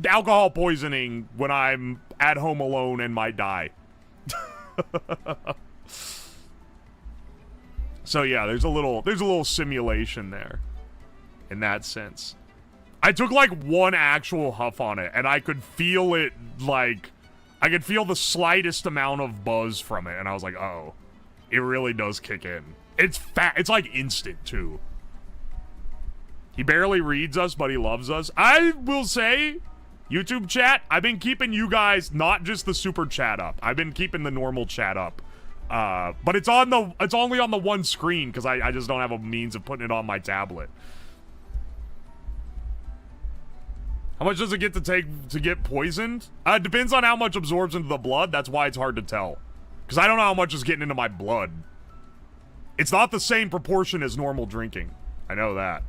alcohol poisoning when I'm at home alone and might die. So yeah, there's a little simulation there in that sense. I took like one actual huff on it and I could feel it, like I could feel the slightest amount of buzz from it and I was like, "Oh, it really does kick in." It's it's like instant too. He barely reads us, but he loves us. I will say, YouTube chat, I've been keeping you guys, not just the super chat up. I've been keeping the normal chat up. But it's only on the one screen because I just don't have a means of putting it on my tablet. How much does it get to take to get poisoned? It depends on how much absorbs into the blood. That's why it's hard to tell. Because I don't know how much is getting into my blood. It's not the same proportion as normal drinking. I know that.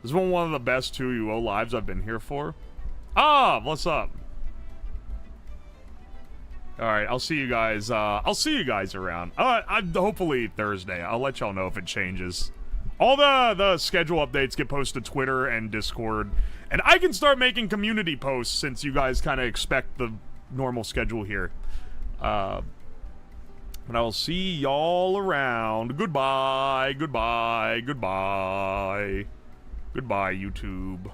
This has been one of the best 2UO lives I've been here for. Ah, what's up? Alright, I'll see you guys, around. Hopefully Thursday. I'll let y'all know if it changes. All the schedule updates get posted to Twitter and Discord. And I can start making community posts since you guys kind of expect the normal schedule here. But I will see y'all around. Goodbye, goodbye, goodbye. Goodbye, YouTube.